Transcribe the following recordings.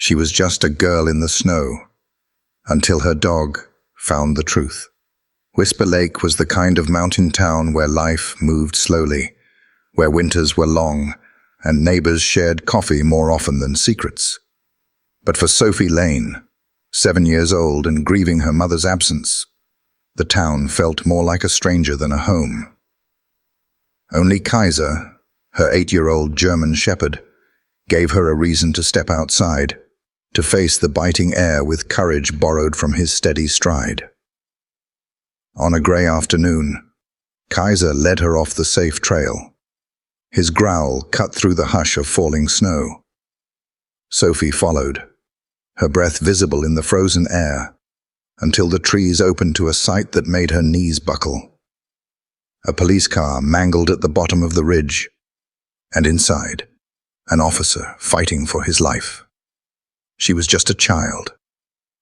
She was just a girl in the snow, until her dog found the truth. Whisper Lake was the kind of mountain town where life moved slowly, where winters were long, and neighbors shared coffee more often than secrets. But for Sophie Lane, 7 years old and grieving her mother's absence, the town felt more like a stranger than a home. Only Kaiser, her 8-year-old German shepherd, gave her a reason to step outside, to face the biting air with courage borrowed from his steady stride. On a grey afternoon, Kaiser led her off the safe trail. His growl cut through the hush of falling snow. Sophie followed, her breath visible in the frozen air, until the trees opened to a sight that made her knees buckle. A police car mangled at the bottom of the ridge, and inside, an officer fighting for his life. She was just a child,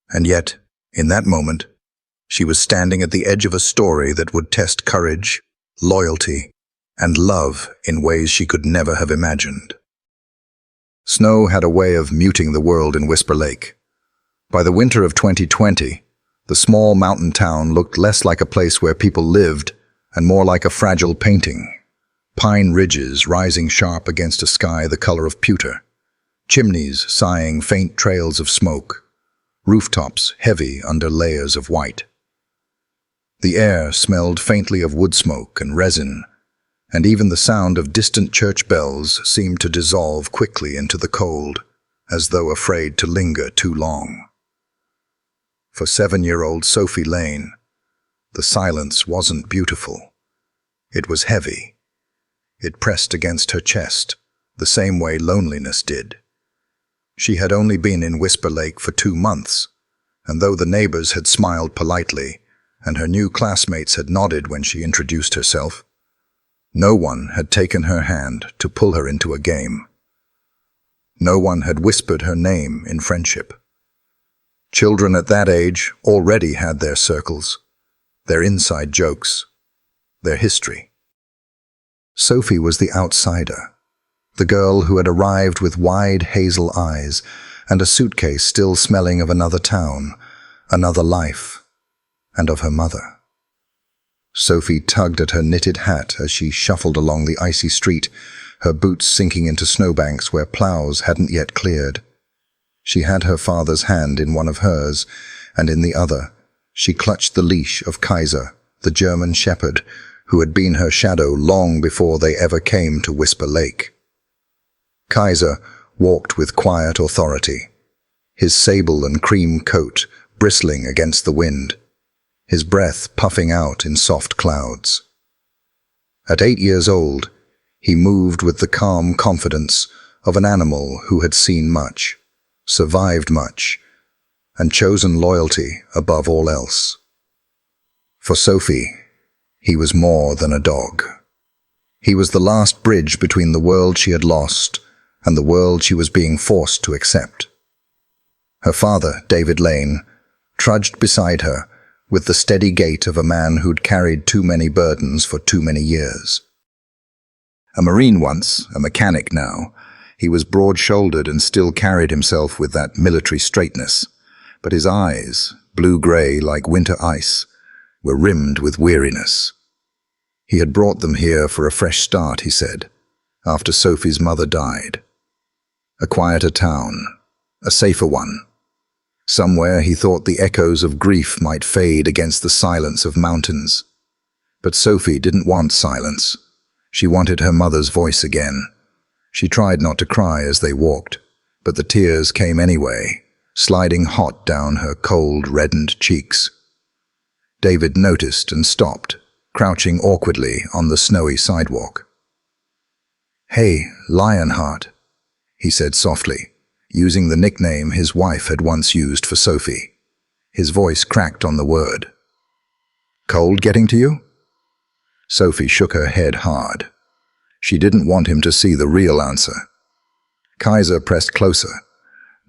and yet, in that moment, she was standing at the edge of a story that would test courage, loyalty, and love in ways she could never have imagined. Snow had a way of muting the world in Whisper Lake. By the winter of 2020, the small mountain town looked less like a place where people lived and more like a fragile painting. Pine ridges rising sharp against a sky the color of pewter, chimneys sighing faint trails of smoke, rooftops heavy under layers of white. The air smelled faintly of wood smoke and resin, and even the sound of distant church bells seemed to dissolve quickly into the cold, as though afraid to linger too long. For 7-year-old Sophie Lane, the silence wasn't beautiful. It was heavy. It pressed against her chest, the same way loneliness did. She had only been in Whisper Lake for 2 months, and though the neighbors had smiled politely, and her new classmates had nodded when she introduced herself, no one had taken her hand to pull her into a game. No one had whispered her name in friendship. Children at that age already had their circles, their inside jokes, their history. Sophie was the outsider, the girl who had arrived with wide hazel eyes and a suitcase still smelling of another town, another life, and of her mother. Sophie tugged at her knitted hat as she shuffled along the icy street, her boots sinking into snowbanks where plows hadn't yet cleared. She had her father's hand in one of hers, and in the other, she clutched the leash of Kaiser, the German shepherd, who had been her shadow long before they ever came to Whisper Lake. Kaiser walked with quiet authority, his sable and cream coat bristling against the wind, his breath puffing out in soft clouds. At 8 years old, he moved with the calm confidence of an animal who had seen much, survived much, and chosen loyalty above all else. For Sophie, he was more than a dog. He was the last bridge between the world she had lost and the world she was being forced to accept. Her father, David Lane, trudged beside her with the steady gait of a man who'd carried too many burdens for too many years. A Marine once, a mechanic now, he was broad-shouldered and still carried himself with that military straightness, but his eyes, blue-grey like winter ice, were rimmed with weariness. He had brought them here for a fresh start, he said, after Sophie's mother died. A quieter town, a safer one. Somewhere he thought the echoes of grief might fade against the silence of mountains. But Sophie didn't want silence. She wanted her mother's voice again. She tried not to cry as they walked, but the tears came anyway, sliding hot down her cold, reddened cheeks. David noticed and stopped, crouching awkwardly on the snowy sidewalk. "Hey, Lionheart," he said softly, using the nickname his wife had once used for Sophie. His voice cracked on the word. "Cold getting to you?" Sophie shook her head hard. She didn't want him to see the real answer. Kaiser pressed closer,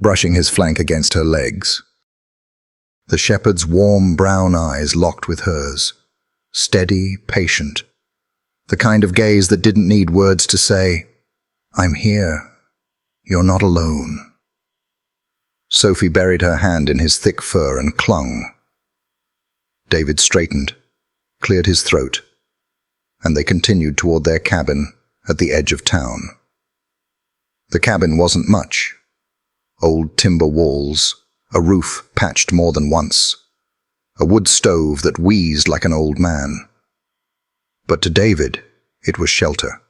brushing his flank against her legs. The shepherd's warm brown eyes locked with hers, steady, patient, the kind of gaze that didn't need words to say, "I'm here. You're not alone." Sophie buried her hand in his thick fur and clung. David straightened, cleared his throat, and they continued toward their cabin at the edge of town. The cabin wasn't much. Old timber walls, a roof patched more than once, a wood stove that wheezed like an old man. But to David, it was shelter,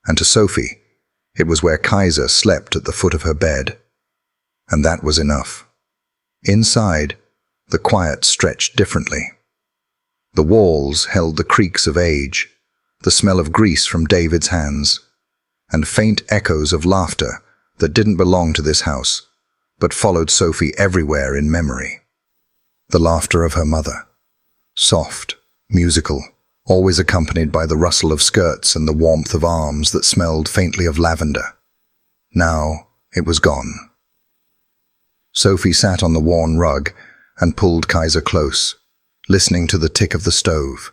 and to Sophie, it was where Kaiser slept at the foot of her bed. And that was enough. Inside, the quiet stretched differently. The walls held the creaks of age, the smell of grease from David's hands, and faint echoes of laughter that didn't belong to this house, but followed Sophie everywhere in memory. The laughter of her mother, soft, musical, always accompanied by the rustle of skirts and the warmth of arms that smelled faintly of lavender. Now it was gone. Sophie sat on the worn rug and pulled Kaiser close, listening to the tick of the stove.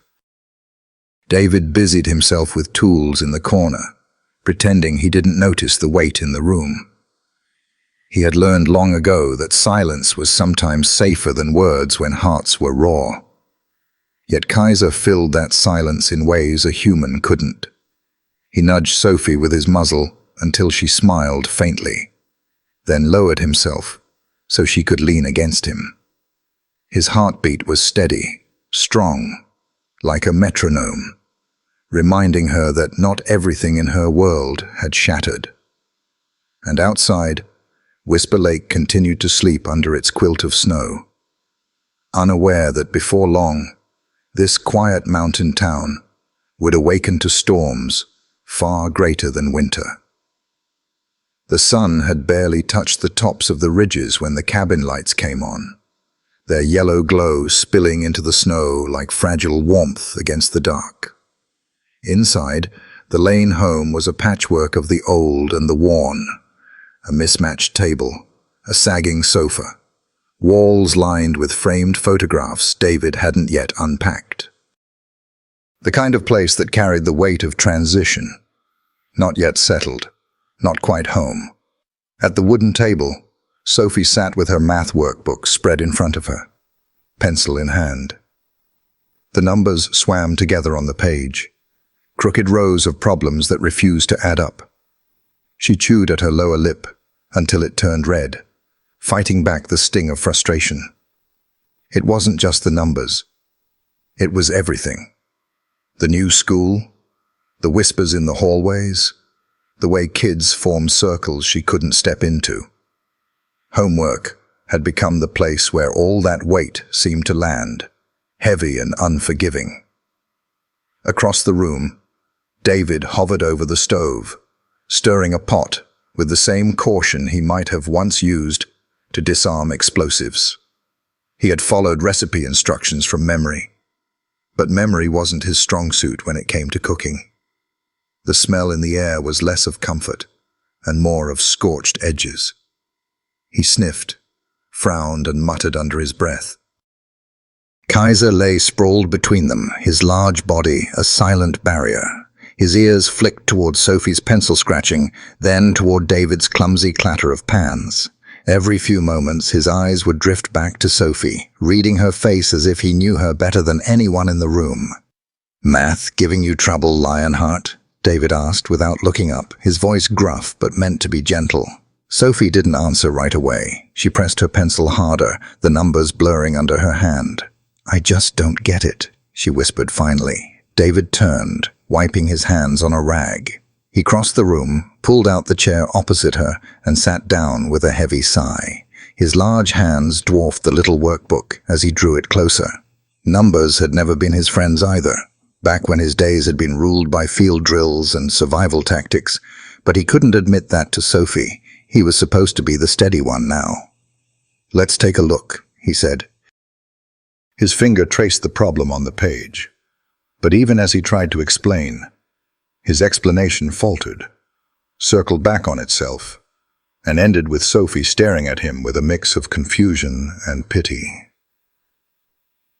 David busied himself with tools in the corner, pretending he didn't notice the weight in the room. He had learned long ago that silence was sometimes safer than words when hearts were raw. Yet Kaiser filled that silence in ways a human couldn't. He nudged Sophie with his muzzle until she smiled faintly, then lowered himself so she could lean against him. His heartbeat was steady, strong, like a metronome, reminding her that not everything in her world had shattered. And outside, Whisper Lake continued to sleep under its quilt of snow, unaware that before long, this quiet mountain town would awaken to storms far greater than winter. The sun had barely touched the tops of the ridges when the cabin lights came on, their yellow glow spilling into the snow like fragile warmth against the dark. Inside, the Lane home was a patchwork of the old and the worn, a mismatched table, a sagging sofa, walls lined with framed photographs David hadn't yet unpacked. The kind of place that carried the weight of transition, not yet settled, not quite home. At the wooden table, Sophie sat with her math workbook spread in front of her, pencil in hand. The numbers swam together on the page, crooked rows of problems that refused to add up. She chewed at her lower lip until it turned red, fighting back the sting of frustration. It wasn't just the numbers. It was everything. The new school, the whispers in the hallways, the way kids formed circles she couldn't step into. Homework had become the place where all that weight seemed to land, heavy and unforgiving. Across the room, David hovered over the stove, stirring a pot with the same caution he might have once used to disarm explosives. He had followed recipe instructions from memory, but memory wasn't his strong suit when it came to cooking. The smell in the air was less of comfort and more of scorched edges. He sniffed, frowned, and muttered under his breath. Kaiser lay sprawled between them, his large body a silent barrier. His ears flicked toward Sophie's pencil scratching, then toward David's clumsy clatter of pans. Every few moments his eyes would drift back to Sophie, reading her face as if he knew her better than anyone in the room. "Math giving you trouble, Lionheart?" David asked without looking up, his voice gruff but meant to be gentle. Sophie didn't answer right away. She pressed her pencil harder, the numbers blurring under her hand. "I just don't get it," she whispered finally. David turned, wiping his hands on a rag. He crossed the room, pulled out the chair opposite her, and sat down with a heavy sigh. His large hands dwarfed the little workbook as he drew it closer. Numbers had never been his friends either, back when his days had been ruled by field drills and survival tactics, but he couldn't admit that to Sophie. He was supposed to be the steady one now. "Let's take a look," he said. His finger traced the problem on the page, but even as he tried to explain, his explanation faltered, circled back on itself, and ended with Sophie staring at him with a mix of confusion and pity.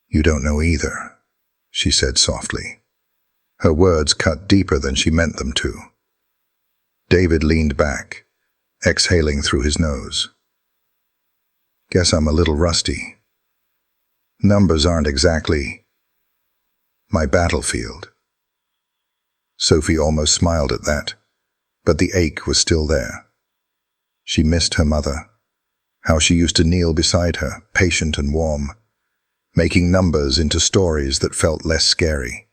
"You don't know either," she said softly. Her words cut deeper than she meant them to. David leaned back, exhaling through his nose. Guess I'm a little rusty. Numbers aren't exactly my battlefield." Sophie almost smiled at that, but the ache was still there. She missed her mother, how she used to kneel beside her, patient and warm, making numbers into stories that felt less scary.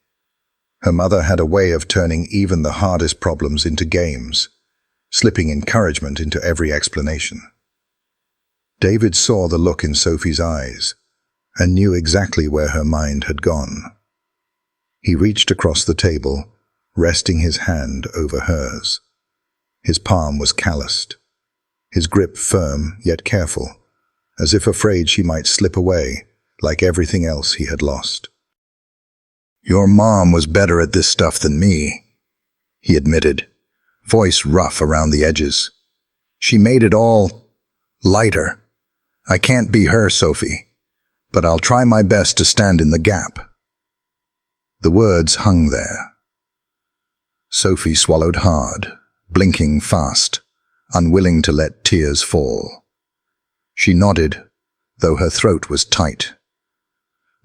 Her mother had a way of turning even the hardest problems into games, slipping encouragement into every explanation. David saw the look in Sophie's eyes and knew exactly where her mind had gone. He reached across the table, resting his hand over hers. His palm was calloused, his grip firm yet careful, as if afraid she might slip away like everything else he had lost. "Your mom was better at this stuff than me," he admitted, voice rough around the edges. "She made it all lighter. I can't be her, Sophie, but I'll try my best to stand in the gap." The words hung there. Sophie swallowed hard, blinking fast, unwilling to let tears fall. She nodded, though her throat was tight.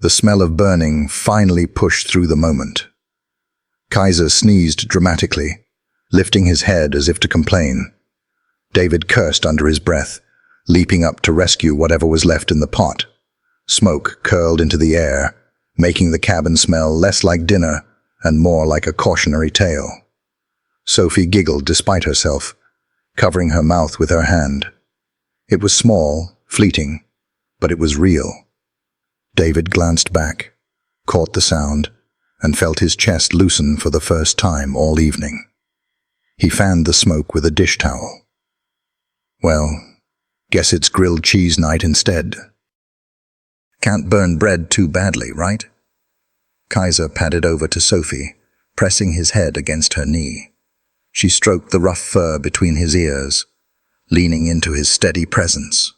The smell of burning finally pushed through the moment. Kaiser sneezed dramatically, lifting his head as if to complain. David cursed under his breath, leaping up to rescue whatever was left in the pot. Smoke curled into the air, making the cabin smell less like dinner and more like a cautionary tale. Sophie giggled despite herself, covering her mouth with her hand. It was small, fleeting, but it was real. David glanced back, caught the sound, and felt his chest loosen for the first time all evening. He fanned the smoke with a dish towel. "Well, guess it's grilled cheese night instead. Can't burn bread too badly, right?" Kaiser padded over to Sophie, pressing his head against her knee. She stroked the rough fur between his ears, leaning into his steady presence.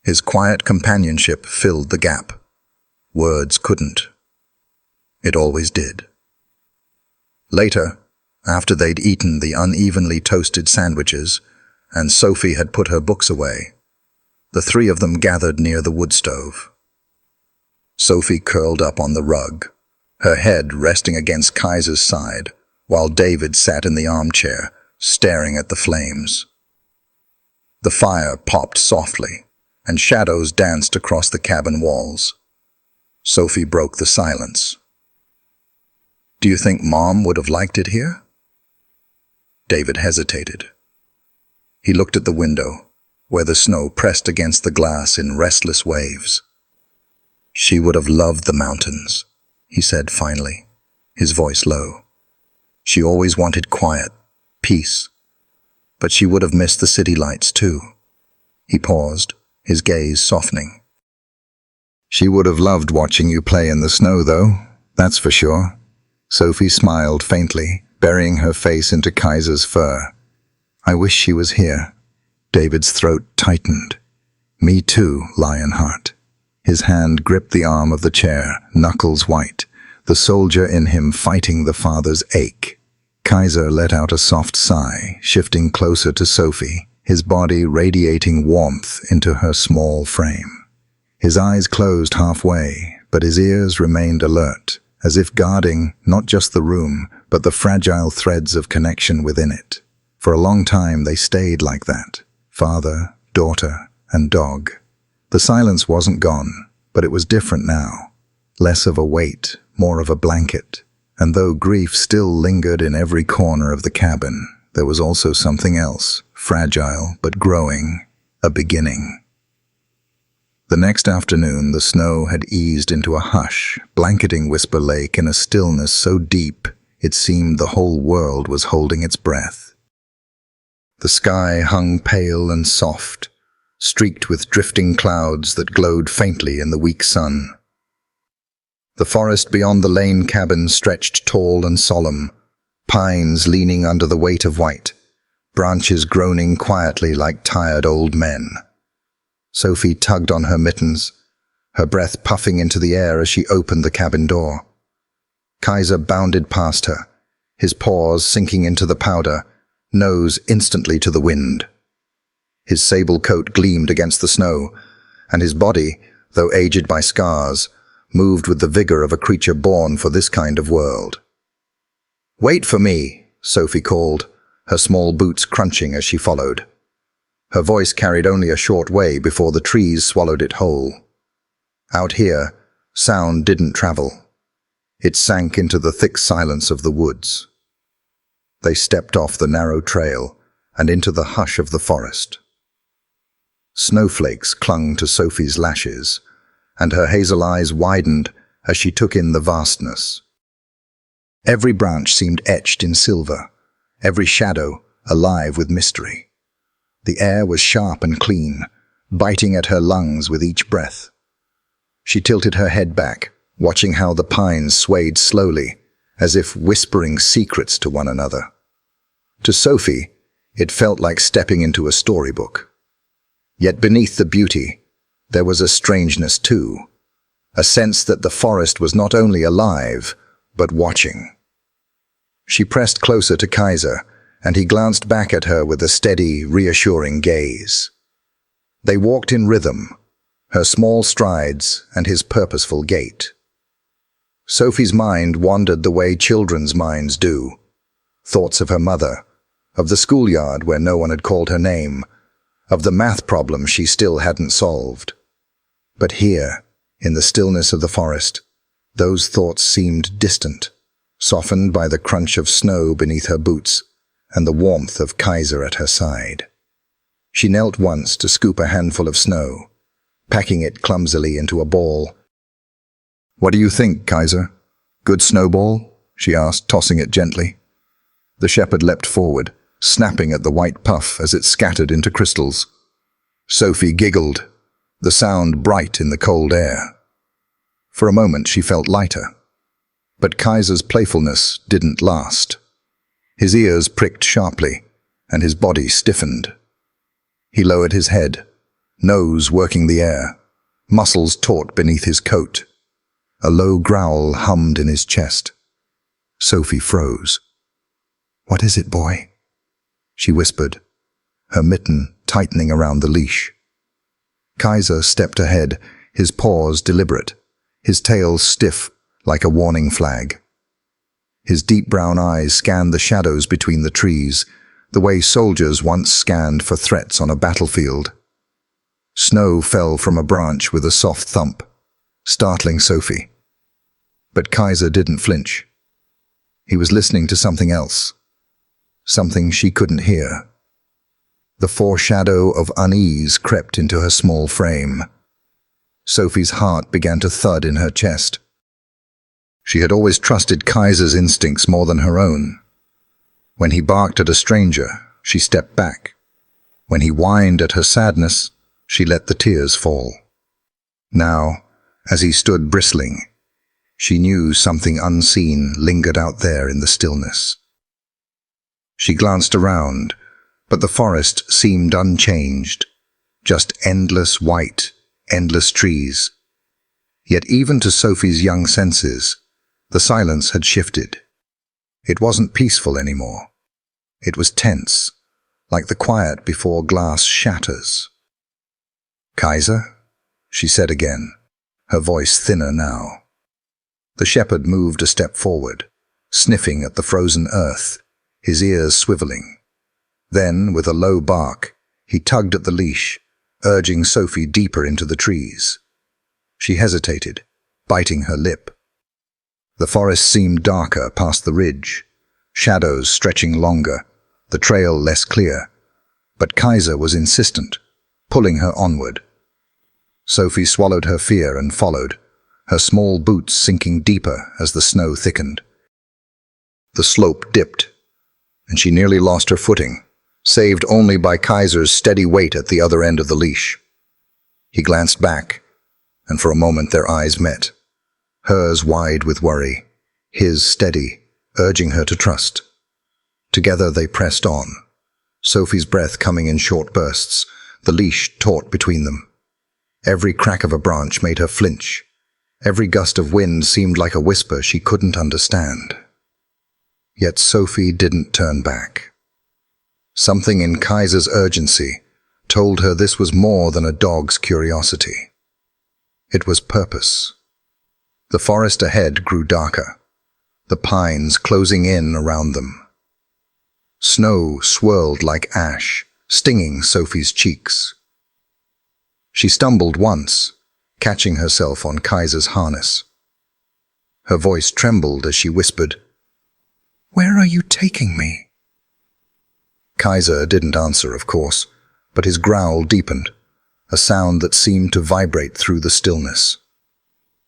His quiet companionship filled the gap. Words couldn't. It always did. Later, after they'd eaten the unevenly toasted sandwiches and Sophie had put her books away, the three of them gathered near the wood stove. Sophie curled up on the rug, her head resting against Kaiser's side, while David sat in the armchair, staring at the flames. The fire popped softly, and shadows danced across the cabin walls. Sophie broke the silence. "Do you think Mom would have liked it here?" David hesitated. He looked at the window, where the snow pressed against the glass in restless waves. "She would have loved the mountains," he said finally, his voice low. "She always wanted quiet, peace, but she would have missed the city lights too." He paused, his gaze softening. "She would have loved watching you play in the snow, though, that's for sure." Sophie smiled faintly, burying her face into Kaiser's fur. "I wish she was here." David's throat tightened. "Me too, Lionheart." His hand gripped the arm of the chair, knuckles white, the soldier in him fighting the father's ache. Kaiser let out a soft sigh, shifting closer to Sophie, his body radiating warmth into her small frame. His eyes closed halfway, but his ears remained alert, as if guarding not just the room, but the fragile threads of connection within it. For a long time they stayed like that, father, daughter, and dog. The silence wasn't gone, but it was different now. Less of a weight, more of a blanket. And though grief still lingered in every corner of the cabin, there was also something else, fragile but growing, a beginning. The next afternoon, the snow had eased into a hush, blanketing Whisper Lake in a stillness so deep it seemed the whole world was holding its breath. The sky hung pale and soft, streaked with drifting clouds that glowed faintly in the weak sun. The forest beyond the lane cabin stretched tall and solemn, pines leaning under the weight of white, branches groaning quietly like tired old men. Sophie tugged on her mittens, her breath puffing into the air as she opened the cabin door. Kaiser bounded past her, his paws sinking into the powder, nose instantly to the wind. His sable coat gleamed against the snow, and his body, though aged by scars, moved with the vigor of a creature born for this kind of world. "Wait for me," Sophie called, her small boots crunching as she followed. Her voice carried only a short way before the trees swallowed it whole. Out here, sound didn't travel. It sank into the thick silence of the woods. They stepped off the narrow trail and into the hush of the forest. Snowflakes clung to Sophie's lashes, and her hazel eyes widened as she took in the vastness. Every branch seemed etched in silver, every shadow alive with mystery. The air was sharp and clean, biting at her lungs with each breath. She tilted her head back, watching how the pines swayed slowly, as if whispering secrets to one another. To Sophie, it felt like stepping into a storybook. Yet beneath the beauty, there was a strangeness too, a sense that the forest was not only alive, but watching. She pressed closer to Kaiser, and he glanced back at her with a steady, reassuring gaze. They walked in rhythm, her small strides and his purposeful gait. Sophie's mind wandered the way children's minds do. Thoughts of her mother, of the schoolyard where no one had called her name, of the math problem she still hadn't solved. But here, in the stillness of the forest, those thoughts seemed distant, softened by the crunch of snow beneath her boots and the warmth of Kaiser at her side. She knelt once to scoop a handful of snow, packing it clumsily into a ball. "What do you think, Kaiser? Good snowball?" she asked, tossing it gently. The shepherd leapt forward, snapping at the white puff as it scattered into crystals. Sophie giggled, the sound bright in the cold air. For a moment she felt lighter. But Kaiser's playfulness didn't last. His ears pricked sharply, and his body stiffened. He lowered his head, nose working the air, muscles taut beneath his coat. A low growl hummed in his chest. Sophie froze. "What is it, boy?" she whispered, her mitten tightening around the leash. Kaiser stepped ahead, his paws deliberate, his tail stiff like a warning flag. His deep brown eyes scanned the shadows between the trees, the way soldiers once scanned for threats on a battlefield. Snow fell from a branch with a soft thump, startling Sophie. But Kaiser didn't flinch. He was listening to something else, something she couldn't hear. The foreshadow of unease crept into her small frame. Sophie's heart began to thud in her chest. She had always trusted Kaiser's instincts more than her own. When he barked at a stranger, she stepped back. When he whined at her sadness, she let the tears fall. Now, as he stood bristling, she knew something unseen lingered out there in the stillness. She glanced around, but the forest seemed unchanged, just endless white, endless trees. Yet even to Sophie's young senses, the silence had shifted. It wasn't peaceful anymore. It was tense, like the quiet before glass shatters. "Kaiser?" she said again, her voice thinner now. The shepherd moved a step forward, sniffing at the frozen earth, his ears swiveling. Then, with a low bark, he tugged at the leash, urging Sophie deeper into the trees. She hesitated, biting her lip. The forest seemed darker past the ridge, shadows stretching longer, the trail less clear. But Kaiser was insistent, pulling her onward. Sophie swallowed her fear and followed, her small boots sinking deeper as the snow thickened. The slope dipped, and she nearly lost her footing, saved only by Kaiser's steady weight at the other end of the leash. He glanced back, and for a moment their eyes met, hers wide with worry, his steady, urging her to trust. Together they pressed on, Sophie's breath coming in short bursts, the leash taut between them. Every crack of a branch made her flinch. Every gust of wind seemed like a whisper she couldn't understand. Yet Sophie didn't turn back. Something in Kaiser's urgency told her this was more than a dog's curiosity. It was purpose. The forest ahead grew darker, the pines closing in around them. Snow swirled like ash, stinging Sophie's cheeks. She stumbled once, catching herself on Kaiser's harness. Her voice trembled as she whispered, "Where are you taking me?" Kaiser didn't answer, of course, but his growl deepened, a sound that seemed to vibrate through the stillness.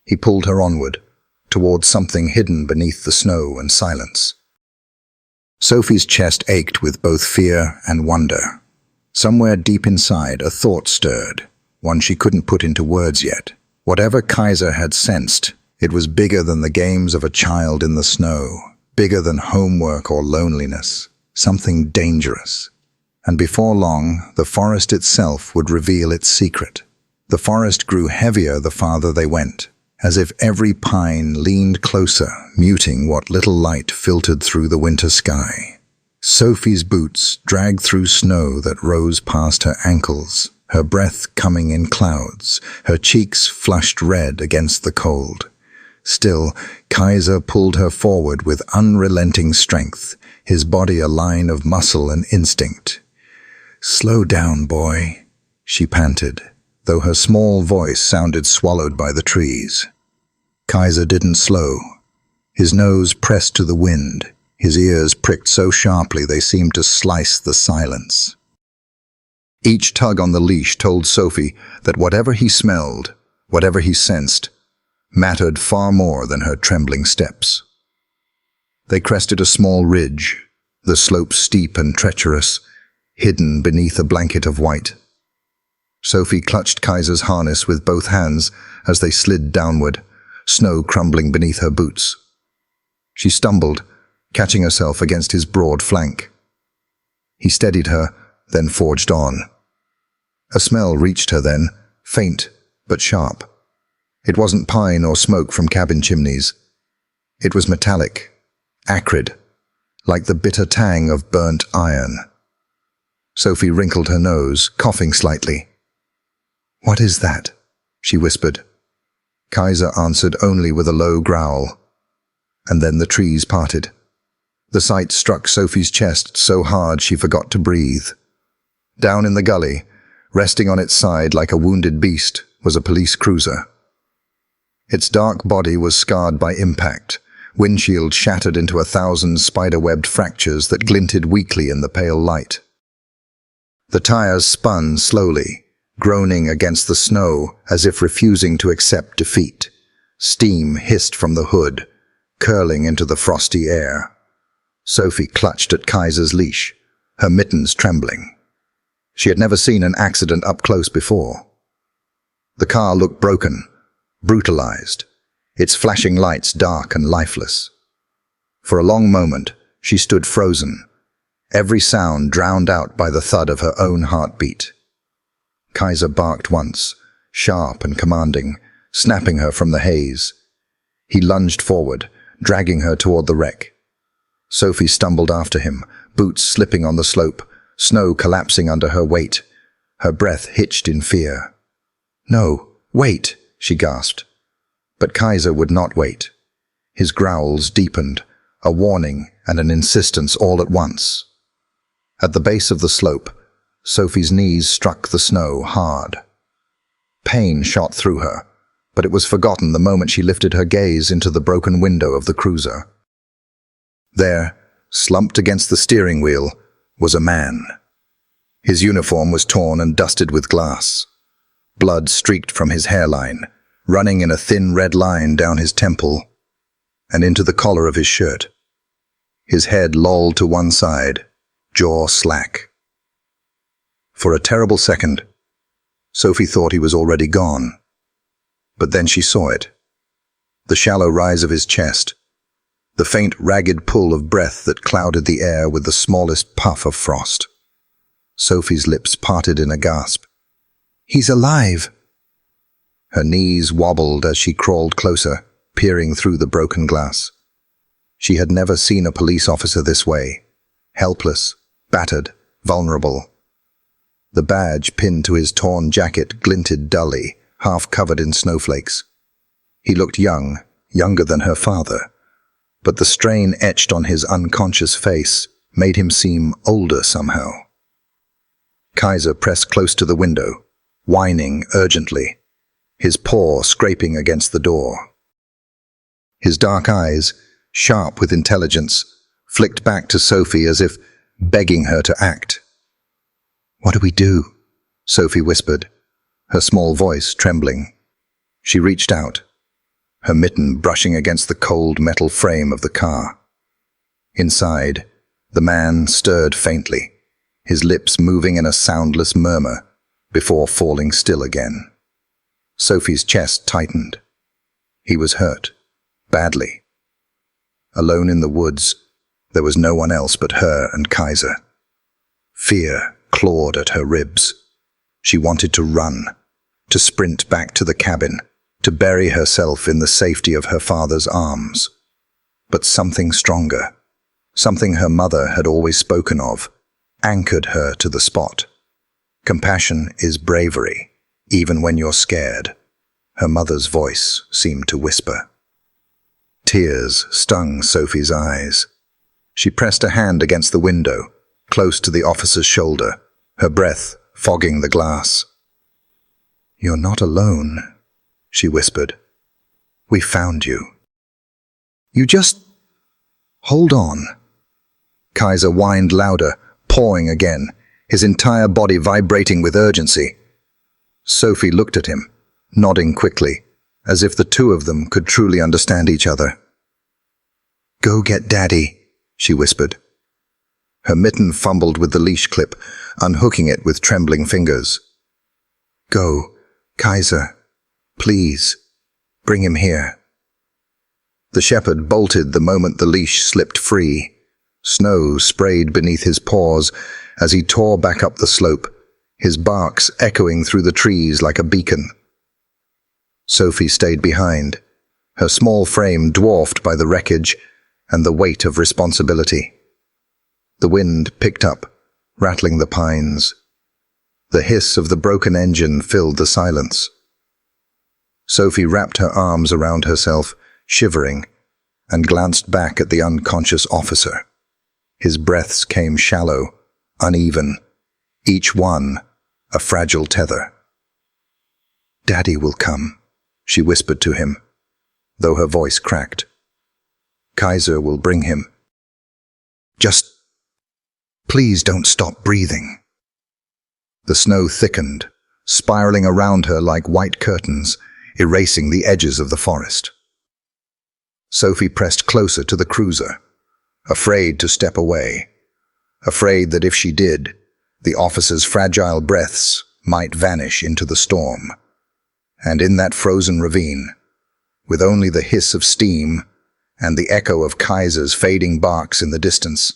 He pulled her onward, towards something hidden beneath the snow and silence. Sophie's chest ached with both fear and wonder. Somewhere deep inside, a thought stirred, one she couldn't put into words yet. Whatever Kaiser had sensed, it was bigger than the games of a child in the snow, bigger than homework or loneliness, something dangerous. And before long, the forest itself would reveal its secret. The forest grew heavier the farther they went, as if every pine leaned closer, muting what little light filtered through the winter sky. Sophie's boots dragged through snow that rose past her ankles, her breath coming in clouds, her cheeks flushed red against the cold. Still, Kaiser pulled her forward with unrelenting strength, his body a line of muscle and instinct. "Slow down, boy," she panted, though her small voice sounded swallowed by the trees. Kaiser didn't slow. His nose pressed to the wind, his ears pricked so sharply they seemed to slice the silence. Each tug on the leash told Sophie that whatever he smelled, whatever he sensed, mattered far more than her trembling steps. They crested a small ridge, the slope steep and treacherous, hidden beneath a blanket of white. Sophie clutched Kaiser's harness with both hands as they slid downward, snow crumbling beneath her boots. She stumbled, catching herself against his broad flank. He steadied her, then forged on. A smell reached her then, faint but sharp. It wasn't pine or smoke from cabin chimneys. It was metallic, acrid, like the bitter tang of burnt iron. Sophie wrinkled her nose, coughing slightly. "What is that?" she whispered. Kaiser answered only with a low growl. And then the trees parted. The sight struck Sophie's chest so hard she forgot to breathe. Down in the gully, resting on its side like a wounded beast, was a police cruiser. Its dark body was scarred by impact, windshield shattered into 1,000 spider-webbed fractures that glinted weakly in the pale light. The tires spun slowly, groaning against the snow as if refusing to accept defeat. Steam hissed from the hood, curling into the frosty air. Sophie clutched at Kaiser's leash, her mittens trembling. She had never seen an accident up close before. The car looked broken, brutalized, its flashing lights dark and lifeless. For a long moment, she stood frozen, every sound drowned out by the thud of her own heartbeat. Kaiser barked once, sharp and commanding, snapping her from the haze. He lunged forward, dragging her toward the wreck. Sophie stumbled after him, boots slipping on the slope, snow collapsing under her weight. Her breath hitched in fear. "No, wait," she gasped. But Kaiser would not wait. His growls deepened, a warning and an insistence all at once. At the base of the slope, Sophie's knees struck the snow hard. Pain shot through her, but it was forgotten the moment she lifted her gaze into the broken window of the cruiser. There, slumped against the steering wheel, was a man. His uniform was torn and dusted with glass. Blood streaked from his hairline, running in a thin red line down his temple and into the collar of his shirt. His head lolled to one side, jaw slack. For a terrible second, Sophie thought he was already gone. But then she saw it. The shallow rise of his chest, the faint ragged pull of breath that clouded the air with the smallest puff of frost. Sophie's lips parted in a gasp. "He's alive!" Her knees wobbled as she crawled closer, peering through the broken glass. She had never seen a police officer this way, helpless, battered, vulnerable. The badge pinned to his torn jacket glinted dully, half covered in snowflakes. He looked young, younger than her father, but the strain etched on his unconscious face made him seem older somehow. Kaiser pressed close to the window, whining urgently, his paw scraping against the door. His dark eyes, sharp with intelligence, flicked back to Sophie as if begging her to act. "What do we do?" Sophie whispered, her small voice trembling. She reached out, her mitten brushing against the cold metal frame of the car. Inside, the man stirred faintly, his lips moving in a soundless murmur before falling still again. Sophie's chest tightened. He was hurt, badly. Alone in the woods, there was no one else but her and Kaiser. Fear clawed at her ribs. She wanted to run, to sprint back to the cabin, to bury herself in the safety of her father's arms. But something stronger, something her mother had always spoken of, anchored her to the spot. Compassion is bravery, even when you're scared, her mother's voice seemed to whisper. Tears stung Sophie's eyes. She pressed a hand against the window, close to the officer's shoulder, her breath fogging the glass. "You're not alone," she whispered. "We found you. You just hold on." Kaiser whined louder, pawing again, his entire body vibrating with urgency. Sophie looked at him, nodding quickly, as if the two of them could truly understand each other. "Go get Daddy," she whispered. Her mitten fumbled with the leash clip, unhooking it with trembling fingers. "Go, Kaiser. Please, bring him here." The shepherd bolted the moment the leash slipped free. Snow sprayed beneath his paws as he tore back up the slope, his barks echoing through the trees like a beacon. Sophie stayed behind, her small frame dwarfed by the wreckage and the weight of responsibility. The wind picked up, rattling the pines. The hiss of the broken engine filled the silence. Sophie wrapped her arms around herself, shivering, and glanced back at the unconscious officer. His breaths came shallow, uneven, each one a fragile tether. "Daddy will come," she whispered to him, though her voice cracked. "Kaiser will bring him. Just please don't stop breathing." The snow thickened, spiraling around her like white curtains, erasing the edges of the forest. Sophie pressed closer to the cruiser, afraid to step away, afraid that if she did, the officer's fragile breaths might vanish into the storm. And in that frozen ravine, with only the hiss of steam and the echo of Kaiser's fading barks in the distance,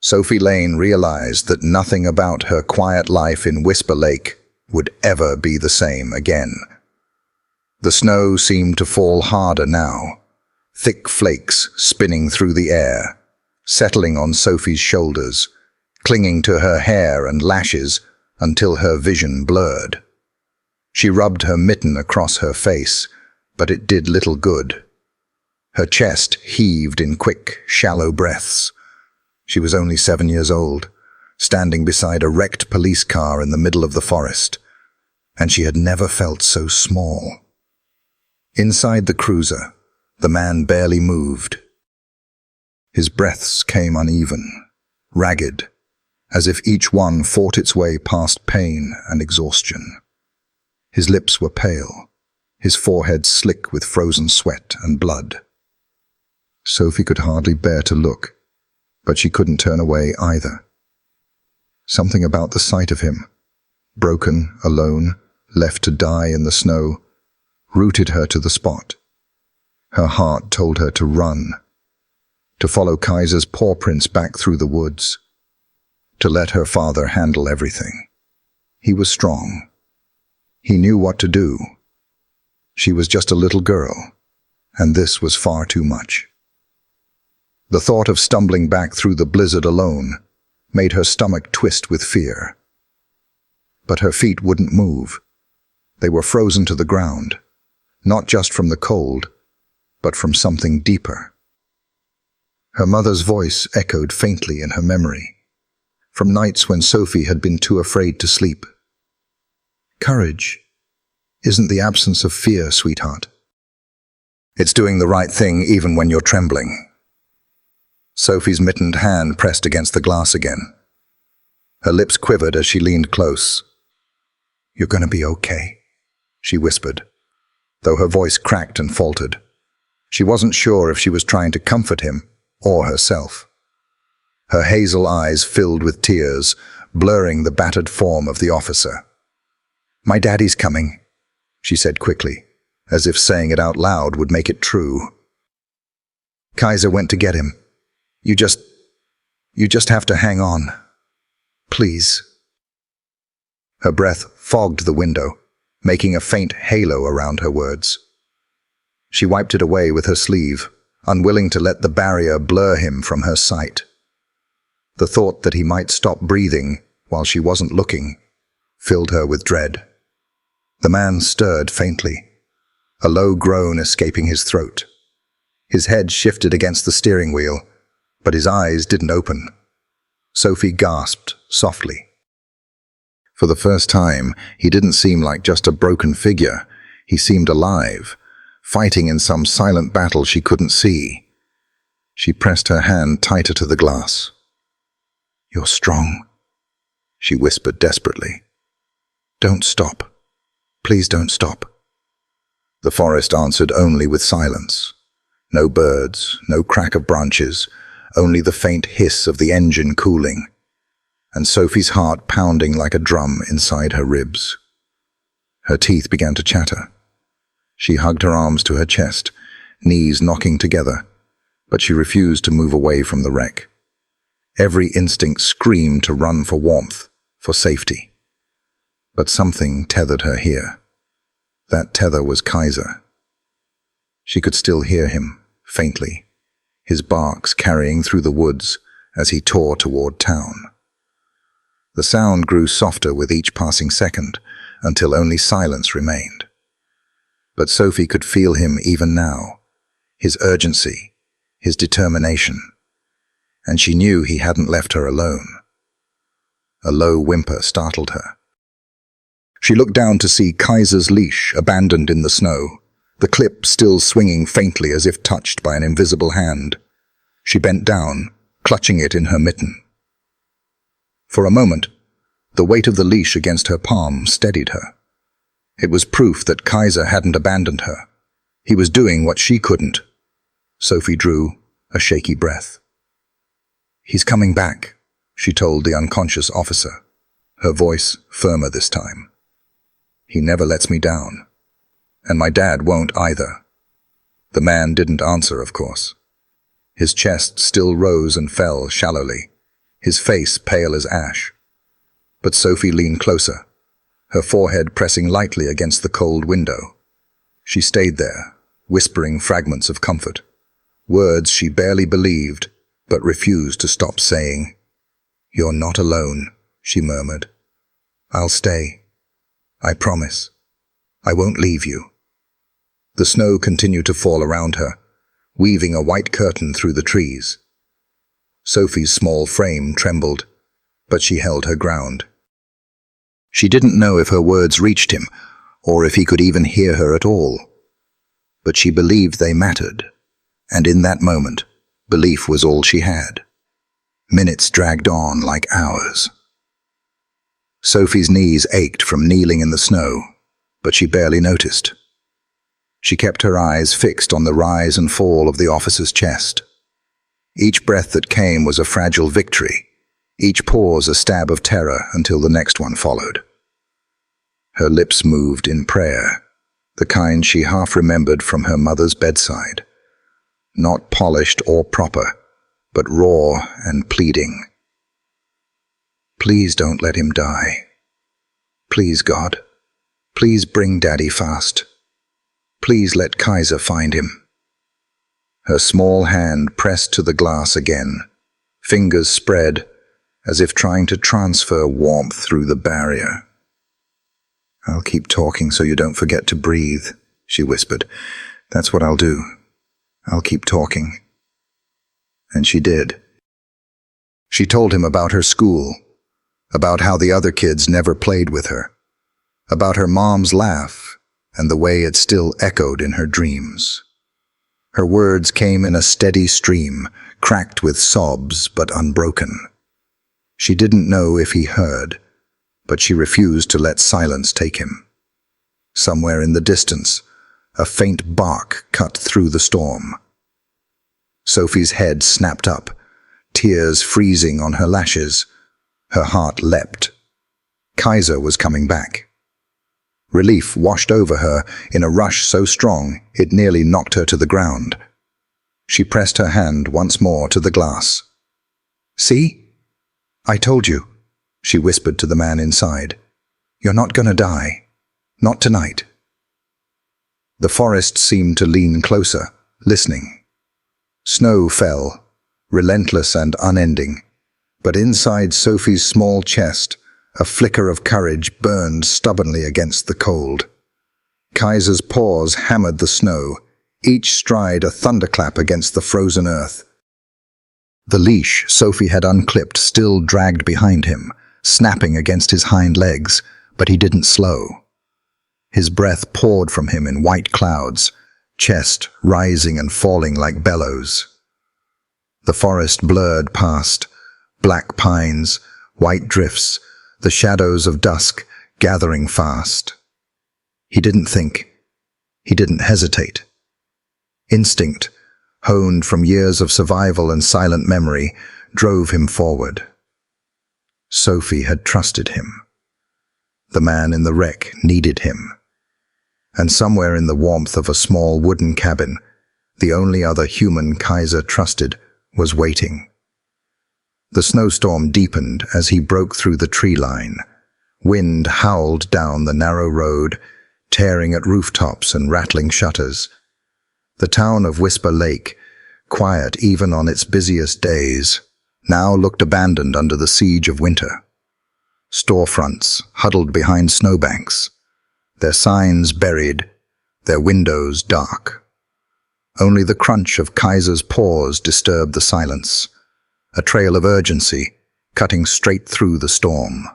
Sophie Lane realized that nothing about her quiet life in Whisper Lake would ever be the same again. The snow seemed to fall harder now, thick flakes spinning through the air, settling on Sophie's shoulders, clinging to her hair and lashes until her vision blurred. She rubbed her mitten across her face, but it did little good. Her chest heaved in quick, shallow breaths. She was only 7 years old, standing beside a wrecked police car in the middle of the forest, and she had never felt so small. Inside the cruiser, the man barely moved. His breaths came uneven, ragged, as if each one fought its way past pain and exhaustion. His lips were pale, his forehead slick with frozen sweat and blood. Sophie could hardly bear to look, but she couldn't turn away either. Something about the sight of him, broken, alone, left to die in the snow, rooted her to the spot. Her heart told her to run, to follow Kaiser's paw prints back through the woods, to let her father handle everything. He was strong. He knew what to do. She was just a little girl, and this was far too much. The thought of stumbling back through the blizzard alone made her stomach twist with fear. but her feet wouldn't move. They were frozen to the ground, not just from the cold, but from something deeper. Her mother's voice echoed faintly in her memory, from nights when Sophie had been too afraid to sleep. Courage isn't the absence of fear, sweetheart. It's doing the right thing even when you're trembling. Sophie's mittened hand pressed against the glass again. Her lips quivered as she leaned close. "You're going to be okay," she whispered, though her voice cracked and faltered. She wasn't sure if she was trying to comfort him or herself. Her hazel eyes filled with tears, blurring the battered form of the officer. "My daddy's coming," she said quickly, as if saying it out loud would make it true. "Kaiser went to get him. You just have to hang on. Please." Her breath fogged the window, making a faint halo around her words. She wiped it away with her sleeve, unwilling to let the barrier blur him from her sight. The thought that he might stop breathing while she wasn't looking filled her with dread. The man stirred faintly, a low groan escaping his throat. His head shifted against the steering wheel, but his eyes didn't open. Sophie gasped softly. For the first time, he didn't seem like just a broken figure. He seemed alive, fighting in some silent battle she couldn't see. She pressed her hand tighter to the glass. "You're strong," she whispered desperately. "Don't stop. Please don't stop." The forest answered only with silence. No birds, no crack of branches, only the faint hiss of the engine cooling, and Sophie's heart pounding like a drum inside her ribs. Her teeth began to chatter. She hugged her arms to her chest, knees knocking together, but she refused to move away from the wreck. Every instinct screamed to run for warmth, for safety. But something tethered her here. That tether was Kaiser. She could still hear him, faintly, his barks carrying through the woods as he tore toward town. The sound grew softer with each passing second, until only silence remained. But Sophie could feel him even now, his urgency, his determination, and she knew he hadn't left her alone. A low whimper startled her. She looked down to see Kaiser's leash abandoned in the snow, the clip still swinging faintly as if touched by an invisible hand. She bent down, clutching it in her mitten. For a moment, the weight of the leash against her palm steadied her. It was proof that Kaiser hadn't abandoned her. He was doing what she couldn't. Sophie drew a shaky breath. "He's coming back," she told the unconscious officer, her voice firmer this time. "He never lets me down. And my dad won't either." The man didn't answer, of course. His chest still rose and fell shallowly, his face pale as ash. But Sophie leaned closer, her forehead pressing lightly against the cold window. She stayed there, whispering fragments of comfort, words she barely believed, but refused to stop saying. "You're not alone," she murmured. "I'll stay. I promise. I won't leave you." The snow continued to fall around her, weaving a white curtain through the trees. Sophie's small frame trembled, but she held her ground. She didn't know if her words reached him, or if he could even hear her at all. But she believed they mattered, and in that moment, belief was all she had. Minutes dragged on like hours. Sophie's knees ached from kneeling in the snow, but she barely noticed. She kept her eyes fixed on the rise and fall of the officer's chest. Each breath that came was a fragile victory, each pause a stab of terror until the next one followed. Her lips moved in prayer, the kind she half remembered from her mother's bedside. Not polished or proper, but raw and pleading. "Please don't let him die. Please, God. Please bring Daddy fast. Please let Kaiser find him." Her small hand pressed to the glass again, fingers spread, as if trying to transfer warmth through the barrier. I'll keep talking so you don't forget to breathe, she whispered. That's what I'll do. I'll keep talking. And she did. She told him about her school, about how the other kids never played with her, about her mom's laugh and the way it still echoed in her dreams. Her words came in a steady stream, cracked with sobs but unbroken. She didn't know if he heard, but she refused to let silence take him. Somewhere in the distance, a faint bark cut through the storm. Sophie's head snapped up, tears freezing on her lashes. Her heart leapt. Kaiser was coming back. Relief washed over her in a rush so strong it nearly knocked her to the ground. She pressed her hand once more to the glass. "See? I told you," she whispered to the man inside. "You're not gonna die. Not tonight." The forest seemed to lean closer, listening. Snow fell, relentless and unending, but inside Sophie's small chest, a flicker of courage burned stubbornly against the cold. Kaiser's paws hammered the snow, each stride a thunderclap against the frozen earth. The leash Sophie had unclipped still dragged behind him, snapping against his hind legs, but he didn't slow. His breath poured from him in white clouds, chest rising and falling like bellows. The forest blurred past, black pines, white drifts, the shadows of dusk gathering fast. He didn't think. He didn't hesitate. Instinct, honed from years of survival and silent memory, drove him forward. Sophie had trusted him. The man in the wreck needed him. And somewhere in the warmth of a small wooden cabin, the only other human Kaiser trusted was waiting. The snowstorm deepened as he broke through the tree line. Wind howled down the narrow road, tearing at rooftops and rattling shutters. The town of Whisper Lake, quiet even on its busiest days, now looked abandoned under the siege of winter. Storefronts huddled behind snowbanks, their signs buried, their windows dark. Only the crunch of Kaiser's paws disturbed the silence, a trail of urgency cutting straight through the storm.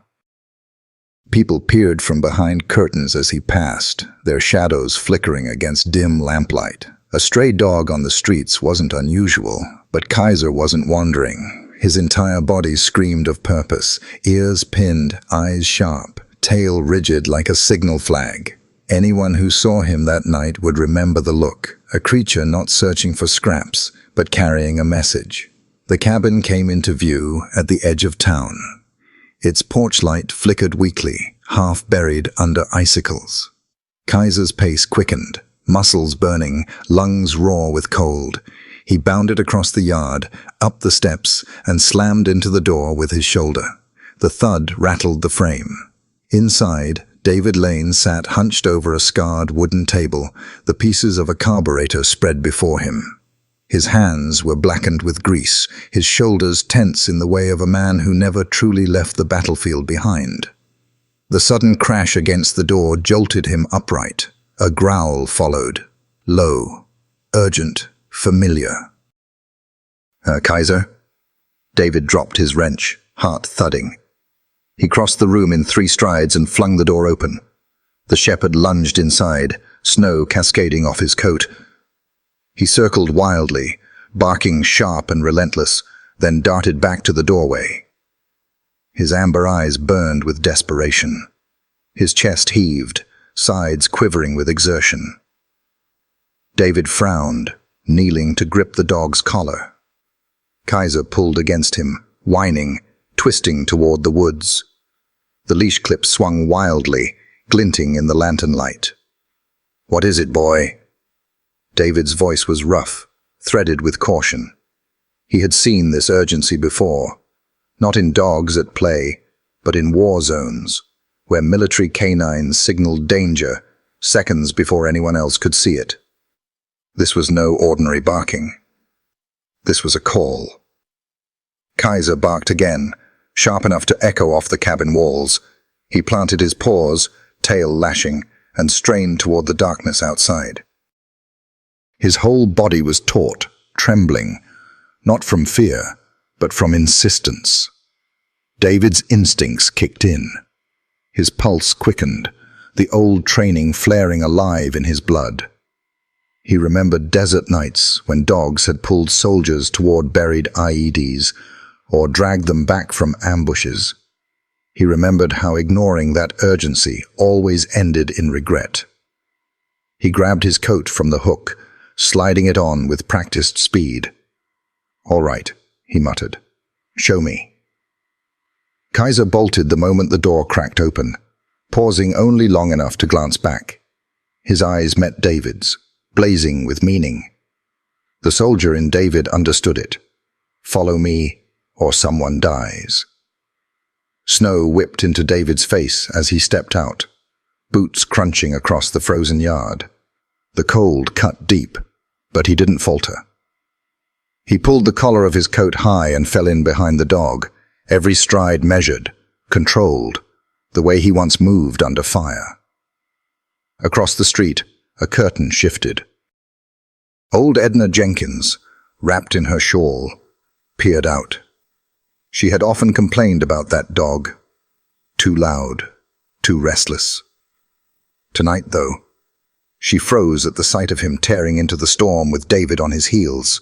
People peered from behind curtains as he passed, their shadows flickering against dim lamplight. A stray dog on the streets wasn't unusual, but Kaiser wasn't wandering. His entire body screamed of purpose, ears pinned, eyes sharp, tail rigid like a signal flag. Anyone who saw him that night would remember the look, a creature not searching for scraps, but carrying a message. The cabin came into view at the edge of town. Its porch light flickered weakly, half buried under icicles. Kaiser's pace quickened, muscles burning, lungs raw with cold. He bounded across the yard, up the steps, and slammed into the door with his shoulder. The thud rattled the frame. Inside, David Lane sat hunched over a scarred wooden table, the pieces of a carburetor spread before him. His hands were blackened with grease, his shoulders tense in the way of a man who never truly left the battlefield behind. The sudden crash against the door jolted him upright. A growl followed, low, urgent, familiar. Kaiser? David dropped his wrench, heart thudding. He crossed the room in 3 strides and flung the door open. The shepherd lunged inside, snow cascading off his coat. He circled wildly, barking sharp and relentless, then darted back to the doorway. His amber eyes burned with desperation. His chest heaved, sides quivering with exertion. David frowned, kneeling to grip the dog's collar. Kaiser pulled against him, whining, twisting toward the woods. The leash clip swung wildly, glinting in the lantern light. "What is it, boy?" David's voice was rough, threaded with caution. He had seen this urgency before, not in dogs at play, but in war zones, where military canines signaled danger seconds before anyone else could see it. This was no ordinary barking. This was a call. Kaiser barked again, sharp enough to echo off the cabin walls. He planted his paws, tail lashing, and strained toward the darkness outside. His whole body was taut, trembling, not from fear, but from insistence. David's instincts kicked in. His pulse quickened, the old training flaring alive in his blood. He remembered desert nights when dogs had pulled soldiers toward buried IEDs or dragged them back from ambushes. He remembered how ignoring that urgency always ended in regret. He grabbed his coat from the hook, sliding it on with practiced speed. "All right," he muttered. "Show me." Kaiser bolted the moment the door cracked open, pausing only long enough to glance back. His eyes met David's, blazing with meaning. The soldier in David understood it. Follow me, or someone dies. Snow whipped into David's face as he stepped out, boots crunching across the frozen yard. The cold cut deep, but he didn't falter. He pulled the collar of his coat high and fell in behind the dog, every stride measured, controlled, the way he once moved under fire. Across the street, a curtain shifted. Old Edna Jenkins, wrapped in her shawl, peered out. She had often complained about that dog. Too loud, too restless. Tonight, though, she froze at the sight of him tearing into the storm with David on his heels.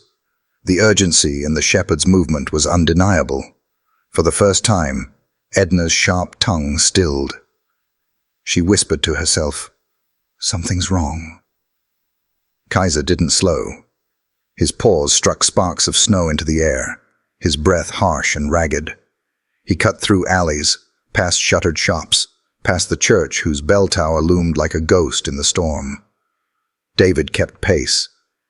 The urgency in the shepherd's movement was undeniable. For the first time, Edna's sharp tongue stilled. She whispered to herself, "Something's wrong." Kaiser didn't slow. His paws struck sparks of snow into the air, his breath harsh and ragged. He cut through alleys, past shuttered shops, past the church whose bell tower loomed like a ghost in the storm. David kept pace,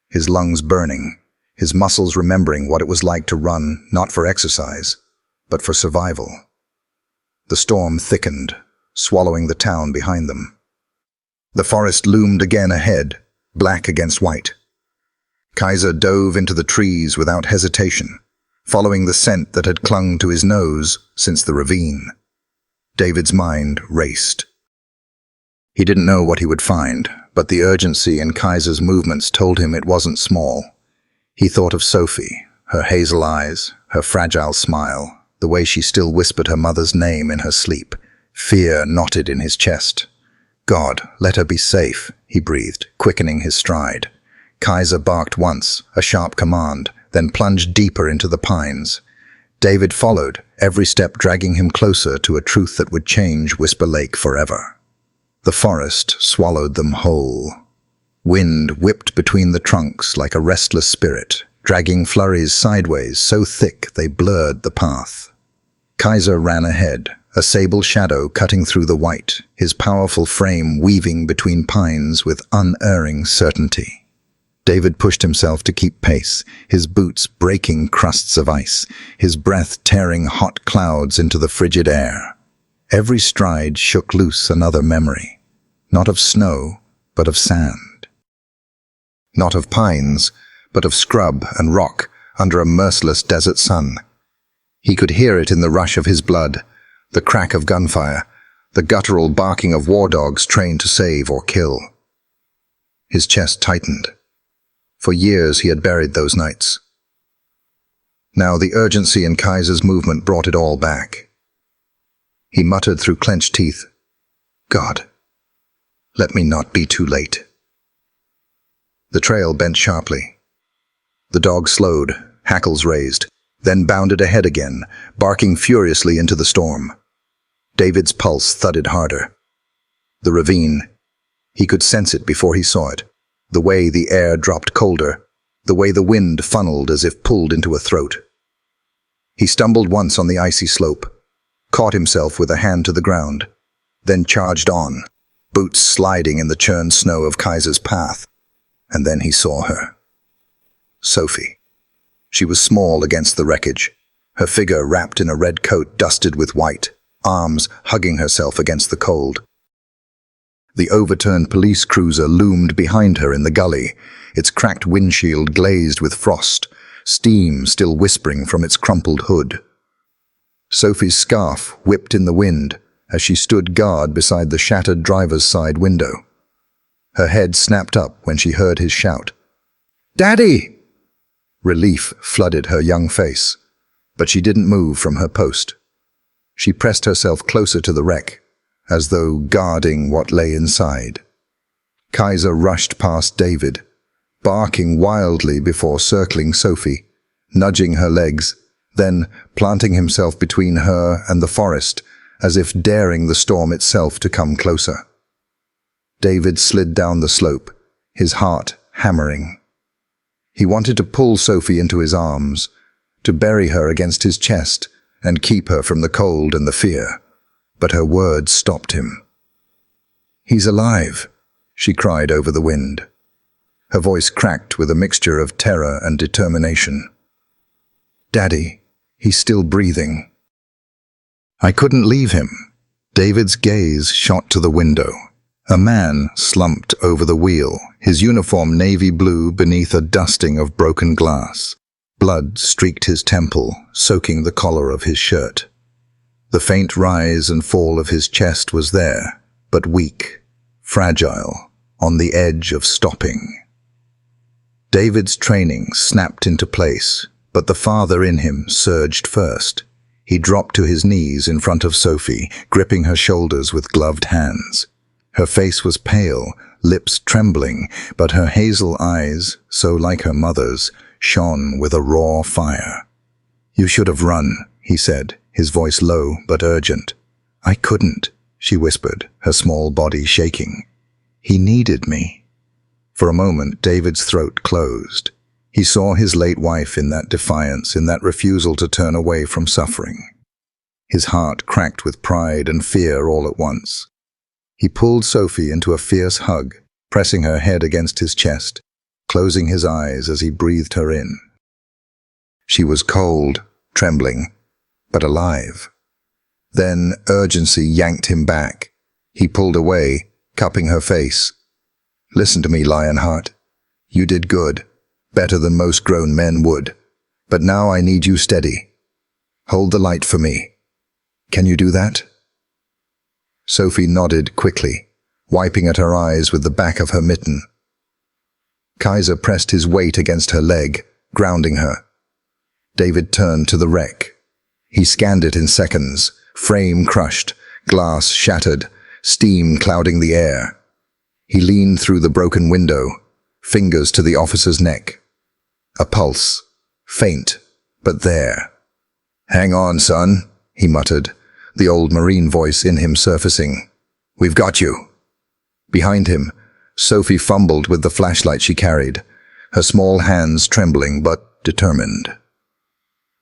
his lungs burning, his muscles remembering what it was like to run, not for exercise, but for survival. The storm thickened, swallowing the town behind them. The forest loomed again ahead, black against white. Kaiser dove into the trees without hesitation, following the scent that had clung to his nose since the ravine. David's mind raced. He didn't know what he would find, but the urgency in Kaiser's movements told him it wasn't small. He thought of Sophie, her hazel eyes, her fragile smile, the way she still whispered her mother's name in her sleep. Fear knotted in his chest. "God, let her be safe," he breathed, quickening his stride. Kaiser barked once, a sharp command, then plunged deeper into the pines. David followed, every step dragging him closer to a truth that would change Whisper Lake forever. The forest swallowed them whole. Wind whipped between the trunks like a restless spirit, dragging flurries sideways so thick they blurred the path. Kaiser ran ahead, a sable shadow cutting through the white, his powerful frame weaving between pines with unerring certainty. David pushed himself to keep pace, his boots breaking crusts of ice, his breath tearing hot clouds into the frigid air. Every stride shook loose another memory, not of snow, but of sand. Not of pines, but of scrub and rock under a merciless desert sun. He could hear it in the rush of his blood, the crack of gunfire, the guttural barking of war dogs trained to save or kill. His chest tightened. For years he had buried those nights. Now the urgency in Kaiser's movement brought it all back. He muttered through clenched teeth, "God, let me not be too late." The trail bent sharply. The dog slowed, hackles raised, then bounded ahead again, barking furiously into the storm. David's pulse thudded harder. The ravine. He could sense it before he saw it. The way the air dropped colder, the way the wind funneled as if pulled into a throat. He stumbled once on the icy slope, caught himself with a hand to the ground, then charged on, boots sliding in the churned snow of Kaiser's path. And then he saw her. Sophie. She was small against the wreckage, her figure wrapped in a red coat dusted with white, arms hugging herself against the cold. The overturned police cruiser loomed behind her in the gully, its cracked windshield glazed with frost, steam still whispering from its crumpled hood. Sophie's scarf whipped in the wind, as she stood guard beside the shattered driver's side window. Her head snapped up when she heard his shout. "Daddy!" Relief flooded her young face, but she didn't move from her post. She pressed herself closer to the wreck, as though guarding what lay inside. Kaiser rushed past David, barking wildly before circling Sophie, nudging her legs, then planting himself between her and the forest, as if daring the storm itself to come closer. David slid down the slope, his heart hammering. He wanted to pull Sophie into his arms, to bury her against his chest and keep her from the cold and the fear, but her words stopped him. "He's alive," she cried over the wind. Her voice cracked with a mixture of terror and determination. "Daddy, he's still breathing." I couldn't leave him. David's gaze shot to the window. A man slumped over the wheel, his uniform navy blue beneath a dusting of broken glass. Blood streaked his temple, soaking the collar of his shirt. The faint rise and fall of his chest was there, but weak, fragile, on the edge of stopping. David's training snapped into place, but the father in him surged first. He dropped to his knees in front of Sophie, gripping her shoulders with gloved hands. Her face was pale, lips trembling, but her hazel eyes, so like her mother's, shone with a raw fire. "You should have run," he said, his voice low but urgent. "I couldn't," she whispered, her small body shaking. "He needed me." For a moment, David's throat closed. He saw his late wife in that defiance, in that refusal to turn away from suffering. His heart cracked with pride and fear all at once. He pulled Sophie into a fierce hug, pressing her head against his chest, closing his eyes as he breathed her in. She was cold, trembling, but alive. Then urgency yanked him back. He pulled away, cupping her face. "Listen to me, Lionheart. You did good, better than most grown men would. But now I need you steady. Hold the light for me. Can you do that?" Sophie nodded quickly, wiping at her eyes with the back of her mitten. Kaiser pressed his weight against her leg, grounding her. David turned to the wreck. He scanned it in seconds, frame crushed, glass shattered, steam clouding the air. He leaned through the broken window, fingers to the officer's neck. A pulse, faint, but there. "Hang on, son," he muttered, the old Marine voice in him surfacing. "We've got you." Behind him, Sophie fumbled with the flashlight she carried, her small hands trembling but determined.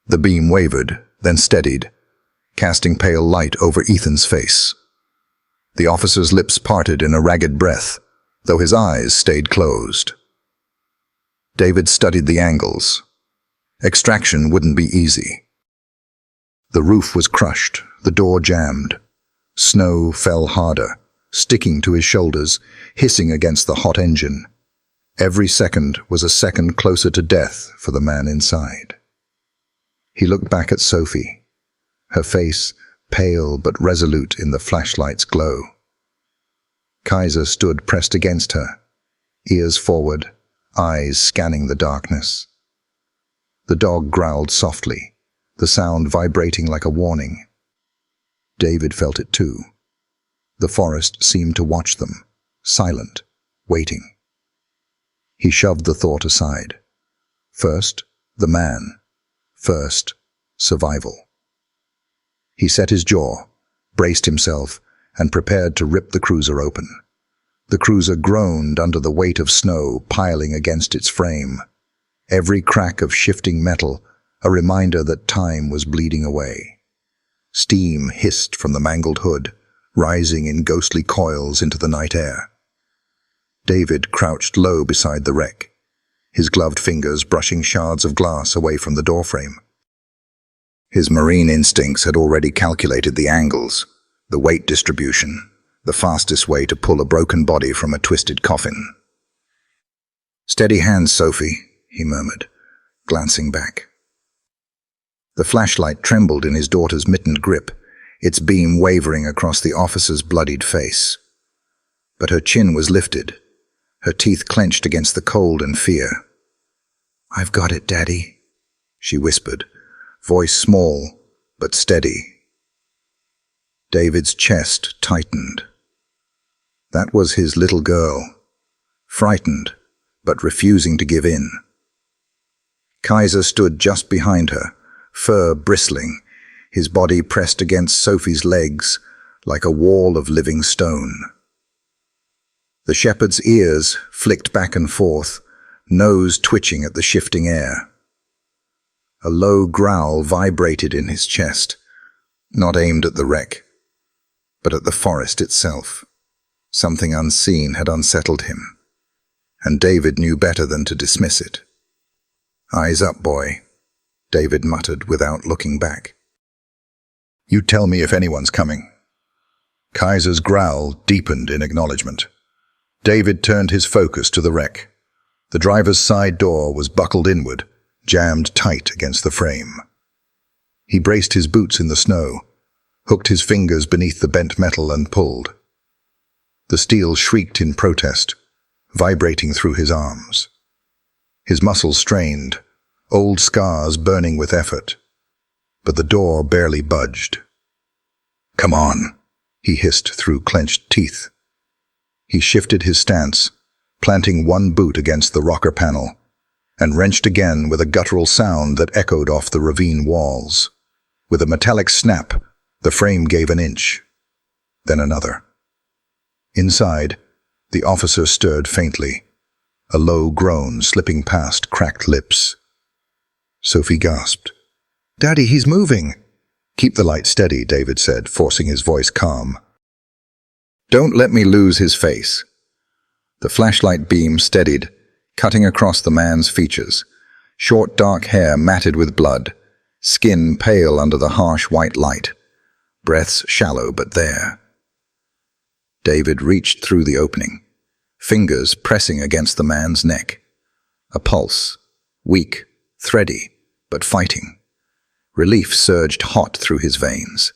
The beam wavered, then steadied, casting pale light over Ethan's face. The officer's lips parted in a ragged breath, though his eyes stayed closed. David studied the angles. Extraction wouldn't be easy. The roof was crushed, the door jammed. Snow fell harder, sticking to his shoulders, hissing against the hot engine. Every second was a second closer to death for the man inside. He looked back at Sophie, her face pale but resolute in the flashlight's glow. Kaiser stood pressed against her, ears forward, eyes scanning the darkness. The dog growled softly, the sound vibrating like a warning. David felt it too. The forest seemed to watch them, silent, waiting. He shoved the thought aside. First, the man. First, survival. He set his jaw, braced himself, and prepared to rip the cruiser open. The cruiser groaned under the weight of snow piling against its frame. Every crack of shifting metal, a reminder that time was bleeding away. Steam hissed from the mangled hood, rising in ghostly coils into the night air. David crouched low beside the wreck, his gloved fingers brushing shards of glass away from the doorframe. His marine instincts had already calculated the angles, the weight distribution, the fastest way to pull a broken body from a twisted coffin. "Steady hands, Sophie," he murmured, glancing back. The flashlight trembled in his daughter's mittened grip, its beam wavering across the officer's bloodied face. But her chin was lifted, her teeth clenched against the cold and fear. "I've got it, Daddy," she whispered, voice small but steady. David's chest tightened. That was his little girl, frightened but refusing to give in. Kaiser stood just behind her, fur bristling, his body pressed against Sophie's legs like a wall of living stone. The shepherd's ears flicked back and forth, nose twitching at the shifting air. A low growl vibrated in his chest, not aimed at the wreck, but at the forest itself. Something unseen had unsettled him, and David knew better than to dismiss it. "Eyes up, boy," David muttered without looking back. "You tell me if anyone's coming." Kaiser's growl deepened in acknowledgement. David turned his focus to the wreck. The driver's side door was buckled inward, jammed tight against the frame. He braced his boots in the snow, hooked his fingers beneath the bent metal and pulled. The steel shrieked in protest, vibrating through his arms. His muscles strained, old scars burning with effort, but the door barely budged. "Come on," he hissed through clenched teeth. He shifted his stance, planting one boot against the rocker panel, and wrenched again with a guttural sound that echoed off the ravine walls. With a metallic snap, the frame gave an inch, then another. Inside, the officer stirred faintly, a low groan slipping past cracked lips. Sophie gasped. "Daddy, he's moving!" "Keep the light steady," David said, forcing his voice calm. "Don't let me lose his face." The flashlight beam steadied, cutting across the man's features. Short dark hair matted with blood, skin pale under the harsh white light, breaths shallow but there. David reached through the opening, fingers pressing against the man's neck. A pulse, weak, thready, but fighting. Relief surged hot through his veins.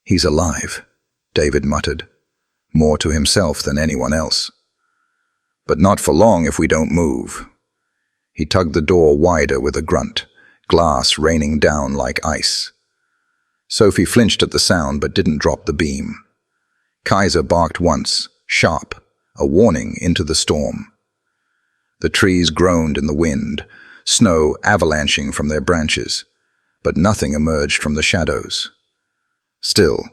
"He's alive," David muttered, more to himself than anyone else. "But not for long if we don't move." He tugged the door wider with a grunt, glass raining down like ice. Sophie flinched at the sound but didn't drop the beam. Kaiser barked once, sharp, a warning into the storm. The trees groaned in the wind, snow avalanching from their branches, but nothing emerged from the shadows. Still,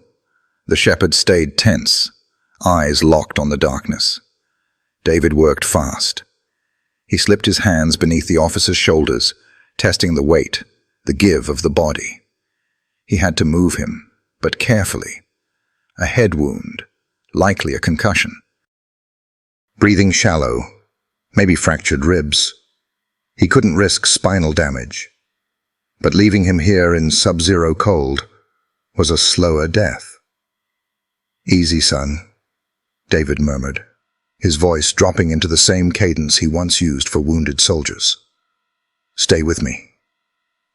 the shepherd stayed tense, eyes locked on the darkness. David worked fast. He slipped his hands beneath the officer's shoulders, testing the weight, the give of the body. He had to move him, but carefully. A head wound, likely a concussion. Breathing shallow, maybe fractured ribs. He couldn't risk spinal damage. But leaving him here in sub-zero cold was a slower death. "Easy, son," David murmured, his voice dropping into the same cadence he once used for wounded soldiers. "Stay with me."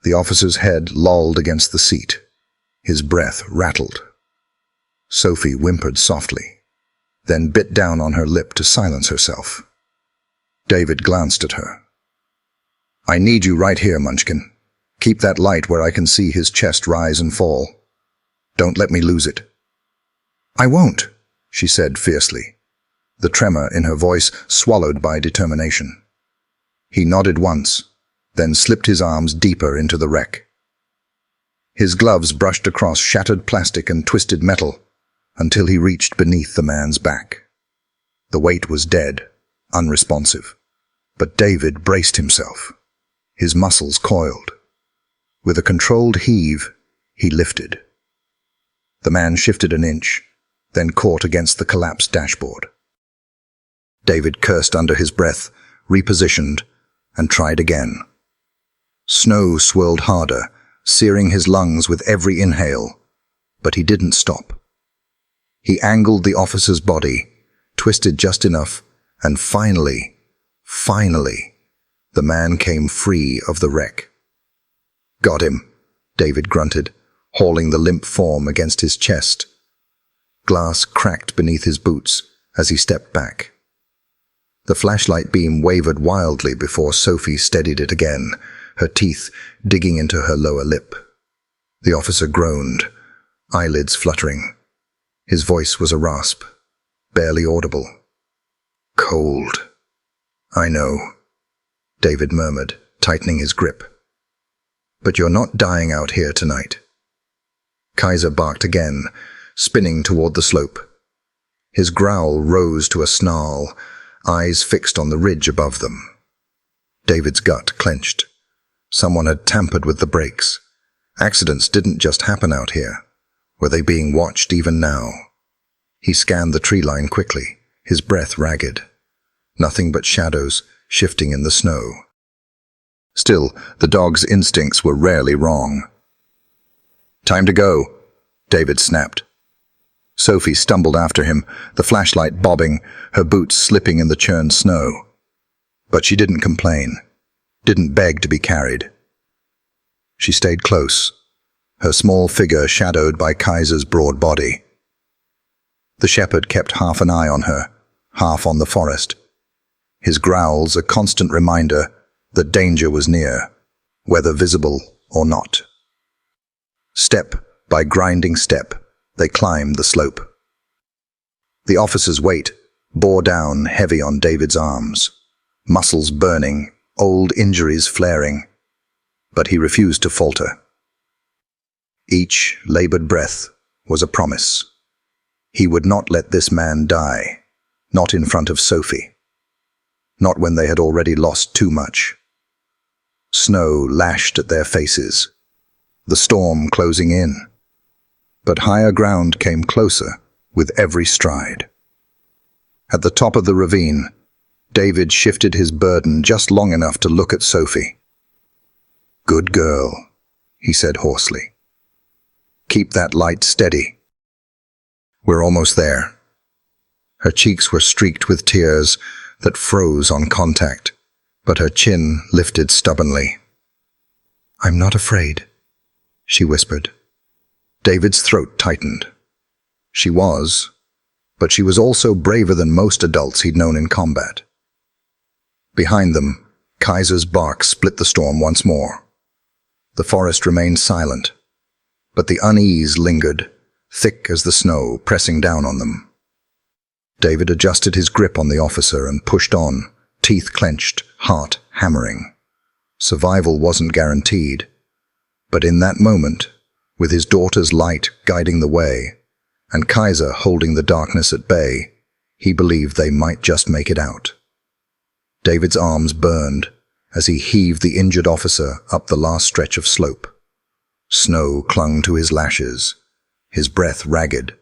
The officer's head lolled against the seat. His breath rattled. Sophie whimpered softly, then bit down on her lip to silence herself. David glanced at her. "I need you right here, Munchkin. Keep that light where I can see his chest rise and fall. Don't let me lose it." "I won't," she said fiercely, the tremor in her voice swallowed by determination. He nodded once, then slipped his arms deeper into the wreck. His gloves brushed across shattered plastic and twisted metal until he reached beneath the man's back. The weight was dead, unresponsive, but David braced himself. His muscles coiled. With a controlled heave, he lifted. The man shifted an inch, then caught against the collapsed dashboard. David cursed under his breath, repositioned, and tried again. Snow swirled harder, searing his lungs with every inhale, but he didn't stop. He angled the officer's body, twisted just enough, and finally, the man came free of the wreck. "Got him," David grunted, hauling the limp form against his chest. Glass cracked beneath his boots as he stepped back. The flashlight beam wavered wildly before Sophie steadied it again, her teeth digging into her lower lip. The officer groaned, eyelids fluttering. His voice was a rasp, barely audible. "Cold. I know," David murmured, tightening his grip. "But you're not dying out here tonight." Kaiser barked again, spinning toward the slope. His growl rose to a snarl, eyes fixed on the ridge above them. David's gut clenched. Someone had tampered with the brakes. Accidents didn't just happen out here. Were they being watched even now? He scanned the tree line quickly, his breath ragged. Nothing but shadows shifting in the snow. Still, the dog's instincts were rarely wrong. "Time to go," David snapped. Sophie stumbled after him, the flashlight bobbing, her boots slipping in the churned snow. But she didn't complain, didn't beg to be carried. She stayed close, her small figure shadowed by Kaiser's broad body. The shepherd kept half an eye on her, half on the forest. His growls a constant reminder that danger was near, whether visible or not. Step by grinding step, they climbed the slope. The officer's weight bore down heavy on David's arms, muscles burning, old injuries flaring, but he refused to falter. Each labored breath was a promise. He would not let this man die, not in front of Sophie, not when they had already lost too much. Snow lashed at their faces, the storm closing in. But higher ground came closer with every stride. At the top of the ravine, David shifted his burden just long enough to look at Sophie. "Good girl," he said hoarsely. "Keep that light steady. We're almost there." Her cheeks were streaked with tears that froze on contact, but her chin lifted stubbornly. "I'm not afraid," she whispered. David's throat tightened. She was, but she was also braver than most adults he'd known in combat. Behind them, Kaiser's bark split the storm once more. The forest remained silent, but the unease lingered, thick as the snow pressing down on them. David adjusted his grip on the officer and pushed on, teeth clenched, heart hammering. Survival wasn't guaranteed, but in that moment, with his daughter's light guiding the way, and Kaiser holding the darkness at bay, he believed they might just make it out. David's arms burned as he heaved the injured officer up the last stretch of slope. Snow clung to his lashes, his breath ragged,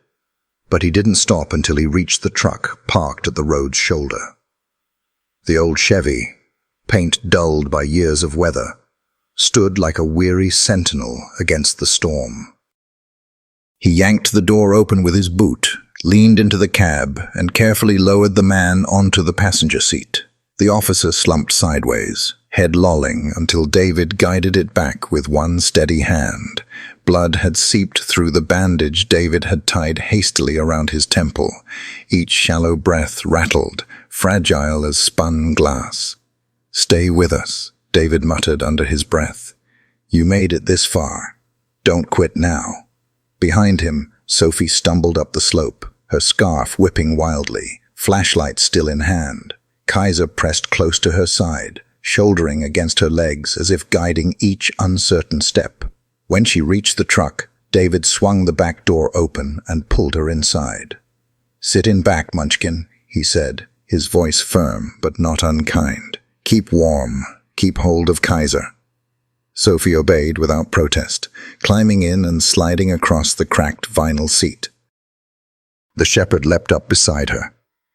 but he didn't stop until he reached the truck parked at the road's shoulder. The old Chevy, paint dulled by years of weather, stood like a weary sentinel against the storm. He yanked the door open with his boot, leaned into the cab, and carefully lowered the man onto the passenger seat. The officer slumped sideways, head lolling, until David guided it back with one steady hand. Blood had seeped through the bandage David had tied hastily around his temple. Each shallow breath rattled, fragile as spun glass. "Stay with us," David muttered under his breath. "You made it this far. Don't quit now." Behind him, Sophie stumbled up the slope, her scarf whipping wildly, flashlight still in hand. Kaiser pressed close to her side, shouldering against her legs as if guiding each uncertain step. When she reached the truck, David swung the back door open and pulled her inside. "Sit in back, Munchkin," he said, his voice firm but not unkind. "Keep warm. Keep hold of Kaiser." Sophie obeyed without protest, climbing in and sliding across the cracked vinyl seat. The shepherd leapt up beside her,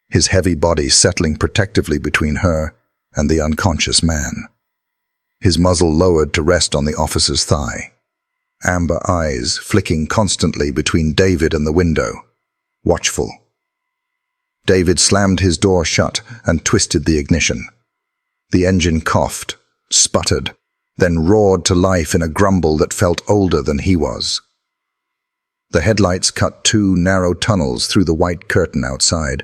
his heavy body settling protectively between her and the unconscious man. His muzzle lowered to rest on the officer's thigh, amber eyes flicking constantly between David and the window, watchful. David slammed his door shut and twisted the ignition. The engine coughed, sputtered, then roared to life in a grumble that felt older than he was. The headlights cut two narrow tunnels through the white curtain outside,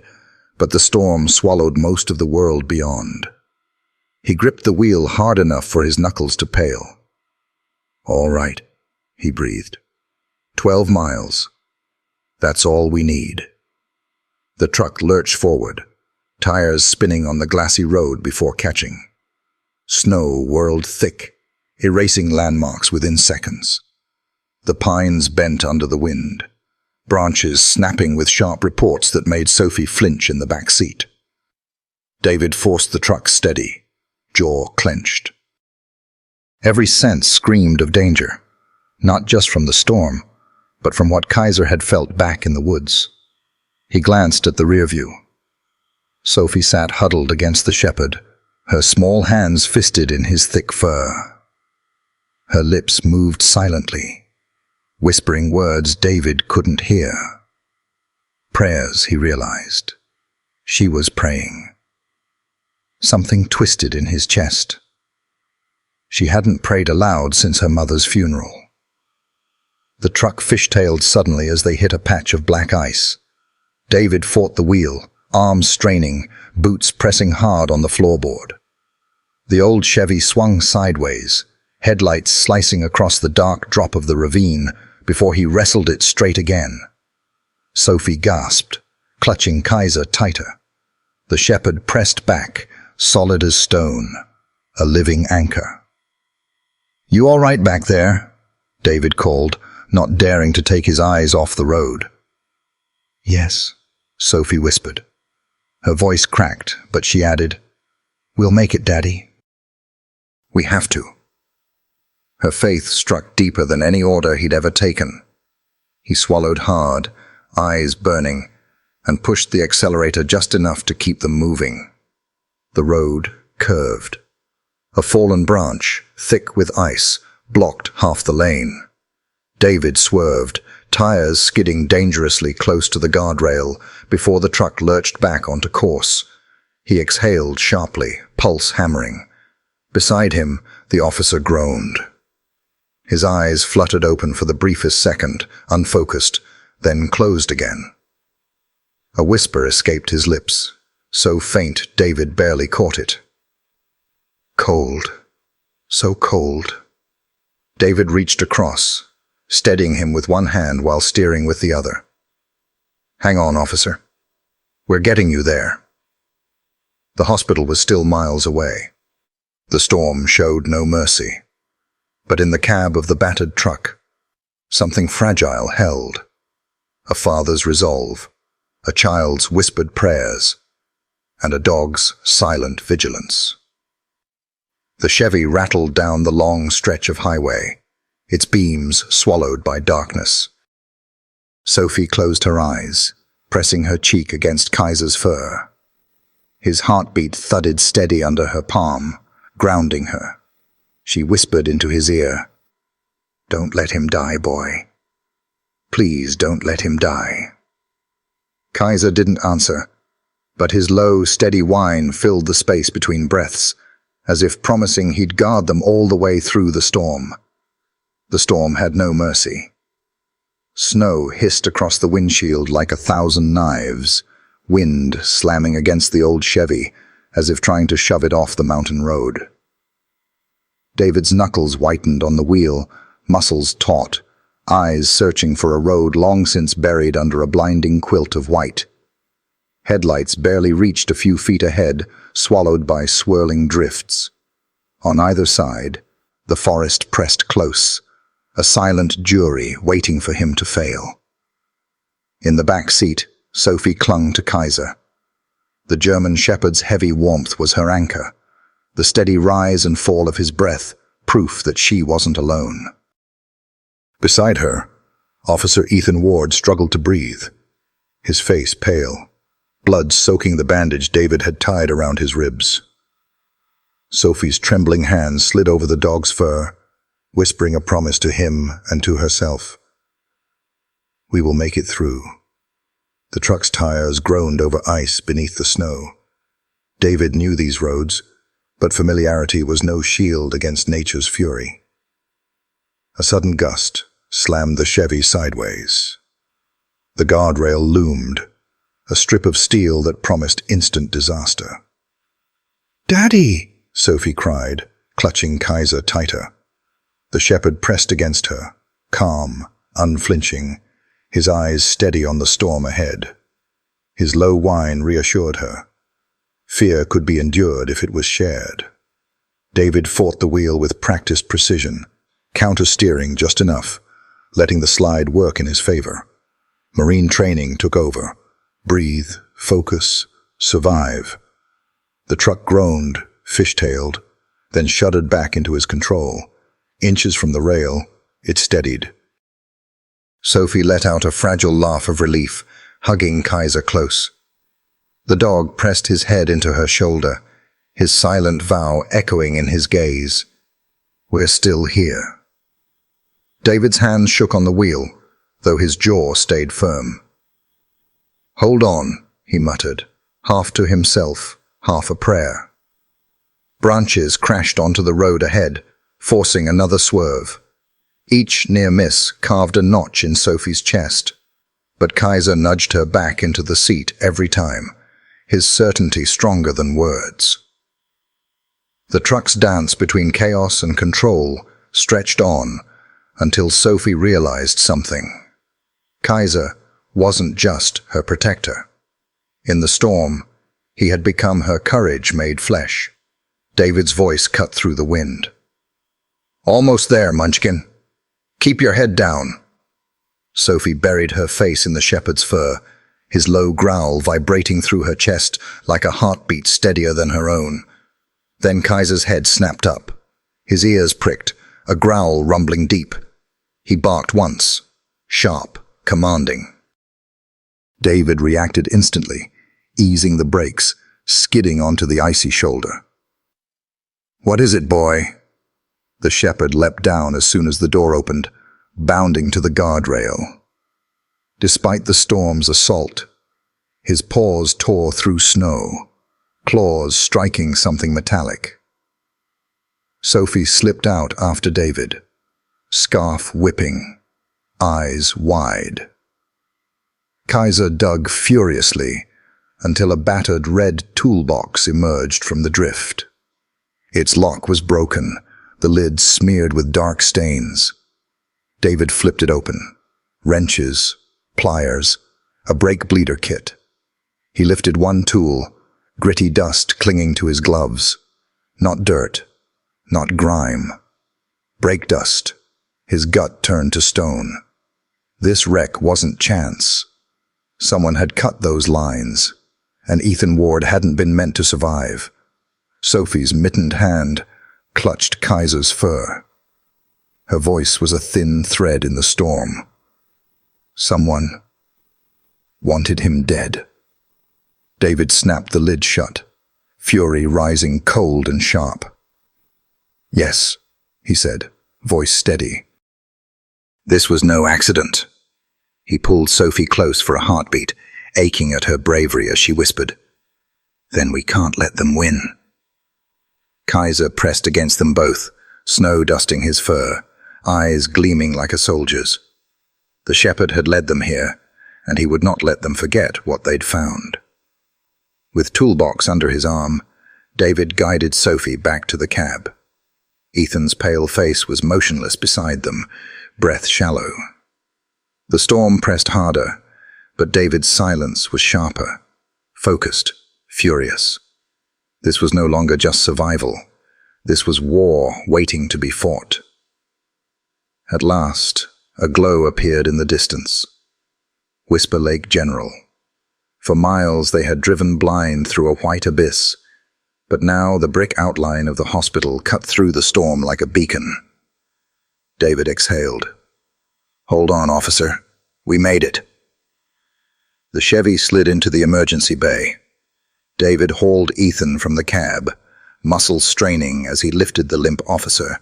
but the storm swallowed most of the world beyond. He gripped the wheel hard enough for his knuckles to pale. "All right," he breathed. 12 miles. That's all we need." The truck lurched forward, tires spinning on the glassy road before catching. Snow whirled thick, erasing landmarks within seconds. The pines bent under the wind, branches snapping with sharp reports that made Sophie flinch in the back seat. David forced the truck steady, jaw clenched. Every sense screamed of danger, not just from the storm, but from what Kaiser had felt back in the woods. He glanced at the rear view. Sophie sat huddled against the shepherd, her small hands fisted in his thick fur. Her lips moved silently, whispering words David couldn't hear. Prayers, he realized. She was praying. Something twisted in his chest. She hadn't prayed aloud since her mother's funeral. The truck fishtailed suddenly as they hit a patch of black ice. David fought the wheel, arms straining, boots pressing hard on the floorboard. The old Chevy swung sideways, headlights slicing across the dark drop of the ravine before he wrestled it straight again. Sophie gasped, clutching Kaiser tighter. The shepherd pressed back, solid as stone, a living anchor. "You all right back there?" David called, not daring to take his eyes off the road. "Yes," Sophie whispered. Her voice cracked, but she added, "We'll make it, Daddy." "We have to." Her faith struck deeper than any order he'd ever taken. He swallowed hard, eyes burning, and pushed the accelerator just enough to keep them moving. The road curved. A fallen branch, thick with ice, blocked half the lane. David swerved, tires skidding dangerously close to the guardrail before the truck lurched back onto course. He exhaled sharply, pulse hammering. Beside him, the officer groaned. His eyes fluttered open for the briefest second, unfocused, then closed again. A whisper escaped his lips, so faint David barely caught it. "Cold. So cold." David reached across, steadying him with one hand while steering with the other. "Hang on, officer. We're getting you there." The hospital was still miles away. The storm showed no mercy. But in the cab of the battered truck, something fragile held. A father's resolve, a child's whispered prayers, and a dog's silent vigilance. The Chevy rattled down the long stretch of highway, its beams swallowed by darkness. Sophie closed her eyes, pressing her cheek against Kaiser's fur. His heartbeat thudded steady under her palm, grounding her. She whispered into his ear, "Don't let him die, boy. Please don't let him die." Kaiser didn't answer, but his low, steady whine filled the space between breaths, as if promising he'd guard them all the way through the storm. The storm had no mercy. Snow hissed across the windshield like 1,000 knives, wind slamming against the old Chevy, as if trying to shove it off the mountain road. David's knuckles whitened on the wheel, muscles taut, eyes searching for a road long since buried under a blinding quilt of white. Headlights barely reached a few feet ahead, swallowed by swirling drifts. On either side, the forest pressed close, a silent jury waiting for him to fail. In the back seat, Sophie clung to Kaiser. The German shepherd's heavy warmth was her anchor, the steady rise and fall of his breath, proof that she wasn't alone. Beside her, Officer Ethan Ward struggled to breathe, his face pale, blood soaking the bandage David had tied around his ribs. Sophie's trembling hands slid over the dog's fur, whispering a promise to him and to herself. "We will make it through." The truck's tires groaned over ice beneath the snow. David knew these roads, but familiarity was no shield against nature's fury. A sudden gust slammed the Chevy sideways. The guardrail loomed, a strip of steel that promised instant disaster. "Daddy!" Sophie cried, clutching Kaiser tighter. The shepherd pressed against her, calm, unflinching, his eyes steady on the storm ahead. His low whine reassured her. Fear could be endured if it was shared. David fought the wheel with practiced precision, counter-steering just enough, letting the slide work in his favor. Marine training took over. Breathe, focus, survive. The truck groaned, fish-tailed, then shuddered back into his control. Inches from the rail, it steadied. Sophie let out a fragile laugh of relief, hugging Kaiser close. The dog pressed his head into her shoulder, his silent vow echoing in his gaze. "We're still here." David's hand shook on the wheel, though his jaw stayed firm. "Hold on," he muttered, half to himself, half a prayer. Branches crashed onto the road ahead, forcing another swerve. Each near miss carved a notch in Sophie's chest, but Kaiser nudged her back into the seat every time, his certainty stronger than words. The truck's dance between chaos and control stretched on until Sophie realized something. Kaiser wasn't just her protector. In the storm, he had become her courage made flesh. David's voice cut through the wind. "Almost there, Munchkin. Keep your head down." Sophie buried her face in the shepherd's fur, his low growl vibrating through her chest like a heartbeat steadier than her own. Then Kaiser's head snapped up. His ears pricked, a growl rumbling deep. He barked once, sharp, commanding. David reacted instantly, easing the brakes, skidding onto the icy shoulder. "What is it, boy?" The shepherd leapt down as soon as the door opened, bounding to the guardrail. Despite the storm's assault, his paws tore through snow, claws striking something metallic. Sophie slipped out after David, scarf whipping, eyes wide. Kaiser dug furiously until a battered red toolbox emerged from the drift. Its lock was broken, the lid smeared with dark stains. David flipped it open. Wrenches, pliers, a brake bleeder kit. He lifted one tool, gritty dust clinging to his gloves. Not dirt, not grime. Brake dust. His gut turned to stone. This wreck wasn't chance. Someone had cut those lines, and Ethan Ward hadn't been meant to survive. Sophie's mittened hand clutched Kaiser's fur. Her voice was a thin thread in the storm. Someone wanted him dead. David snapped the lid shut, fury rising cold and sharp. "Yes," he said, voice steady. "This was no accident." He pulled Sophie close for a heartbeat, aching at her bravery as she whispered, "Then we can't let them win." Kaiser pressed against them both, snow dusting his fur, eyes gleaming like a soldier's. The shepherd had led them here, and he would not let them forget what they'd found. With toolbox under his arm, David guided Sophie back to the cab. Ethan's pale face was motionless beside them, breath shallow. The storm pressed harder, but David's silence was sharper, focused, furious. This was no longer just survival. This was war waiting to be fought. At last, a glow appeared in the distance. Whisper Lake General. For miles they had driven blind through a white abyss, but now the brick outline of the hospital cut through the storm like a beacon. David exhaled. "Hold on, officer. We made it." The Chevy slid into the emergency bay. David hauled Ethan from the cab, muscles straining as he lifted the limp officer.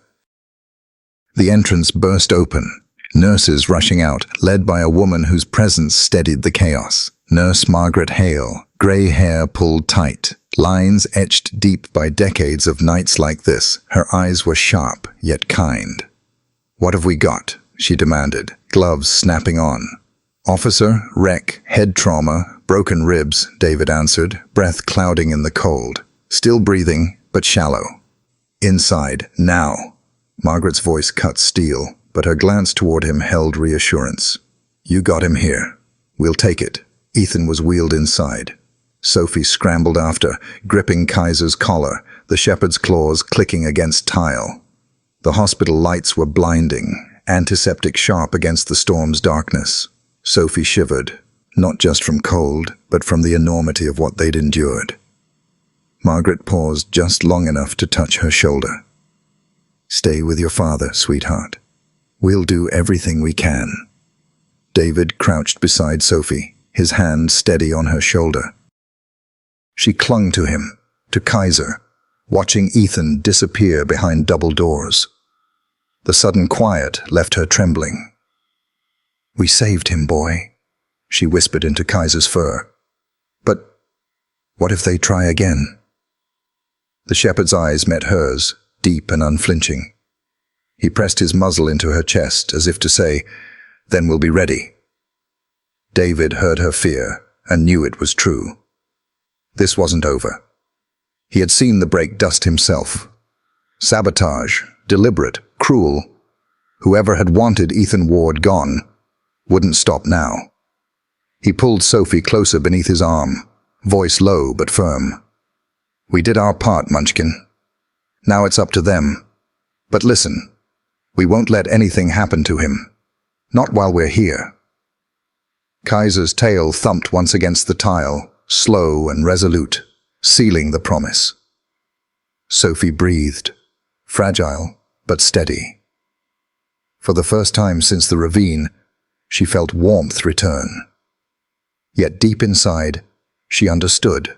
The entrance burst open, nurses rushing out, led by a woman whose presence steadied the chaos. Nurse Margaret Hale, grey hair pulled tight, lines etched deep by decades of nights like this. Her eyes were sharp, yet kind. "What have we got?" she demanded, gloves snapping on. Officer, wreck, head trauma, broken ribs, David answered, breath clouding in the cold. Still breathing, but shallow. Inside, now. Margaret's voice cut steel, but her glance toward him held reassurance. You got him here. We'll take it. Ethan was wheeled inside. Sophie scrambled after, gripping Kaiser's collar, the shepherd's claws clicking against tile. The hospital lights were blinding, antiseptic sharp against the storm's darkness. Sophie shivered, not just from cold, but from the enormity of what they'd endured. Margaret paused just long enough to touch her shoulder. Stay with your father, sweetheart. We'll do everything we can. David crouched beside Sophie, his hand steady on her shoulder. She clung to him, to Kaiser, watching Ethan disappear behind double doors. The sudden quiet left her trembling. We saved him, boy, she whispered into Kaiser's fur. But what if they try again? The shepherd's eyes met hers, deep and unflinching. He pressed his muzzle into her chest as if to say, then we'll be ready. David heard her fear and knew it was true. This wasn't over. He had seen the break dust himself. Sabotage, deliberate, cruel. Whoever had wanted Ethan Ward gone wouldn't stop now. He pulled Sophie closer beneath his arm, voice low but firm. We did our part, Munchkin. Now it's up to them. But listen, we won't let anything happen to him. Not while we're here. Kaiser's tail thumped once against the tile, slow and resolute, sealing the promise. Sophie breathed, fragile but steady. For the first time since the ravine, she felt warmth return. Yet deep inside, she understood.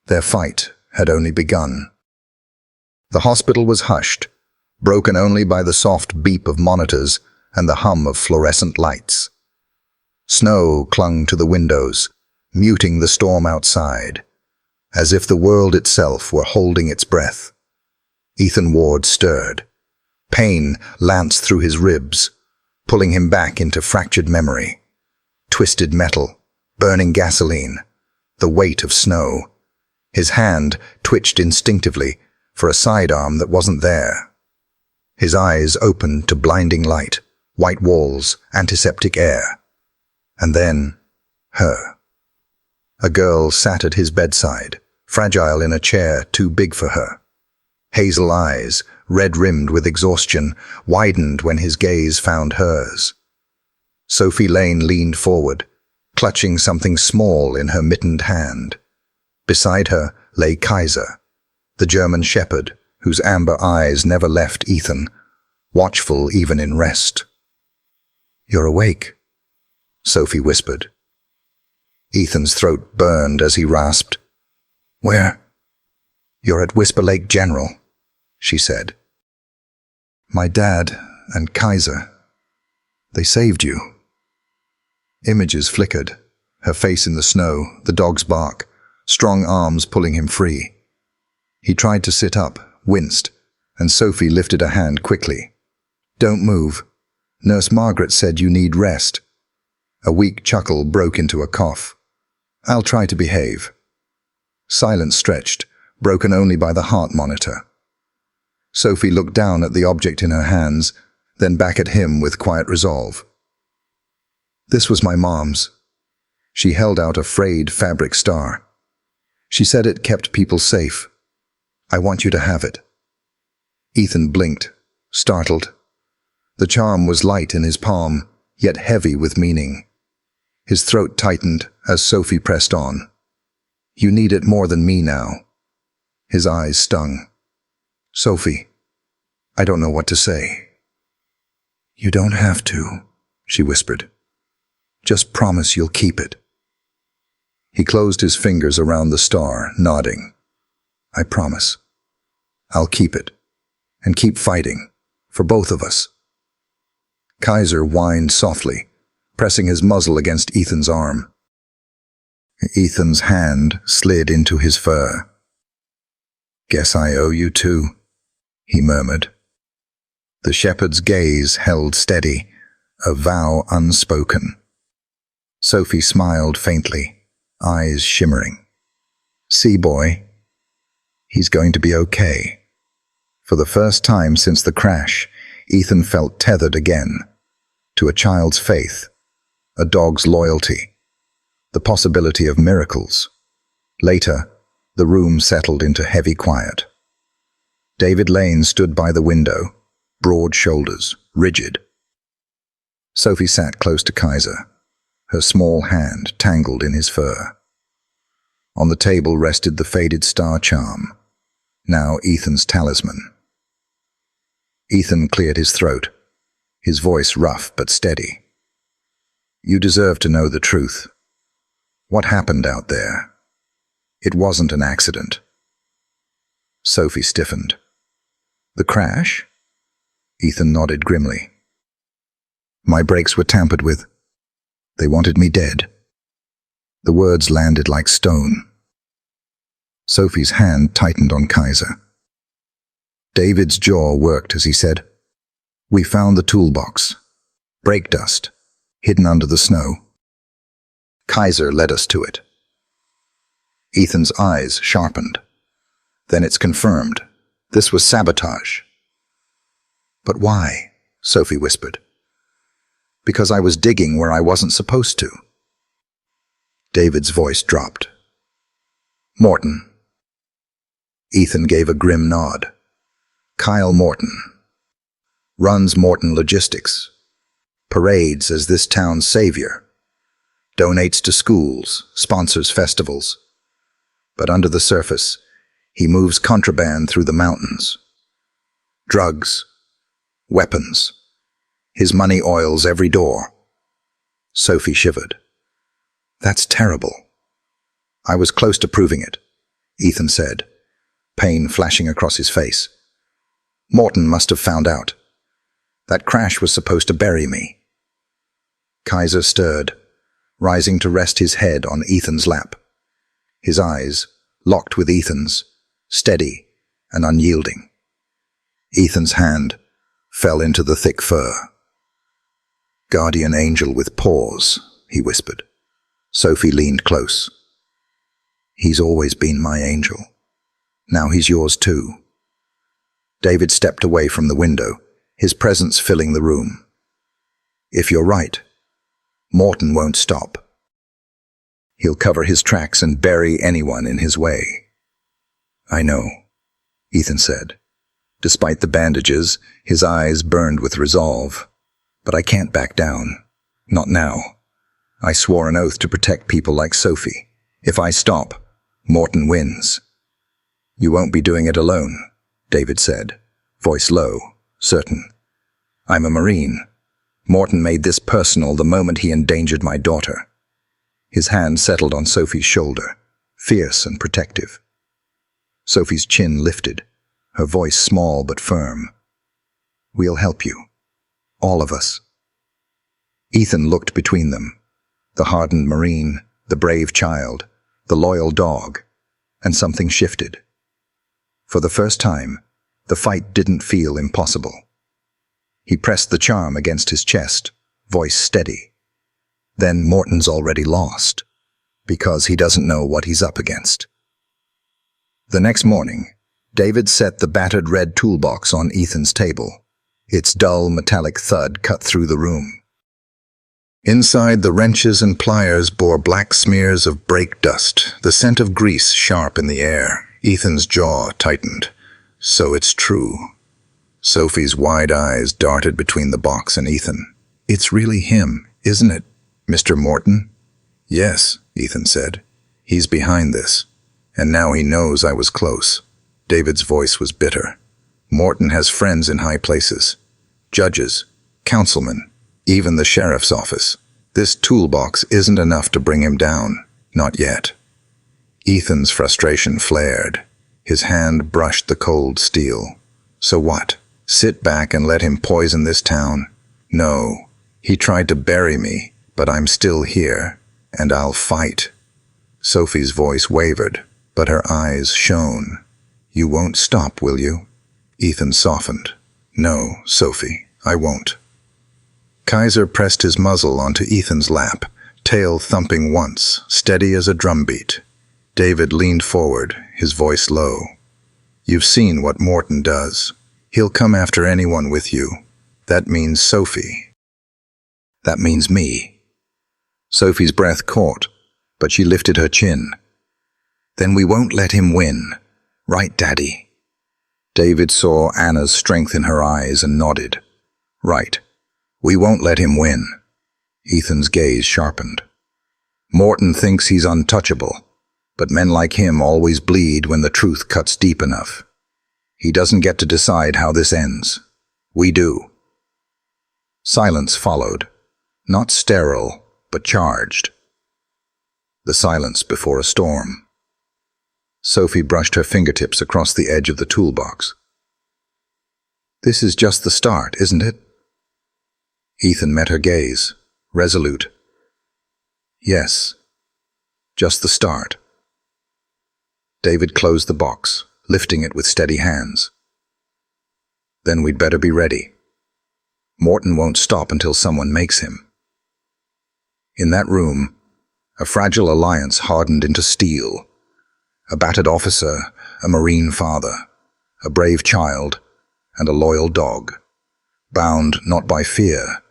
Their fight had only begun. The hospital was hushed, broken only by the soft beep of monitors and the hum of fluorescent lights. Snow clung to the windows, muting the storm outside, as if the world itself were holding its breath. Ethan Ward stirred. Pain lanced through his ribs, pulling him back into fractured memory. Twisted metal, burning gasoline, the weight of snow. His hand twitched instinctively for a sidearm that wasn't there. His eyes opened to blinding light, white walls, antiseptic air. And then, her. A girl sat at his bedside, fragile in a chair too big for her. Hazel eyes, red-rimmed with exhaustion, widened when his gaze found hers. Sophie Lane leaned forward, clutching something small in her mittened hand. Beside her lay Kaiser, the German shepherd whose amber eyes never left Ethan, watchful even in rest. You're awake, Sophie whispered. Ethan's throat burned as he rasped. Where? You're at Whisper Lake General, she said. My dad and Kaiser, they saved you. Images flickered, her face in the snow, the dog's bark, strong arms pulling him free. He tried to sit up, winced, and Sophie lifted a hand quickly. Don't move. Nurse Margaret said you need rest. A weak chuckle broke into a cough. I'll try to behave. Silence stretched, broken only by the heart monitor. Sophie looked down at the object in her hands, then back at him with quiet resolve. This was my mom's. She held out a frayed fabric star. She said it kept people safe. I want you to have it. Ethan blinked, startled. The charm was light in his palm, yet heavy with meaning. His throat tightened as Sophie pressed on. You need it more than me now. His eyes stung. Sophie, I don't know what to say. You don't have to, she whispered. Just promise you'll keep it. He closed his fingers around the star, nodding. I promise. I'll keep it, and keep fighting, for both of us. Kaiser whined softly, pressing his muzzle against Ethan's arm. Ethan's hand slid into his fur. Guess I owe you too, he murmured. The shepherd's gaze held steady, a vow unspoken. Sophie smiled faintly, eyes shimmering. See, boy, he's going to be okay. For the first time since the crash, Ethan felt tethered again to a child's faith, a dog's loyalty, the possibility of miracles. Later, the room settled into heavy quiet. David Lane stood by the window, broad shoulders, rigid. Sophie sat close to Kaiser, her small hand tangled in his fur. On the table rested the faded star charm, now Ethan's talisman. Ethan cleared his throat, his voice rough but steady. You deserve to know the truth. What happened out there? It wasn't an accident. Sophie stiffened. The crash? Ethan nodded grimly. My brakes were tampered with. They wanted me dead. The words landed like stone. Sophie's hand tightened on Kaiser. David's jaw worked as he said, We found the toolbox. Brake dust, hidden under the snow. Kaiser led us to it. Ethan's eyes sharpened. Then it's confirmed. This was sabotage. But why? Sophie whispered. Because I was digging where I wasn't supposed to. David's voice dropped. Morton. Ethan gave a grim nod. Kyle Morton. Runs Morton Logistics. Parades as this town's savior. Donates to schools, sponsors festivals. But under the surface, he moves contraband through the mountains. Drugs. Weapons. His money oils every door. Sophie shivered. That's terrible. I was close to proving it, Ethan said, pain flashing across his face. Morton must have found out. That crash was supposed to bury me. Kaiser stirred, rising to rest his head on Ethan's lap. His eyes, locked with Ethan's, steady and unyielding. Ethan's hand fell into the thick fur. Guardian angel with paws, he whispered. Sophie leaned close. He's always been my angel. Now he's yours too. David stepped away from the window, his presence filling the room. If you're right, Morton won't stop. He'll cover his tracks and bury anyone in his way. I know, Ethan said. Despite the bandages, his eyes burned with resolve. But I can't back down. Not now. I swore an oath to protect people like Sophie. If I stop, Morton wins. You won't be doing it alone, David said, voice low, certain. I'm a Marine. Morton made this personal the moment he endangered my daughter. His hand settled on Sophie's shoulder, fierce and protective. Sophie's chin lifted, her voice small but firm. We'll help you. All of us. Ethan looked between them, the hardened Marine, the brave child, the loyal dog, and something shifted. For the first time, the fight didn't feel impossible. He pressed the charm against his chest, voice steady. Then Morton's already lost, because he doesn't know what he's up against. The next morning, David set the battered red toolbox on Ethan's table. Its dull metallic thud cut through the room. Inside, the wrenches and pliers bore black smears of brake dust, the scent of grease sharp in the air. Ethan's jaw tightened. So it's true. Sophie's wide eyes darted between the box and Ethan. It's really him, isn't it, Mr. Morton? Yes, Ethan said. He's behind this. And now he knows I was close. David's voice was bitter. Morton has friends in high places. Judges, councilmen, even the sheriff's office. This toolbox isn't enough to bring him down. Not yet. Ethan's frustration flared. His hand brushed the cold steel. So what? Sit back and let him poison this town? No. He tried to bury me, but I'm still here, and I'll fight. Sophie's voice wavered, but her eyes shone. You won't stop, will you? Ethan softened. No, Sophie, I won't. Kaiser pressed his muzzle onto Ethan's lap, tail thumping once, steady as a drumbeat. David leaned forward, his voice low. "You've seen what Morton does. He'll come after anyone with you. That means Sophie. That means me." Sophie's breath caught, but she lifted her chin. "Then we won't let him win. Right, Daddy?" David saw Anna's strength in her eyes and nodded. "Right. We won't let him win." Ethan's gaze sharpened. "Morton thinks he's untouchable, but men like him always bleed when the truth cuts deep enough. He doesn't get to decide how this ends. We do." Silence followed, not sterile, but charged. The silence before a storm. Sophie brushed her fingertips across the edge of the toolbox. "This is just the start, isn't it?" Ethan met her gaze, resolute. "Yes, just the start." David closed the box, lifting it with steady hands. "Then we'd better be ready. Morton won't stop until someone makes him." In that room, a fragile alliance hardened into steel. A battered officer, a Marine father, a brave child, and a loyal dog, bound not by fear,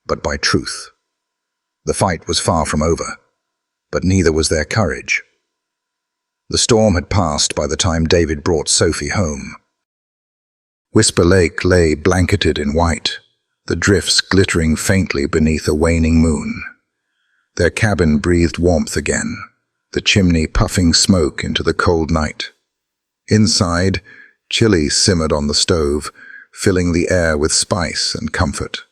but by truth. The fight was far from over, but neither was their courage. The storm had passed by the time David brought Sophie home. Whisper Lake lay blanketed in white, the drifts glittering faintly beneath a waning moon. Their cabin breathed warmth again, the chimney puffing smoke into the cold night. Inside, chili simmered on the stove, filling the air with spice and comfort.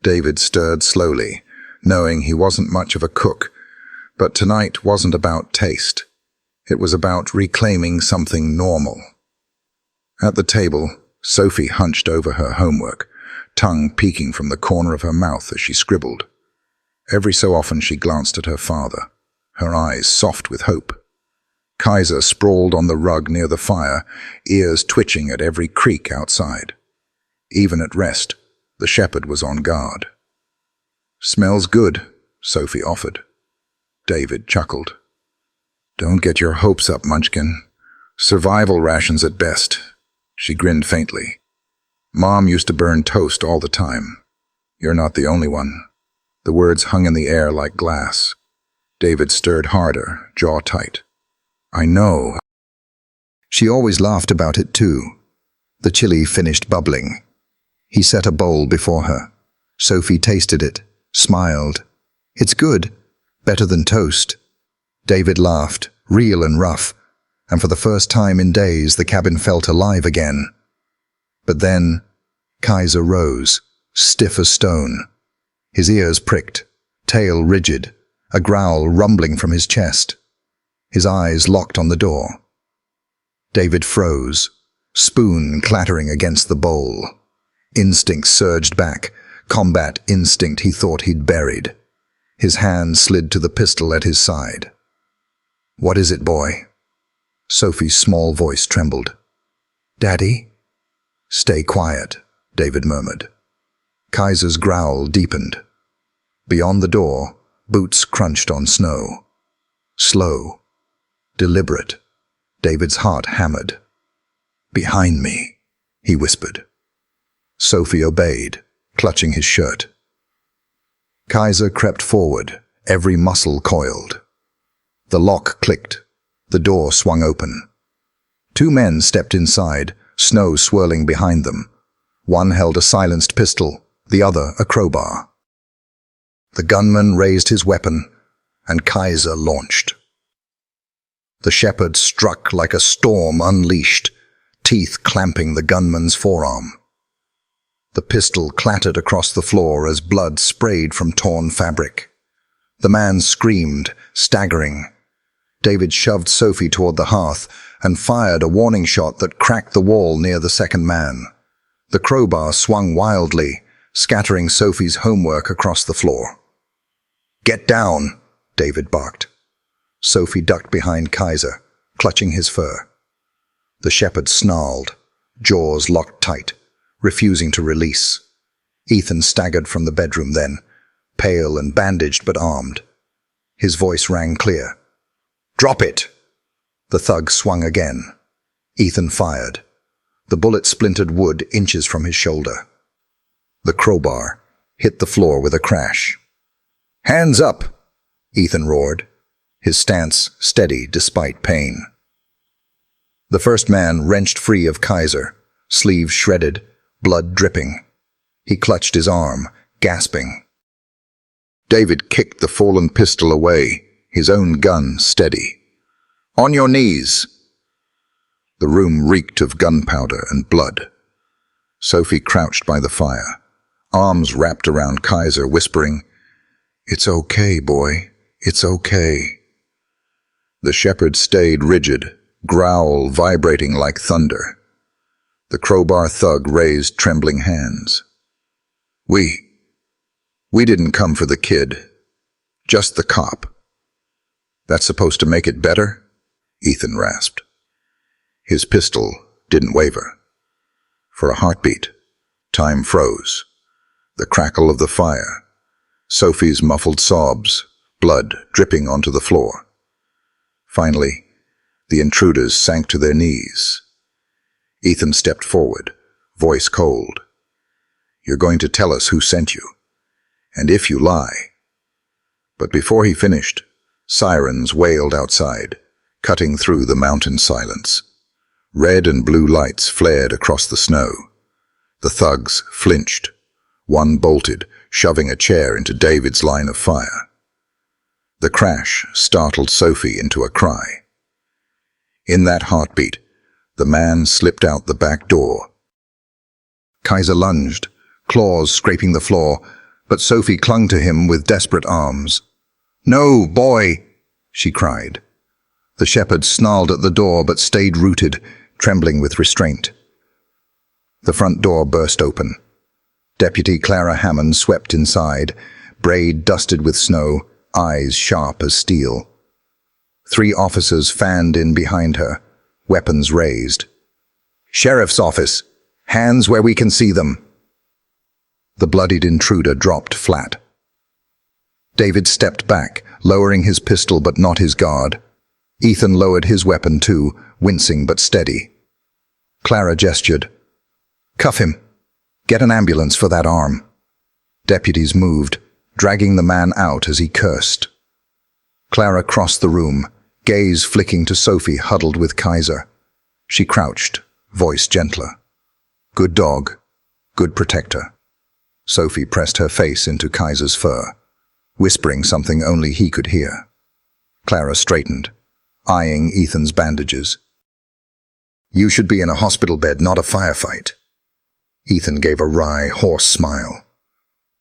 David stirred slowly, knowing he wasn't much of a cook, but tonight wasn't about taste. It was about reclaiming something normal. At the table, Sophie hunched over her homework, tongue peeking from the corner of her mouth as she scribbled. Every so often she glanced at her father, her eyes soft with hope. Kaiser sprawled on the rug near the fire, ears twitching at every creak outside. Even at rest, the shepherd was on guard. "Smells good," Sophie offered. David chuckled. "Don't get your hopes up, Munchkin. Survival rations at best." She grinned faintly. "Mom used to burn toast all the time. You're not the only one." The words hung in the air like glass. David stirred harder, jaw tight. "I know." She always laughed about it too. The chili finished bubbling. He set a bowl before her. Sophie tasted it, smiled. "It's good. Better than toast." David laughed, real and rough, and for the first time in days the cabin felt alive again. But then, Kaiser rose, stiff as stone. His ears pricked, tail rigid, a growl rumbling from his chest. His eyes locked on the door. David froze, spoon clattering against the bowl. Instinct surged back, combat instinct he thought he'd buried. His hand slid to the pistol at his side. "What is it, boy?" Sophie's small voice trembled. "Daddy?" "Stay quiet," David murmured. Kaiser's growl deepened. Beyond the door, boots crunched on snow. Slow, deliberate. David's heart hammered. "Behind me," he whispered. Sophie obeyed, clutching his shirt. Kaiser crept forward, every muscle coiled. The lock clicked. The door swung open. Two men stepped inside, snow swirling behind them. One held a silenced pistol, the other a crowbar. The gunman raised his weapon, and Kaiser launched. The shepherd struck like a storm unleashed, teeth clamping the gunman's forearm. The pistol clattered across the floor as blood sprayed from torn fabric. The man screamed, staggering. David shoved Sophie toward the hearth and fired a warning shot that cracked the wall near the second man. The crowbar swung wildly, scattering Sophie's homework across the floor. "Get down," David barked. Sophie ducked behind Kaiser, clutching his fur. The shepherd snarled, jaws locked tight, refusing to release. Ethan staggered from the bedroom then, pale and bandaged but armed. His voice rang clear. "Drop it!" The thug swung again. Ethan fired. The bullet splintered wood inches from his shoulder. The crowbar hit the floor with a crash. "Hands up!" Ethan roared, his stance steady despite pain. The first man wrenched free of Kaiser, sleeves shredded, blood dripping. He clutched his arm, gasping. David kicked the fallen pistol away, his own gun steady. "On your knees!" The room reeked of gunpowder and blood. Sophie crouched by the fire, arms wrapped around Kaiser, whispering, "It's okay, boy. It's okay." The shepherd stayed rigid, growl vibrating like thunder. The crowbar thug raised trembling hands. We didn't come for the kid. Just the cop." "That's supposed to make it better?" Ethan rasped. His pistol didn't waver. For a heartbeat, time froze. The crackle of the fire, Sophie's muffled sobs, blood dripping onto the floor. Finally, the intruders sank to their knees. Ethan stepped forward, voice cold. "You're going to tell us who sent you, and if you lie." But before he finished, sirens wailed outside, cutting through the mountain silence. Red and blue lights flared across the snow. The thugs flinched. One bolted, shoving a chair into David's line of fire. The crash startled Sophie into a cry. In that heartbeat, the man slipped out the back door. Kaiser lunged, claws scraping the floor, but Sophie clung to him with desperate arms. "No, boy!" she cried. The shepherd snarled at the door but stayed rooted, trembling with restraint. The front door burst open. Deputy Clara Hammond swept inside, braid dusted with snow, eyes sharp as steel. 3 officers fanned in behind her, weapons raised. "Sheriff's office! Hands where we can see them!" The bloodied intruder dropped flat. David stepped back, lowering his pistol but not his guard. Ethan lowered his weapon too, wincing but steady. Clara gestured. "Cuff him. Get an ambulance for that arm." Deputies moved, dragging the man out as he cursed. Clara crossed the room, gaze flicking to Sophie huddled with Kaiser. She crouched, voice gentler. "Good dog. Good protector." Sophie pressed her face into Kaiser's fur, whispering something only he could hear. Clara straightened, eyeing Ethan's bandages. "You should be in a hospital bed, not a firefight." Ethan gave a wry, hoarse smile.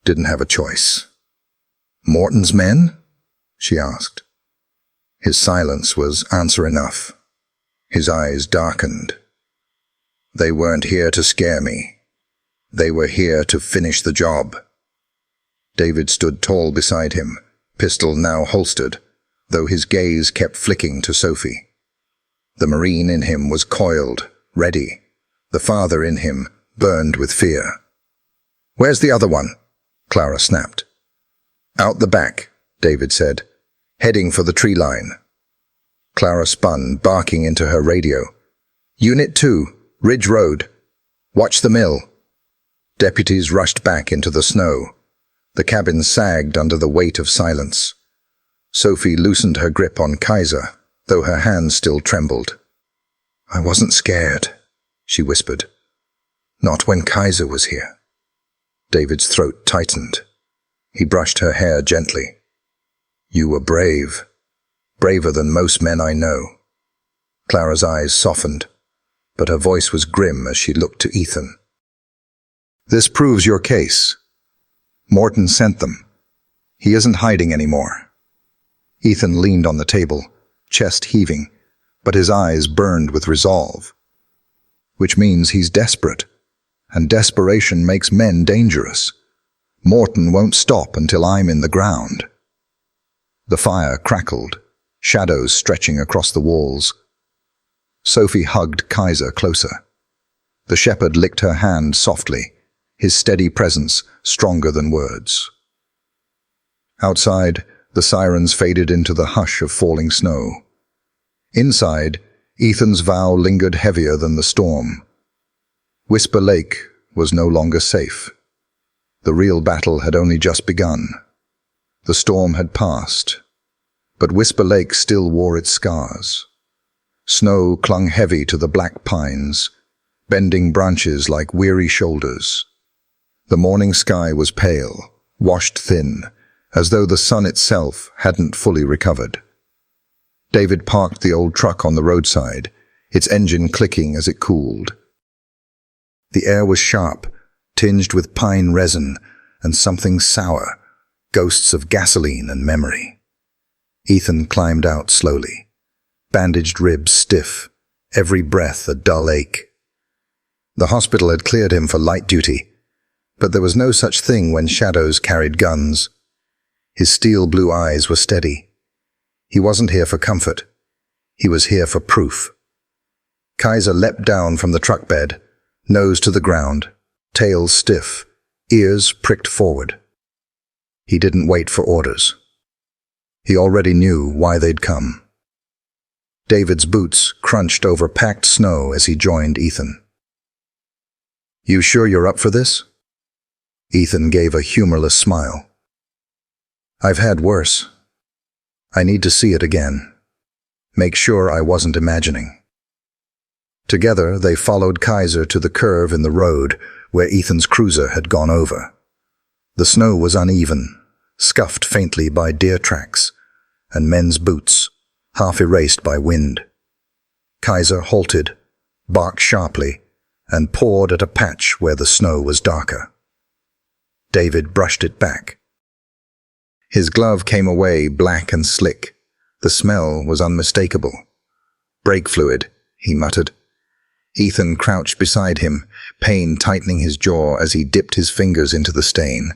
Didn't have a choice. "Morton's men?" she asked. His silence was answer enough. His eyes darkened. "They weren't here to scare me. They were here to finish the job." David stood tall beside him, pistol now holstered, though his gaze kept flicking to Sophie. The Marine in him was coiled, ready. The father in him burned with fear. "Where's the other one?" Clara snapped. "Out the back," David said, heading for the tree line. Clara spun, barking into her radio. "Unit 2, Ridge Road. Watch the mill." Deputies rushed back into the snow. The cabin sagged under the weight of silence. Sophie loosened her grip on Kaiser, though her hands still trembled. "I wasn't scared," she whispered. "Not when Kaiser was here." David's throat tightened. He brushed her hair gently. "You were brave. Braver than most men I know." Clara's eyes softened, but her voice was grim as she looked to Ethan. "This proves your case. Morton sent them. He isn't hiding anymore." Ethan leaned on the table, chest heaving, but his eyes burned with resolve. "Which means he's desperate, and desperation makes men dangerous. Morton won't stop until I'm in the ground." The fire crackled, shadows stretching across the walls. Sophie hugged Kaiser closer. The shepherd licked her hand softly, his steady presence stronger than words. Outside, The sirens faded into the hush of falling snow. Inside, Ethan's vow lingered heavier than the storm. Whisper Lake was no longer safe. The real battle had only just begun. The storm had passed, but Whisper Lake still wore its scars. Snow clung heavy to the black pines, bending branches like weary shoulders. The morning sky was pale, washed thin, as though the sun itself hadn't fully recovered. David parked the old truck on the roadside, its engine clicking as it cooled. The air was sharp, tinged with pine resin and something sour, ghosts of gasoline and memory. Ethan climbed out slowly, bandaged ribs stiff, every breath a dull ache. The hospital had cleared him for light duty, but there was no such thing when shadows carried guns. His steel blue eyes were steady. He wasn't here for comfort. He was here for proof. Kaiser leapt down from the truck bed, nose to the ground, tail stiff, ears pricked forward. He didn't wait for orders. He already knew why they'd come. David's boots crunched over packed snow as he joined Ethan. "You sure you're up for this?" Ethan gave a humorless smile. "I've had worse. I need to see it again. Make sure I wasn't imagining." Together, they followed Kaiser to the curve in the road where Ethan's cruiser had gone over. The snow was uneven, scuffed faintly by deer tracks, and men's boots, half erased by wind. Kaiser halted, barked sharply, and pawed at a patch where the snow was darker. David brushed it back. His glove came away black and slick. The smell was unmistakable. "Brake fluid," he muttered. Ethan crouched beside him, pain tightening his jaw as he dipped his fingers into the stain.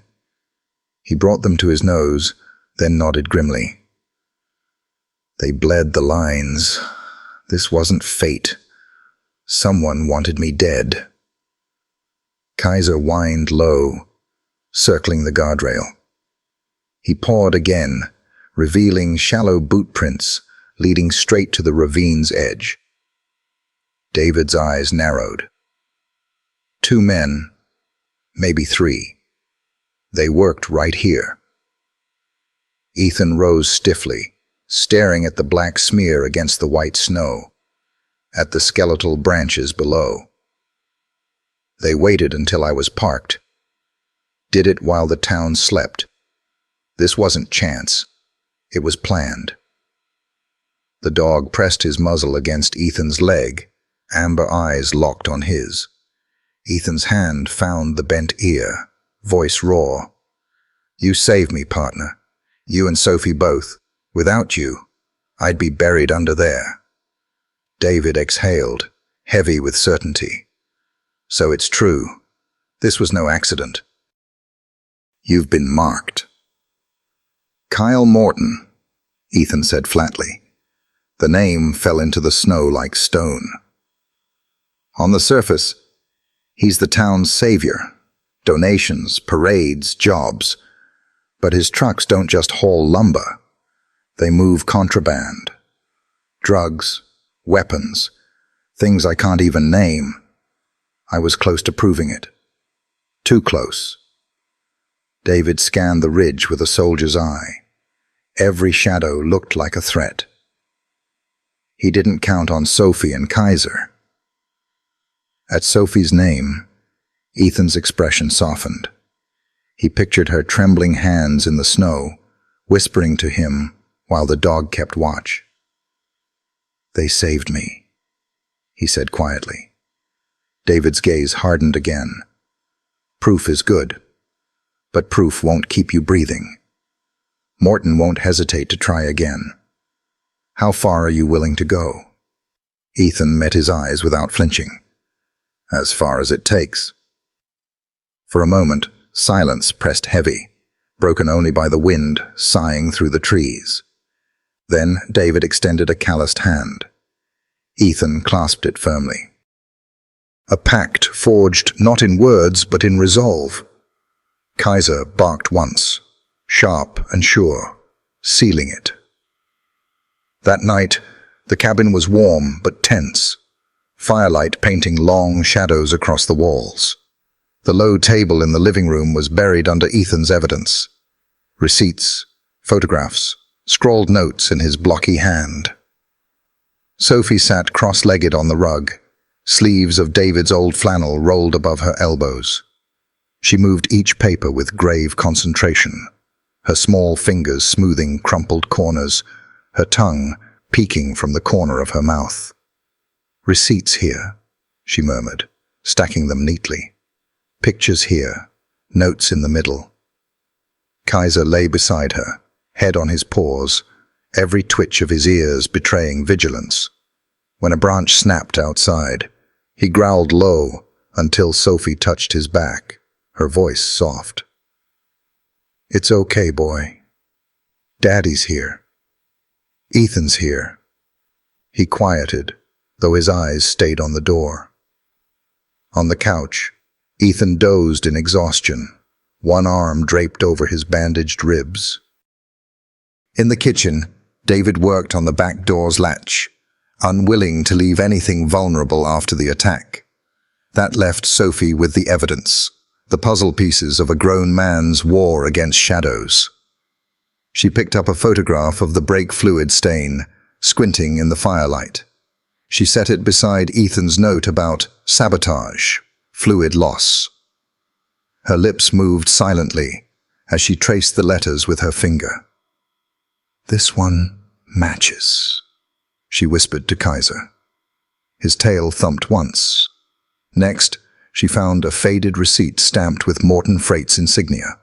He brought them to his nose, then nodded grimly. They bled the lines. This wasn't fate. Someone wanted me dead. Kaiser whined low, circling the guardrail. He pawed again, revealing shallow boot prints leading straight to the ravine's edge. David's eyes narrowed. 2 men, maybe 3. They worked right here. Ethan rose stiffly, staring at the black smear against the white snow, at the skeletal branches below. They waited until I was parked. Did it while the town slept. This wasn't chance. It was planned. The dog pressed his muzzle against Ethan's leg, amber eyes locked on his. Ethan's hand found the bent ear, voice raw. "You saved me, partner. You and Sophie both. Without you, I'd be buried under there." David exhaled, heavy with certainty. "So it's true. This was no accident. You've been marked." "Kyle Morton," Ethan said flatly. The name fell into the snow like stone. On the surface, he's the town's savior. Donations, parades, jobs. But his trucks don't just haul lumber. They move contraband. Drugs, weapons, things I can't even name. I was close to proving it. Too close. David scanned the ridge with a soldier's eye. Every shadow looked like a threat. He didn't count on Sophie and Kaiser. At Sophie's name, Ethan's expression softened. He pictured her trembling hands in the snow, whispering to him while the dog kept watch. "They saved me," he said quietly. David's gaze hardened again. "Proof is good, but proof won't keep you breathing. Morton won't hesitate to try again. How far are you willing to go?" Ethan met his eyes without flinching. "As far as it takes." For a moment, silence pressed heavy, broken only by the wind sighing through the trees. Then David extended a calloused hand. Ethan clasped it firmly. A pact forged not in words but in resolve. Kaiser barked once, sharp and sure, sealing it. That night, the cabin was warm but tense, firelight painting long shadows across the walls. The low table in the living room was buried under Ethan's evidence. Receipts, photographs, scrawled notes in his blocky hand. Sophie sat cross-legged on the rug, sleeves of David's old flannel rolled above her elbows. She moved each paper with grave concentration, her small fingers smoothing crumpled corners, her tongue peeking from the corner of her mouth. "Receipts here," she murmured, stacking them neatly. "Pictures here, notes in the middle." Kaiser lay beside her, head on his paws, every twitch of his ears betraying vigilance. When a branch snapped outside, he growled low until Sophie touched his back, her voice soft. "It's okay, boy. Daddy's here. Ethan's here." He quieted, though his eyes stayed on the door. On the couch, Ethan dozed in exhaustion, one arm draped over his bandaged ribs. In the kitchen, David worked on the back door's latch, unwilling to leave anything vulnerable after the attack. That left Sophie with the evidence, the puzzle pieces of a grown man's war against shadows. She picked up a photograph of the brake fluid stain, squinting in the firelight. She set it beside Ethan's note about sabotage, fluid loss. Her lips moved silently as she traced the letters with her finger. "This one matches," she whispered to Kaiser. His tail thumped once. Next, she found a faded receipt stamped with Morton Freight's insignia.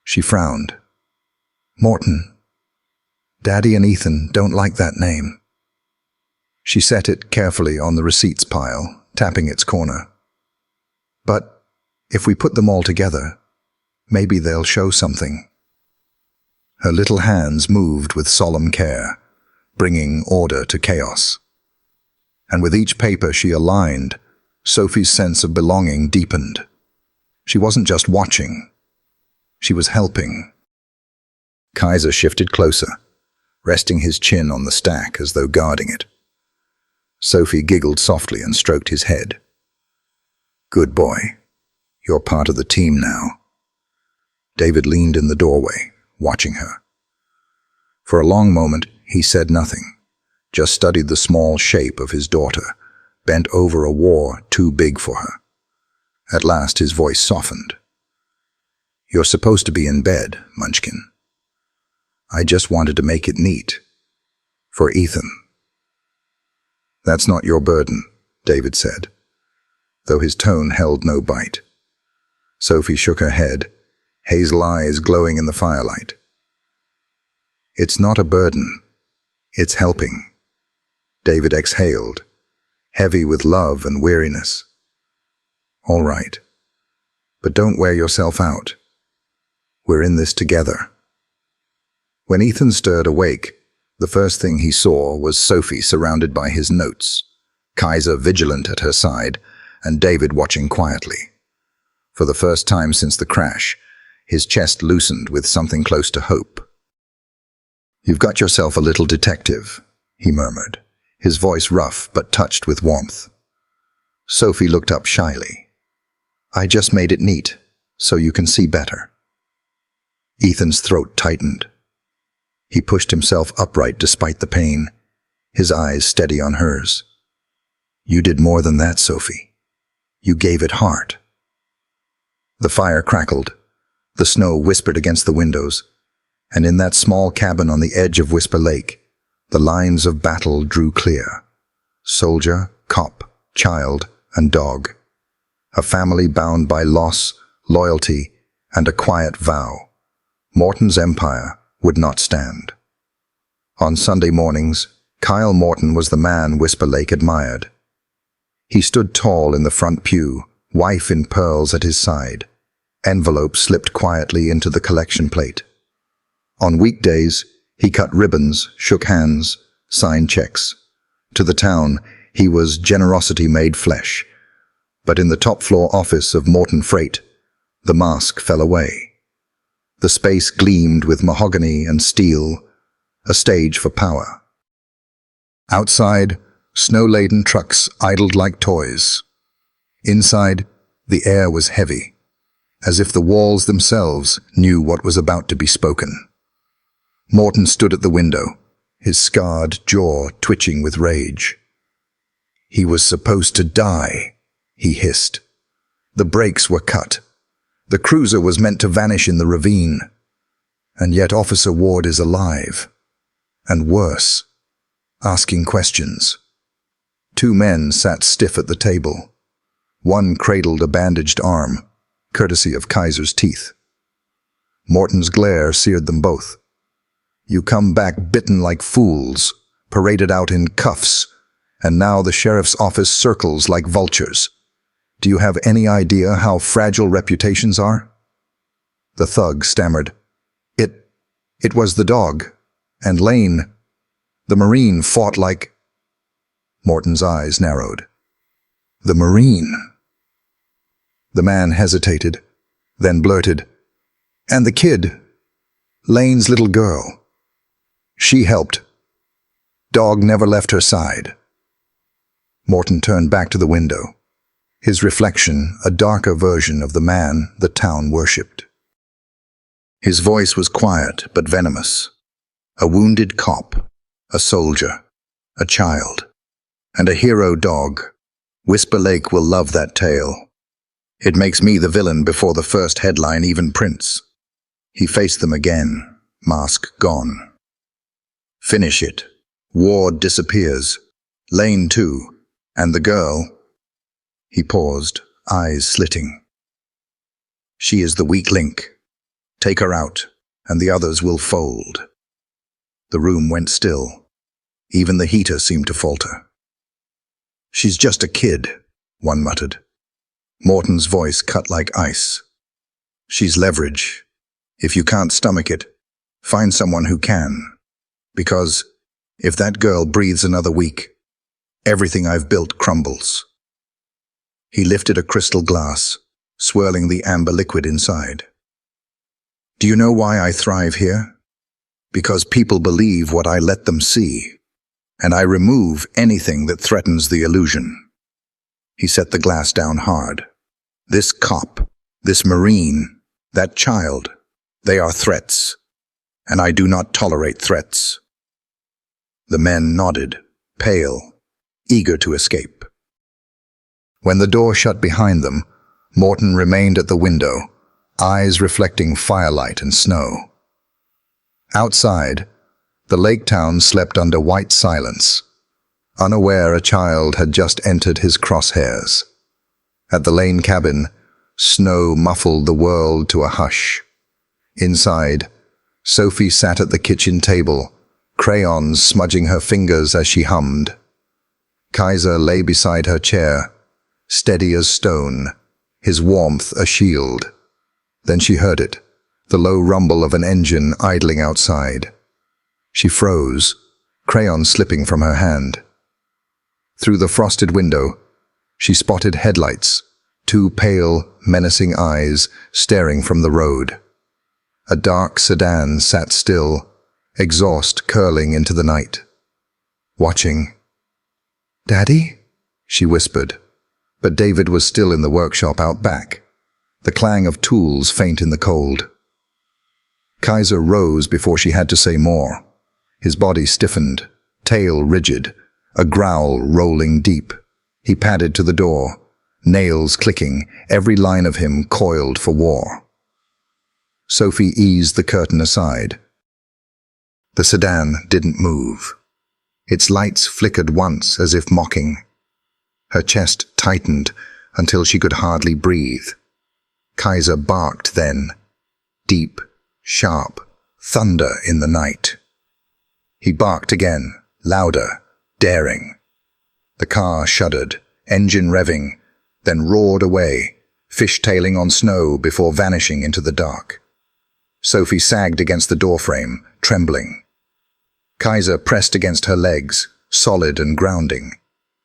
She frowned. "Morton. Daddy and Ethan don't like that name." She set it carefully on the receipts pile, tapping its corner. "But if we put them all together, maybe they'll show something." Her little hands moved with solemn care, bringing order to chaos. And with each paper she aligned, Sophie's sense of belonging deepened. She wasn't just watching. She was helping. Kaiser shifted closer, resting his chin on the stack as though guarding it. Sophie giggled softly and stroked his head. "Good boy. You're part of the team now." David leaned in the doorway, watching her. For a long moment, he said nothing, just studied the small shape of his daughter, bent over a war too big for her. At last his voice softened. "You're supposed to be in bed, Munchkin. I just wanted to make it neat. For Ethan." "That's not your burden," David said, though his tone held no bite. Sophie shook her head, hazel eyes glowing in the firelight. "It's not a burden. It's helping." David exhaled, heavy with love and weariness. "All right. But don't wear yourself out. We're in this together." When Ethan stirred awake, the first thing he saw was Sophie surrounded by his notes, Kaiser vigilant at her side, and David watching quietly. For the first time since the crash, his chest loosened with something close to hope. "You've got yourself a little detective," he murmured, his voice rough but touched with warmth. Sophie looked up shyly. "I just made it neat, so you can see better." Ethan's throat tightened. He pushed himself upright despite the pain, his eyes steady on hers. "You did more than that, Sophie. You gave it heart." The fire crackled, the snow whispered against the windows, and in that small cabin on the edge of Whisper Lake, the lines of battle drew clear. Soldier, cop, child, and dog. A family bound by loss, loyalty, and a quiet vow. Morton's empire would not stand. On Sunday mornings, Kyle Morton was the man Whisper Lake admired. He stood tall in the front pew, wife in pearls at his side. Envelopes slipped quietly into the collection plate. On weekdays, he cut ribbons, shook hands, signed checks. To the town, he was generosity made flesh. But in the top-floor office of Morton Freight, the mask fell away. The space gleamed with mahogany and steel, a stage for power. Outside, snow-laden trucks idled like toys. Inside, the air was heavy, as if the walls themselves knew what was about to be spoken. Morton stood at the window, his scarred jaw twitching with rage. "He was supposed to die," he hissed. "The brakes were cut. The cruiser was meant to vanish in the ravine. And yet Officer Ward is alive. And worse, asking questions." Two men sat stiff at the table. One cradled a bandaged arm, courtesy of Kaiser's teeth. Morton's glare seared them both. "You come back bitten like fools, paraded out in cuffs, and now the sheriff's office circles like vultures. Do you have any idea how fragile reputations are?" The thug stammered. It was the dog. And Lane. The Marine fought like—" Morton's eyes narrowed. "The Marine?" The man hesitated, then blurted, "And the kid, Lane's little girl. She helped. Dog never left her side." Morton turned back to the window, his reflection a darker version of the man the town worshipped. His voice was quiet but venomous. A wounded cop, a soldier, a child, and a hero dog. Whisper Lake will love that tale. It makes me the villain before the first headline even prints. He faced them again, mask gone. Finish it. Ward disappears. Lane too. And the girl. He paused, eyes slitting. She is the weak link. Take her out, and the others will fold. The room went still. Even the heater seemed to falter. She's just a kid, one muttered. Morton's voice cut like ice. She's leverage. If you can't stomach it, find someone who can. Because if that girl breathes another week, everything I've built crumbles. He lifted a crystal glass, swirling the amber liquid inside. Do you know why I thrive here? Because people believe what I let them see, and I remove anything that threatens the illusion. He set the glass down hard. This cop, this Marine, that child, they are threats, and I do not tolerate threats. The men nodded, pale, eager to escape. When the door shut behind them, Morton remained at the window, eyes reflecting firelight and snow. Outside, the lake town slept under white silence, unaware a child had just entered his crosshairs. At the Lane cabin, snow muffled the world to a hush. Inside, Sophie sat at the kitchen table, crayons smudging her fingers as she hummed. Kaiser lay beside her chair, steady as stone, his warmth a shield. Then she heard it, the low rumble of an engine idling outside. She froze, crayon slipping from her hand. Through the frosted window, she spotted headlights, two pale, menacing eyes staring from the road. A dark sedan sat still, exhaust curling into the night. Watching. "Daddy?" she whispered, but David was still in the workshop out back, the clang of tools faint in the cold. Kaiser rose before she had to say more. His body stiffened, tail rigid, a growl rolling deep. He padded to the door, nails clicking, every line of him coiled for war. Sophie eased the curtain aside. The sedan didn't move. Its lights flickered once as if mocking. Her chest tightened until she could hardly breathe. Kaiser barked then, deep, sharp, thunder in the night. He barked again, louder, daring. The car shuddered, engine revving, then roared away, fishtailing on snow before vanishing into the dark. Sophie sagged against the doorframe, trembling. Kaiser pressed against her legs, solid and grounding.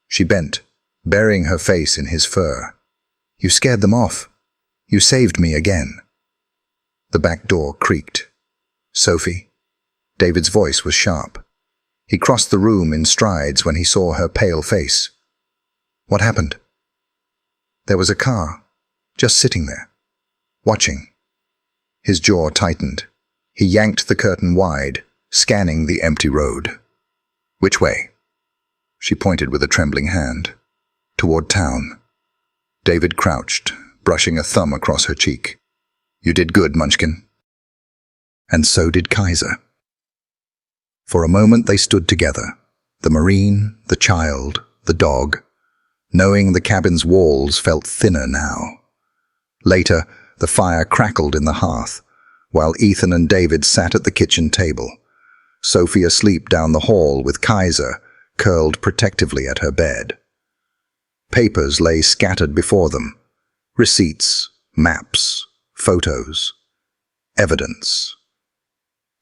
She bent, burying her face in his fur. "You scared them off. You saved me again." The back door creaked. "Sophie?" David's voice was sharp. He crossed the room in strides when he saw her pale face. "What happened?" "There was a car, just sitting there, watching." His jaw tightened. He yanked the curtain wide, scanning the empty road. "Which way?" She pointed with a trembling hand. "Toward town." David crouched, brushing a thumb across her cheek. "You did good, Munchkin." And so did Kaiser. For a moment they stood together, the Marine, the child, the dog, knowing the cabin's walls felt thinner now. Later, the fire crackled in the hearth, while Ethan and David sat at the kitchen table, Sophie asleep down the hall with Kaiser curled protectively at her bed. Papers lay scattered before them, receipts, maps, photos, evidence.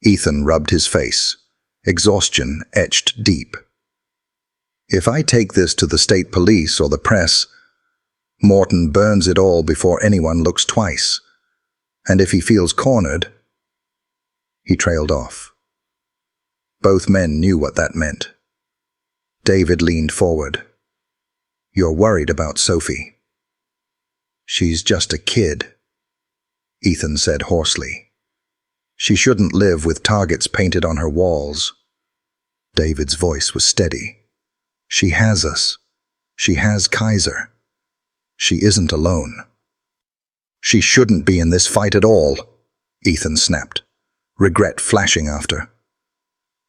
Ethan rubbed his face, exhaustion etched deep. "If I take this to the state police or the press, Morton burns it all before anyone looks twice. And if he feels cornered—" He trailed off. Both men knew what that meant. David leaned forward. "You're worried about Sophie." "She's just a kid," Ethan said hoarsely. "She shouldn't live with targets painted on her walls." David's voice was steady. "She has us. She has Kaiser. She isn't alone." "She shouldn't be in this fight at all," Ethan snapped, regret flashing after.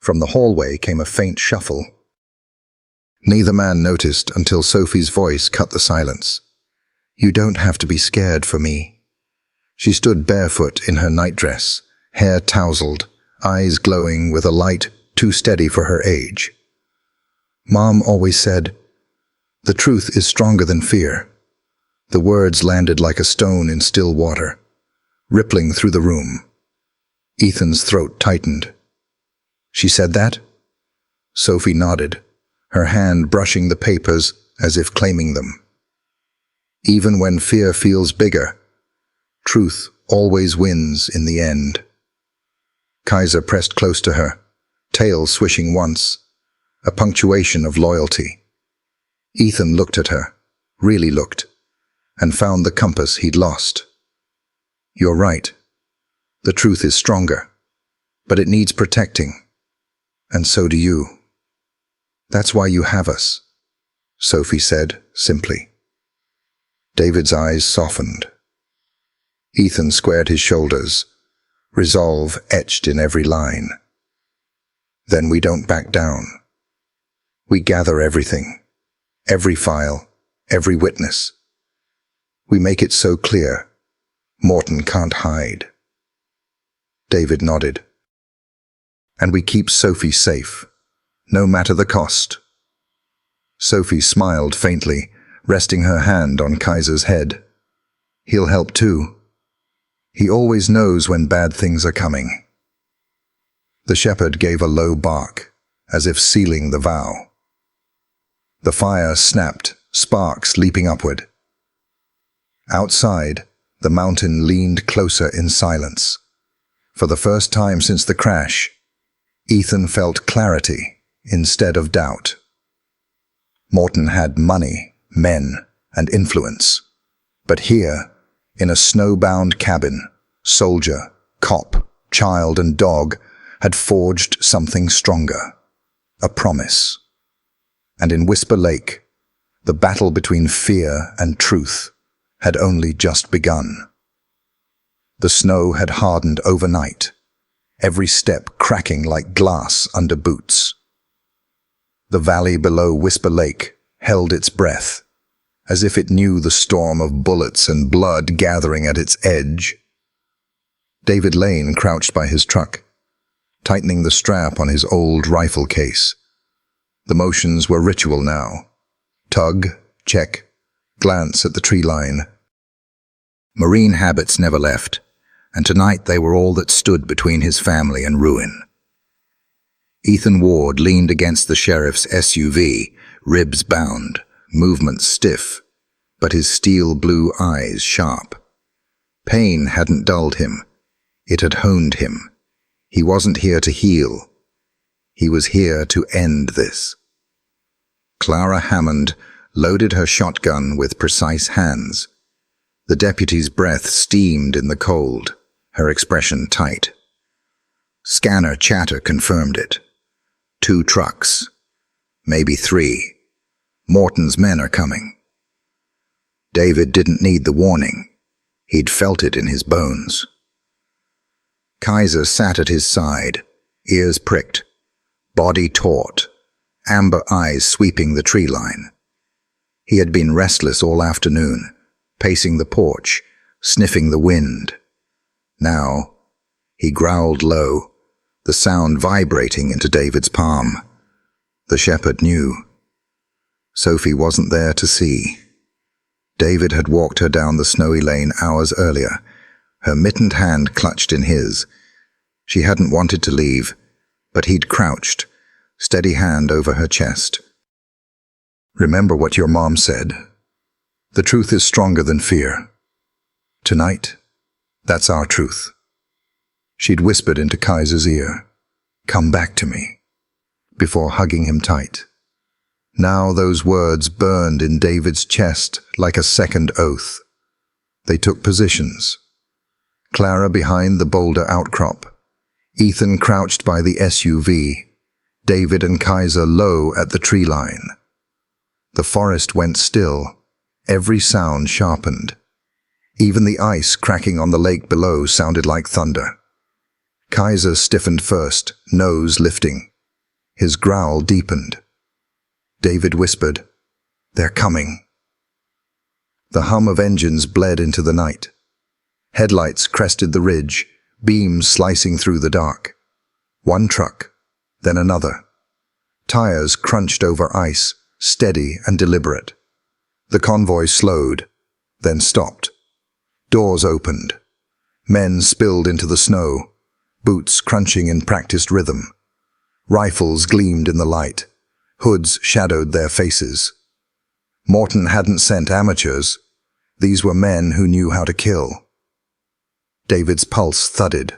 From the hallway came a faint shuffle. Neither man noticed until Sophie's voice cut the silence. "You don't have to be scared for me." She stood barefoot in her nightdress, hair tousled, eyes glowing with a light too steady for her age. "Mom always said, 'The truth is stronger than fear.'" The words landed like a stone in still water, rippling through the room. Ethan's throat tightened. "She said that?" Sophie nodded, her hand brushing the papers as if claiming them. "Even when fear feels bigger, truth always wins in the end." Kaiser pressed close to her, tail swishing once, a punctuation of loyalty. Ethan looked at her, really looked, and found the compass he'd lost. "You're right. The truth is stronger, but it needs protecting. And so do you. That's why you have us," Sophie said simply. David's eyes softened. Ethan squared his shoulders, resolve etched in every line. "Then we don't back down. We gather everything, every file, every witness. We make it so clear, Morton can't hide." David nodded. "And we keep Sophie safe, no matter the cost." Sophie smiled faintly, resting her hand on Kaiser's head. "He'll help too. He always knows when bad things are coming." The shepherd gave a low bark, as if sealing the vow. The fire snapped, sparks leaping upward. Outside, the mountain leaned closer in silence. For the first time since the crash, Ethan felt clarity instead of doubt. Morton had money, men, and influence. But here, in a snowbound cabin, soldier, cop, child, and dog had forged something stronger, a promise. And in Whisper Lake, the battle between fear and truth had only just begun. The snow had hardened overnight, every step cracking like glass under boots. The valley below Whisper Lake held its breath, as if it knew the storm of bullets and blood gathering at its edge. David Lane crouched by his truck, tightening the strap on his old rifle case. The motions were ritual now. Tug, check, glance at the tree line. Marine habits never left, and tonight they were all that stood between his family and ruin. Ethan Ward leaned against the sheriff's SUV, ribs bound, movements stiff, but his steel blue eyes sharp. Pain hadn't dulled him. It had honed him. He wasn't here to heal. He was here to end this. Clara Hammond loaded her shotgun with precise hands. The deputy's breath steamed in the cold, her expression tight. Scanner chatter confirmed it. 2 trucks. Maybe 3. Morton's men are coming. David didn't need the warning. He'd felt it in his bones. Kaiser sat at his side, ears pricked, body taut, amber eyes sweeping the tree line. He had been restless all afternoon, pacing the porch, sniffing the wind. Now, he growled low, the sound vibrating into David's palm. The shepherd knew. Sophie wasn't there to see. David had walked her down the snowy lane hours earlier, her mittened hand clutched in his. She hadn't wanted to leave, but he'd crouched, steady hand over her chest. Remember what your mom said. The truth is stronger than fear. Tonight, that's our truth. She'd whispered into Kaiser's ear, "Come back to me," before hugging him tight. Now those words burned in David's chest like a second oath. They took positions. Clara behind the boulder outcrop, Ethan crouched by the SUV, David and Kaiser low at the tree line. The forest went still, every sound sharpened. Even the ice cracking on the lake below sounded like thunder. Kaiser stiffened first, nose lifting. His growl deepened. David whispered, "They're coming." The hum of engines bled into the night. Headlights crested the ridge, beams slicing through the dark. One truck, then another. Tires crunched over ice, steady and deliberate. The convoy slowed, then stopped. Doors opened. Men spilled into the snow, boots crunching in practiced rhythm. Rifles gleamed in the light. Hoods shadowed their faces. Morton hadn't sent amateurs. These were men who knew how to kill. David's pulse thudded.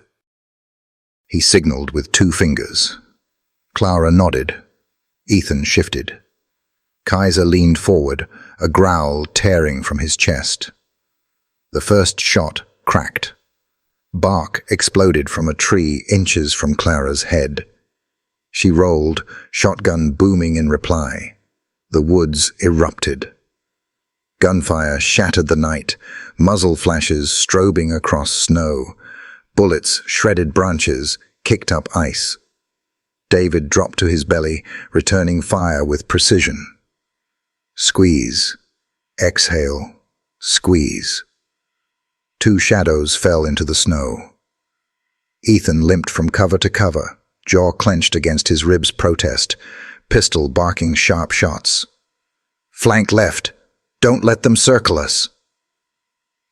He signaled with 2 fingers. Clara nodded. Ethan shifted. Kaiser leaned forward, a growl tearing from his chest. The first shot cracked. Bark exploded from a tree inches from Clara's head. She rolled, shotgun booming in reply. The woods erupted. Gunfire shattered the night, muzzle flashes strobing across snow. Bullets shredded branches, kicked up ice. David dropped to his belly, returning fire with precision. Squeeze. Exhale. Squeeze. 2 shadows fell into the snow. Ethan limped from cover to cover, jaw clenched against his ribs' protest, pistol barking sharp shots. "Flank left. Don't let them circle us."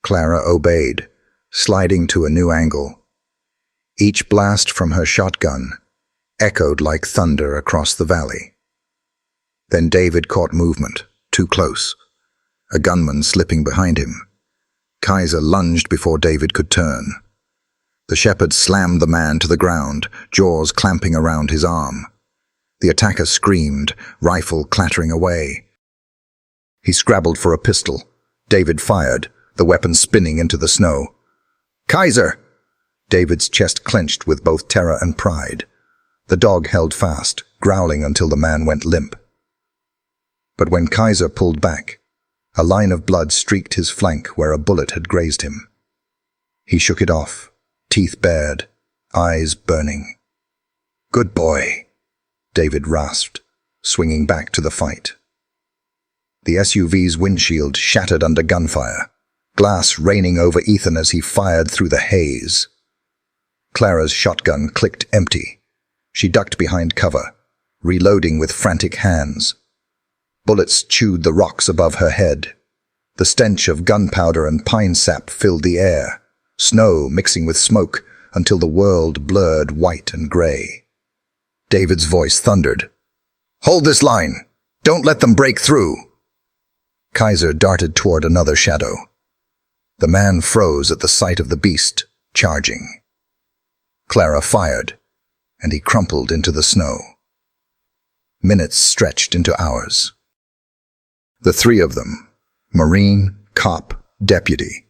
Clara obeyed, sliding to a new angle. Each blast from her shotgun echoed like thunder across the valley. Then David caught movement, too close. A gunman slipping behind him. Kaiser lunged before David could turn. The shepherd slammed the man to the ground, jaws clamping around his arm. The attacker screamed, rifle clattering away. He scrabbled for a pistol. David fired, the weapon spinning into the snow. "Kaiser!" David's chest clenched with both terror and pride. The dog held fast, growling until the man went limp. But when Kaiser pulled back, a line of blood streaked his flank where a bullet had grazed him. He shook it off, teeth bared, eyes burning. "Good boy," David rasped, swinging back to the fight. The SUV's windshield shattered under gunfire, glass raining over Ethan as he fired through the haze. Clara's shotgun clicked empty. She ducked behind cover, reloading with frantic hands. Bullets chewed the rocks above her head. The stench of gunpowder and pine sap filled the air, snow mixing with smoke until the world blurred white and gray. David's voice thundered. "Hold this line! Don't let them break through!" Kaiser darted toward another shadow. The man froze at the sight of the beast, charging. Clara fired, and he crumpled into the snow. Minutes stretched into hours. The three of them, Marine, cop, deputy,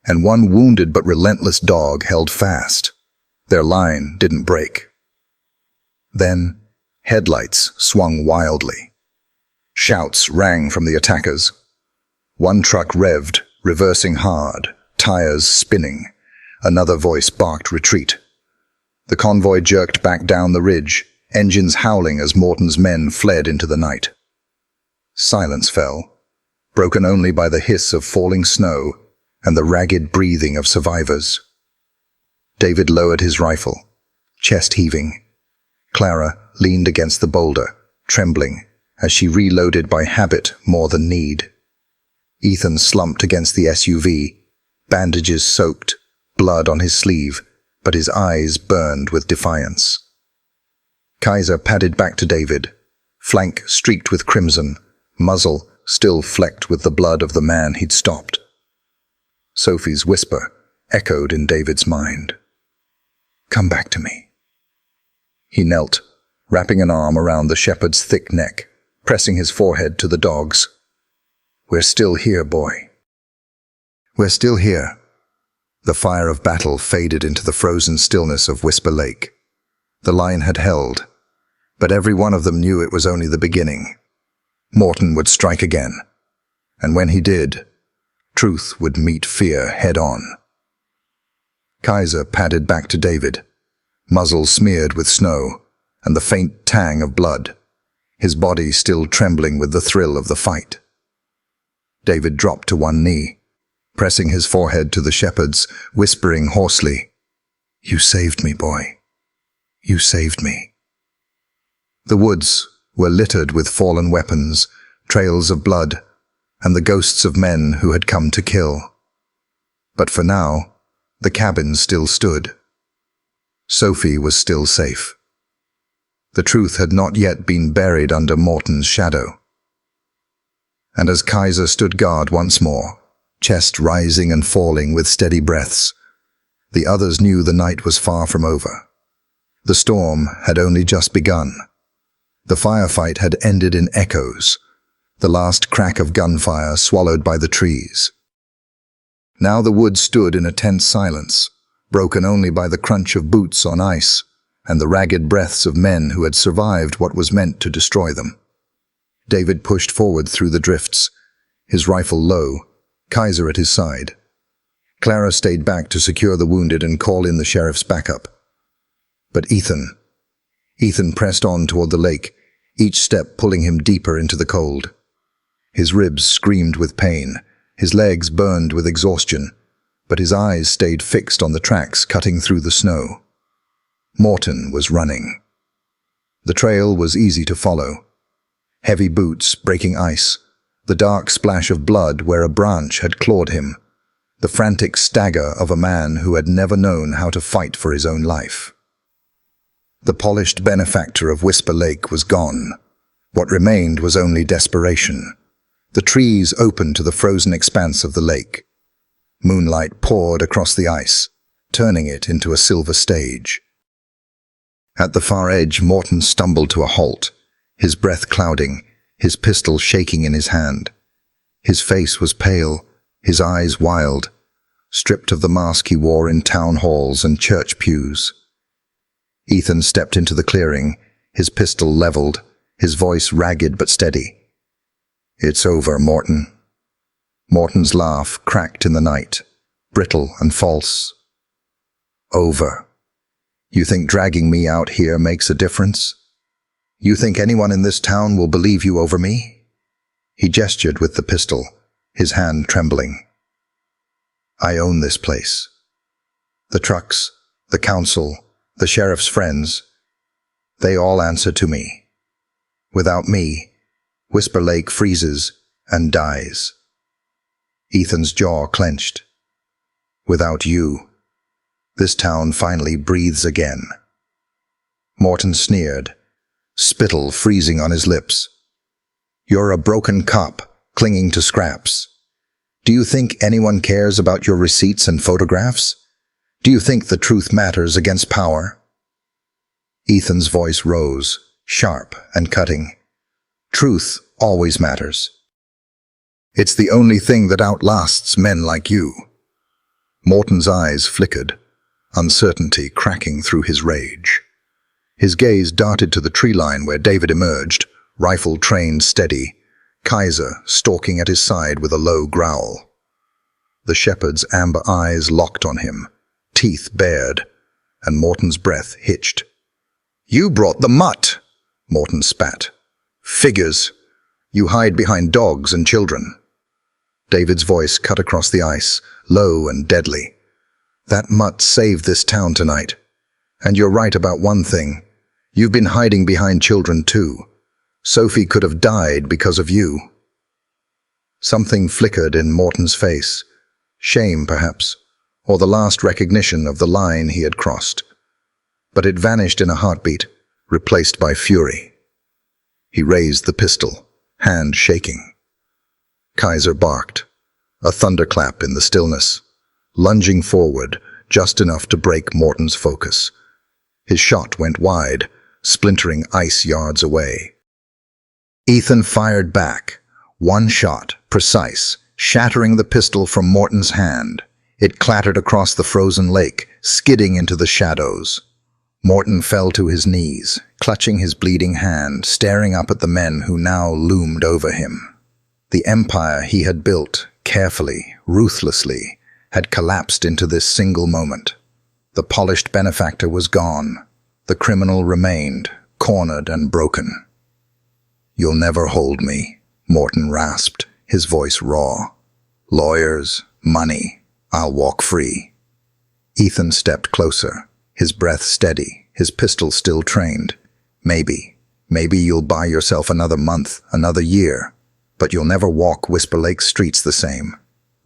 and one wounded but relentless dog, held fast. Their line didn't break. Then, headlights swung wildly. Shouts rang from the attackers. One truck revved, reversing hard, tires spinning. Another voice barked retreat. The convoy jerked back down the ridge, engines howling as Morton's men fled into the night. Silence fell, broken only by the hiss of falling snow and the ragged breathing of survivors. David lowered his rifle, chest heaving. Clara leaned against the boulder, trembling, as she reloaded by habit more than need. Ethan slumped against the SUV, bandages soaked, blood on his sleeve, but his eyes burned with defiance. Kaiser padded back to David, flank streaked with crimson, muzzle still flecked with the blood of the man he'd stopped. Sophie's whisper echoed in David's mind. "Come back to me." He knelt, wrapping an arm around the shepherd's thick neck, pressing his forehead to the dog's. "We're still here, boy. We're still here." The fire of battle faded into the frozen stillness of Whisper Lake. The line had held, but every one of them knew it was only the beginning. Morton would strike again, and when he did, truth would meet fear head-on. Kaiser padded back to David, muzzle smeared with snow and the faint tang of blood, his body still trembling with the thrill of the fight. David dropped to one knee, pressing his forehead to the shepherd's, whispering hoarsely, "You saved me, boy. You saved me." The woods were littered with fallen weapons, trails of blood, and the ghosts of men who had come to kill. But for now, the cabin still stood. Sophie was still safe. The truth had not yet been buried under Morton's shadow. And as Kaiser stood guard once more, chest rising and falling with steady breaths, the others knew the night was far from over. The storm had only just begun. The firefight had ended in echoes, the last crack of gunfire swallowed by the trees. Now the woods stood in a tense silence, broken only by the crunch of boots on ice and the ragged breaths of men who had survived what was meant to destroy them. David pushed forward through the drifts, his rifle low, Kaiser at his side. Clara stayed back to secure the wounded and call in the sheriff's backup. But Ethan pressed on toward the lake, each step pulling him deeper into the cold. His ribs screamed with pain, his legs burned with exhaustion, but his eyes stayed fixed on the tracks cutting through the snow. Morton was running. The trail was easy to follow. Heavy boots breaking ice, the dark splash of blood where a branch had clawed him, the frantic stagger of a man who had never known how to fight for his own life. The polished benefactor of Whisper Lake was gone. What remained was only desperation. The trees opened to the frozen expanse of the lake. Moonlight poured across the ice, turning it into a silver stage. At the far edge, Morton stumbled to a halt, his breath clouding, his pistol shaking in his hand. His face was pale, his eyes wild, stripped of the mask he wore in town halls and church pews. Ethan stepped into the clearing, his pistol leveled, his voice ragged but steady. "It's over, Morton." Morton's laugh cracked in the night, brittle and false. "Over. You think dragging me out here makes a difference? You think anyone in this town will believe you over me?" He gestured with the pistol, his hand trembling. "I own this place. The trucks, the council, the sheriff's friends, they all answer to me. Without me, Whisper Lake freezes and dies." Ethan's jaw clenched. "Without you, this town finally breathes again." Morton sneered, spittle freezing on his lips. "You're a broken cop, clinging to scraps. Do you think anyone cares about your receipts and photographs? Do you think the truth matters against power? Ethan's voice rose, sharp and cutting. Truth always matters. It's the only thing that outlasts men like you. Morton's eyes flickered, uncertainty cracking through his rage. His gaze darted to the tree line where David emerged, rifle trained steady, Kaiser stalking at his side with a low growl. The shepherd's amber eyes locked on him, teeth bared, and Morton's breath hitched. "You brought the mutt," Morton spat. "Figures. You hide behind dogs and children." David's voice cut across the ice, low and deadly. "That mutt saved this town tonight. And you're right about one thing. You've been hiding behind children too. Sophie could have died because of you." Something flickered in Morton's face. Shame, perhaps, or the last recognition of the line he had crossed. But it vanished in a heartbeat, replaced by fury. He raised the pistol, hand shaking. Kaiser barked, a thunderclap in the stillness, lunging forward just enough to break Morton's focus. His shot went wide, splintering ice yards away. Ethan fired back, one shot, precise, shattering the pistol from Morton's hand. It clattered across the frozen lake, skidding into the shadows. Morton fell to his knees, clutching his bleeding hand, staring up at the men who now loomed over him. The empire he had built, carefully, ruthlessly, had collapsed into this single moment. The polished benefactor was gone. The criminal remained, cornered and broken. "You'll never hold me," Morton rasped, his voice raw. "Lawyers, money, I'll walk free." Ethan stepped closer, his breath steady, his pistol still trained. Maybe you'll buy yourself another month, another year, but you'll never walk Whisper Lake streets the same.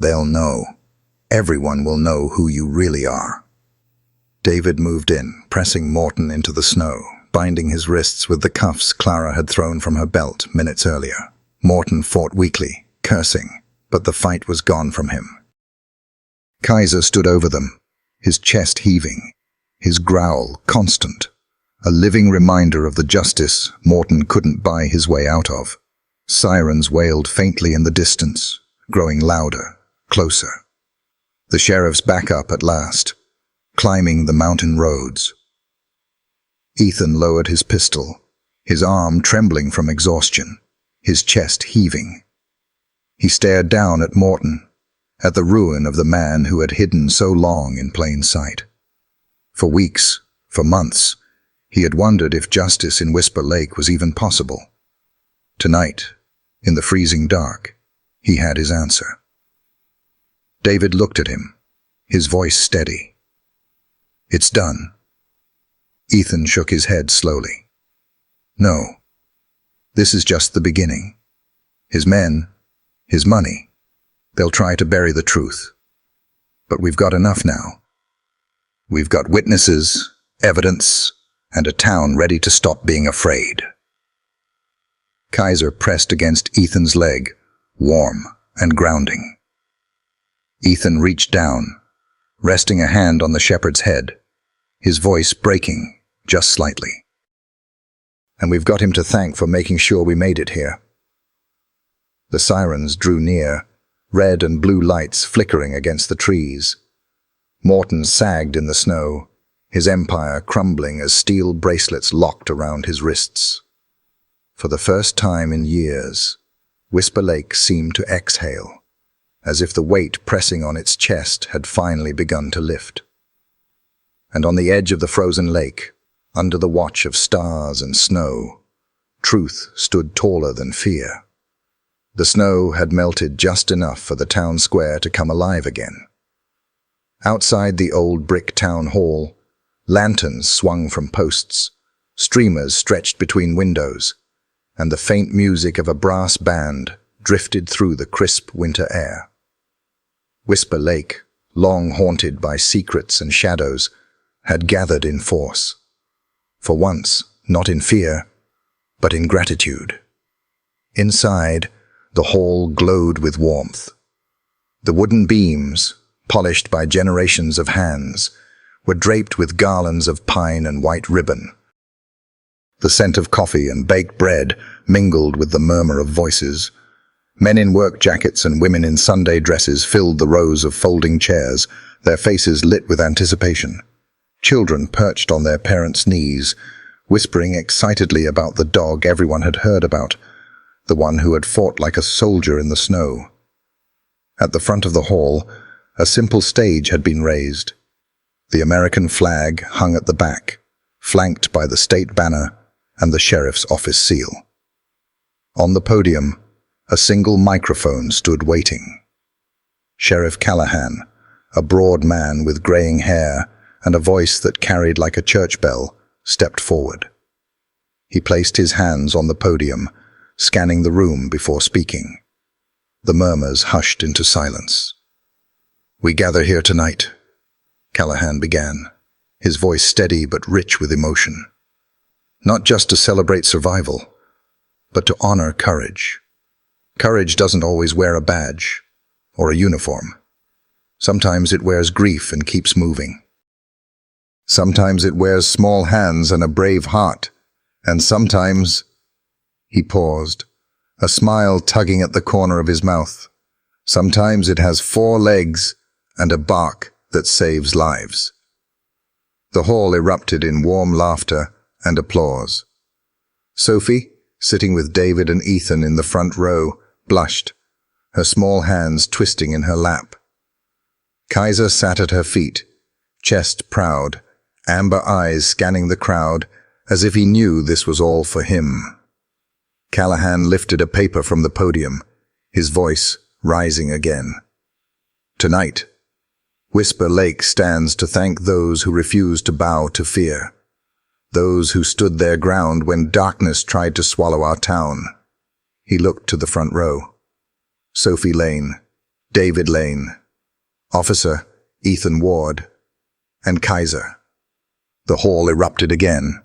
They'll know. Everyone will know who you really are." David moved in, pressing Morton into the snow, binding his wrists with the cuffs Clara had thrown from her belt minutes earlier. Morton fought weakly, cursing, but the fight was gone from him. Kaiser stood over them, his chest heaving, his growl constant, a living reminder of the justice Morton couldn't buy his way out of. Sirens wailed faintly in the distance, growing louder, closer. The sheriff's back up at last, climbing the mountain roads. Ethan lowered his pistol, his arm trembling from exhaustion, his chest heaving. He stared down at Morton, at the ruin of the man who had hidden so long in plain sight. For weeks, for months, he had wondered if justice in Whisper Lake was even possible. Tonight, in the freezing dark, he had his answer. David looked at him, his voice steady. "It's done." Ethan shook his head slowly. "No, this is just the beginning. His men, his money, they'll try to bury the truth. But we've got enough now. We've got witnesses, evidence, and a town ready to stop being afraid." Kaiser pressed against Ethan's leg, warm and grounding. Ethan reached down, resting a hand on the shepherd's head, his voice breaking just slightly. "And we've got him to thank for making sure we made it here." The sirens drew near, red and blue lights flickering against the trees. Morton sagged in the snow, his empire crumbling as steel bracelets locked around his wrists. For the first time in years, Whisper Lake seemed to exhale, as if the weight pressing on its chest had finally begun to lift. And on the edge of the frozen lake, under the watch of stars and snow, truth stood taller than fear. The snow had melted just enough for the town square to come alive again. Outside the old brick town hall, lanterns swung from posts, streamers stretched between windows, and the faint music of a brass band drifted through the crisp winter air. Whisper Lake, long haunted by secrets and shadows, had gathered in force. For once, not in fear, but in gratitude. Inside, the hall glowed with warmth. The wooden beams, polished by generations of hands, were draped with garlands of pine and white ribbon. The scent of coffee and baked bread mingled with the murmur of voices. Men in work jackets and women in Sunday dresses filled the rows of folding chairs, their faces lit with anticipation. Children perched on their parents' knees, whispering excitedly about the dog everyone had heard about, the one who had fought like a soldier in the snow. At the front of the hall, a simple stage had been raised. The American flag hung at the back, flanked by the state banner and the sheriff's office seal. On the podium, a single microphone stood waiting. Sheriff Callahan, a broad man with graying hair and a voice that carried like a church bell, stepped forward. He placed his hands on the podium, scanning the room before speaking. The murmurs hushed into silence. "We gather here tonight," Callahan began, his voice steady but rich with emotion. "Not just to celebrate survival, but to honor courage. Courage doesn't always wear a badge or a uniform. Sometimes it wears grief and keeps moving. Sometimes it wears small hands and a brave heart, and sometimes—" He paused, a smile tugging at the corner of his mouth. "Sometimes it has 4 legs and a bark that saves lives." The hall erupted in warm laughter and applause. Sophie, sitting with David and Ethan in the front row, blushed, her small hands twisting in her lap. Kaiser sat at her feet, chest proud, amber eyes scanning the crowd as if he knew this was all for him. Callahan lifted a paper from the podium, his voice rising again. "Tonight, Whisper Lake stands to thank those who refused to bow to fear, those who stood their ground when darkness tried to swallow our town." He looked to the front row. Sophie Lane, David Lane, Officer Ethan Ward, and Kaiser. The hall erupted again,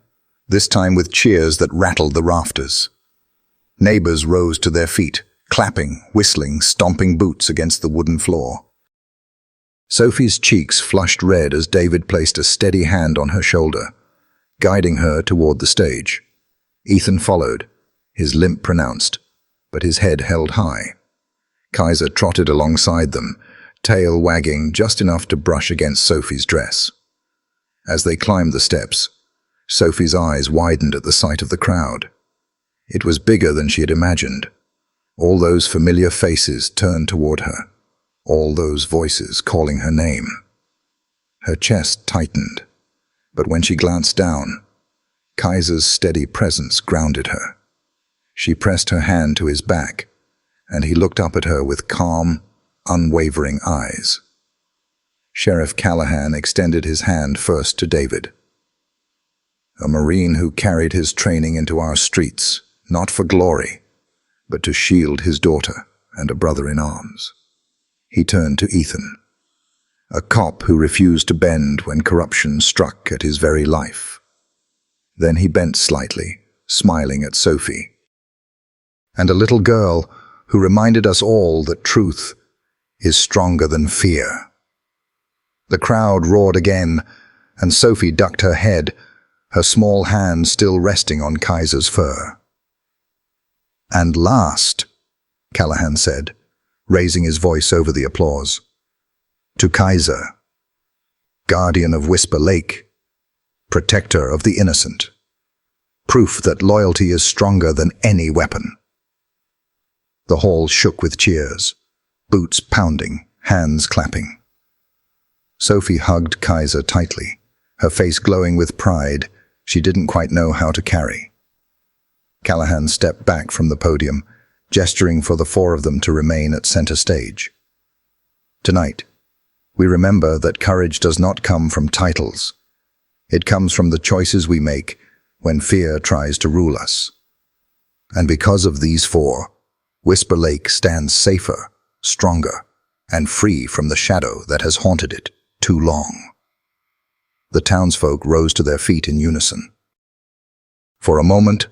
this time with cheers that rattled the rafters. Neighbors rose to their feet, clapping, whistling, stomping boots against the wooden floor. Sophie's cheeks flushed red as David placed a steady hand on her shoulder, guiding her toward the stage. Ethan followed, his limp pronounced, but his head held high. Kaiser trotted alongside them, tail wagging just enough to brush against Sophie's dress. As they climbed the steps, Sophie's eyes widened at the sight of the crowd. It was bigger than she had imagined. All those familiar faces turned toward her, all those voices calling her name. Her chest tightened, but when she glanced down, Kaiser's steady presence grounded her. She pressed her hand to his back, and he looked up at her with calm, unwavering eyes. Sheriff Callahan extended his hand first to David. A Marine who carried his training into our streets, not for glory, but to shield his daughter and a brother in arms. He turned to Ethan, a cop who refused to bend when corruption struck at his very life. Then he bent slightly, smiling at Sophie. "And a little girl who reminded us all that truth is stronger than fear." The crowd roared again, and Sophie ducked her head, her small hand still resting on Kaiser's fur. "And last," Callahan said, raising his voice over the applause, "to Kaiser, guardian of Whisper Lake, protector of the innocent, proof that loyalty is stronger than any weapon." The hall shook with cheers, boots pounding, hands clapping. Sophie hugged Kaiser tightly, her face glowing with pride she didn't quite know how to carry. Callahan stepped back from the podium, gesturing for the 4 of them to remain at center stage. "Tonight, we remember that courage does not come from titles. It comes from the choices we make when fear tries to rule us. And because of these 4, Whisper Lake stands safer, stronger, and free from the shadow that has haunted it too long." The townsfolk rose to their feet in unison. For a moment,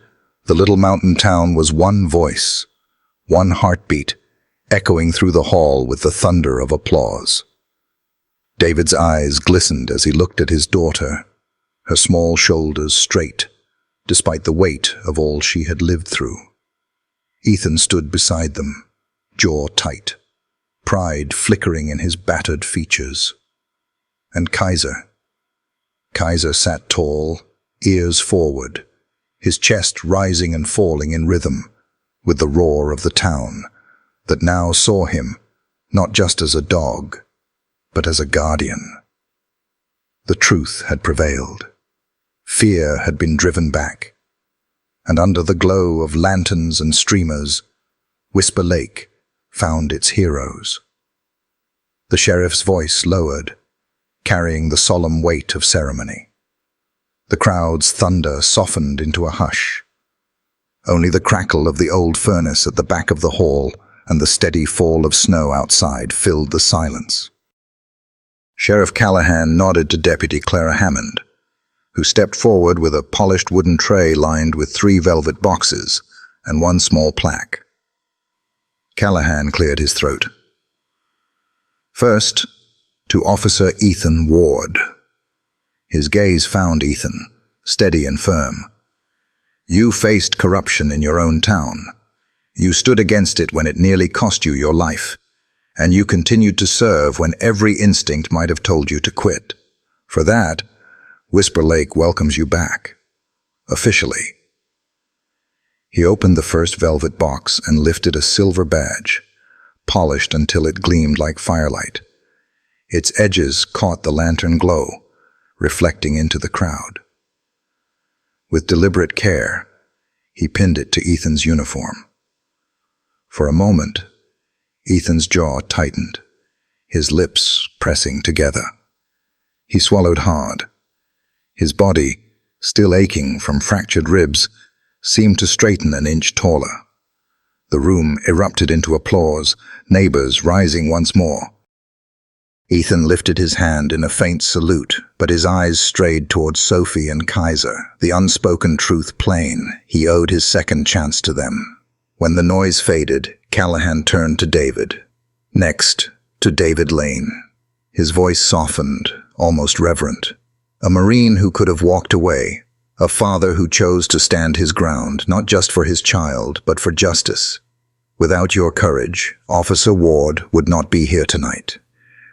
the little mountain town was one voice, one heartbeat, echoing through the hall with the thunder of applause. David's eyes glistened as he looked at his daughter, her small shoulders straight, despite the weight of all she had lived through. Ethan stood beside them, jaw tight, pride flickering in his battered features. And Kaiser sat tall, ears forward, his chest rising and falling in rhythm with the roar of the town that now saw him not just as a dog, but as a guardian. The truth had prevailed. Fear had been driven back, and under the glow of lanterns and streamers, Whisper Lake found its heroes. The sheriff's voice lowered, carrying the solemn weight of ceremony. The crowd's thunder softened into a hush. Only the crackle of the old furnace at the back of the hall and the steady fall of snow outside filled the silence. Sheriff Callahan nodded to Deputy Clara Hammond, who stepped forward with a polished wooden tray lined with 3 velvet boxes and 1 small plaque. Callahan cleared his throat. First, to Officer Ethan Ward. His gaze found Ethan, steady and firm. You faced corruption in your own town. You stood against it when it nearly cost you your life, and you continued to serve when every instinct might have told you to quit. For that, Whisper Lake welcomes you back, officially. He opened the first velvet box and lifted a silver badge, polished until it gleamed like firelight. Its edges caught the lantern glow, reflecting into the crowd. With deliberate care, he pinned it to Ethan's uniform. For a moment, Ethan's jaw tightened, his lips pressing together. He swallowed hard. His body, still aching from fractured ribs, seemed to straighten an inch taller. The room erupted into applause, neighbors rising once more. Ethan lifted his hand in a faint salute, but his eyes strayed towards Sophie and Kaiser, the unspoken truth plain. He owed his second chance to them. When the noise faded, Callahan turned to David. Next, to David Lane. His voice softened, almost reverent. A Marine who could have walked away, a father who chose to stand his ground, not just for his child, but for justice. Without your courage, Officer Ward would not be here tonight.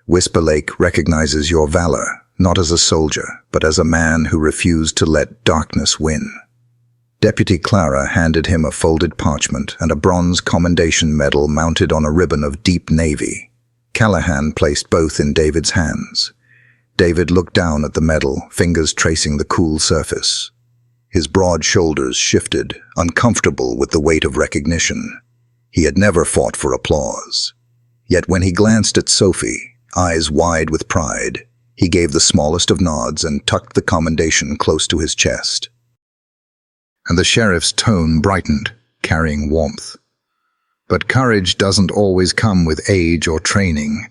Whisper Lake recognizes your valor, not as a soldier, but as a man who refused to let darkness win. Deputy Clara handed him a folded parchment and a bronze commendation medal mounted on a ribbon of deep navy. Callahan placed both in David's hands. David looked down at the medal, fingers tracing the cool surface. His broad shoulders shifted, uncomfortable with the weight of recognition. He had never fought for applause. Yet when he glanced at Sophie, eyes wide with pride, he gave the smallest of nods and tucked the commendation close to his chest. And the sheriff's tone brightened, carrying warmth. But courage doesn't always come with age or training.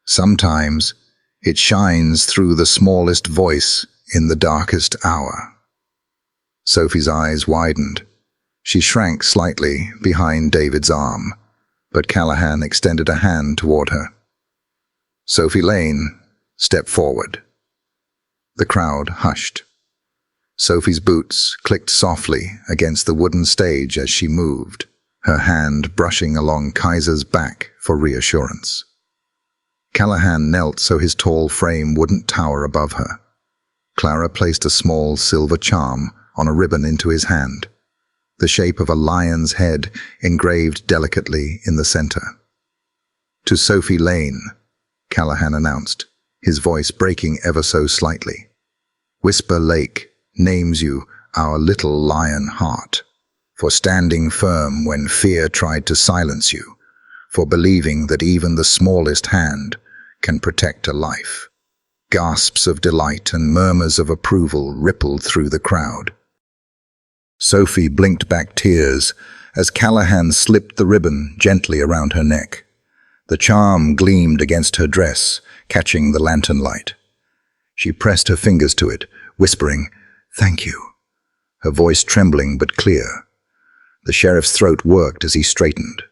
Sometimes it shines through the smallest voice in the darkest hour. Sophie's eyes widened. She shrank slightly behind David's arm, but Callahan extended a hand toward her. Sophie Lane stepped forward. The crowd hushed. Sophie's boots clicked softly against the wooden stage as she moved, her hand brushing along Kaiser's back for reassurance. Callahan knelt so his tall frame wouldn't tower above her. Clara placed a small silver charm on a ribbon into his hand, the shape of a lion's head engraved delicately in the center. To Sophie Lane, Callahan announced, his voice breaking ever so slightly. Whisper Lake names you our little lion heart, for standing firm when fear tried to silence you, for believing that even the smallest hand can protect a life. Gasps of delight and murmurs of approval rippled through the crowd. Sophie blinked back tears as Callahan slipped the ribbon gently around her neck. The charm gleamed against her dress, catching the lantern light. She pressed her fingers to it, whispering, "Thank you," her voice trembling but clear. The sheriff's throat worked as he straightened.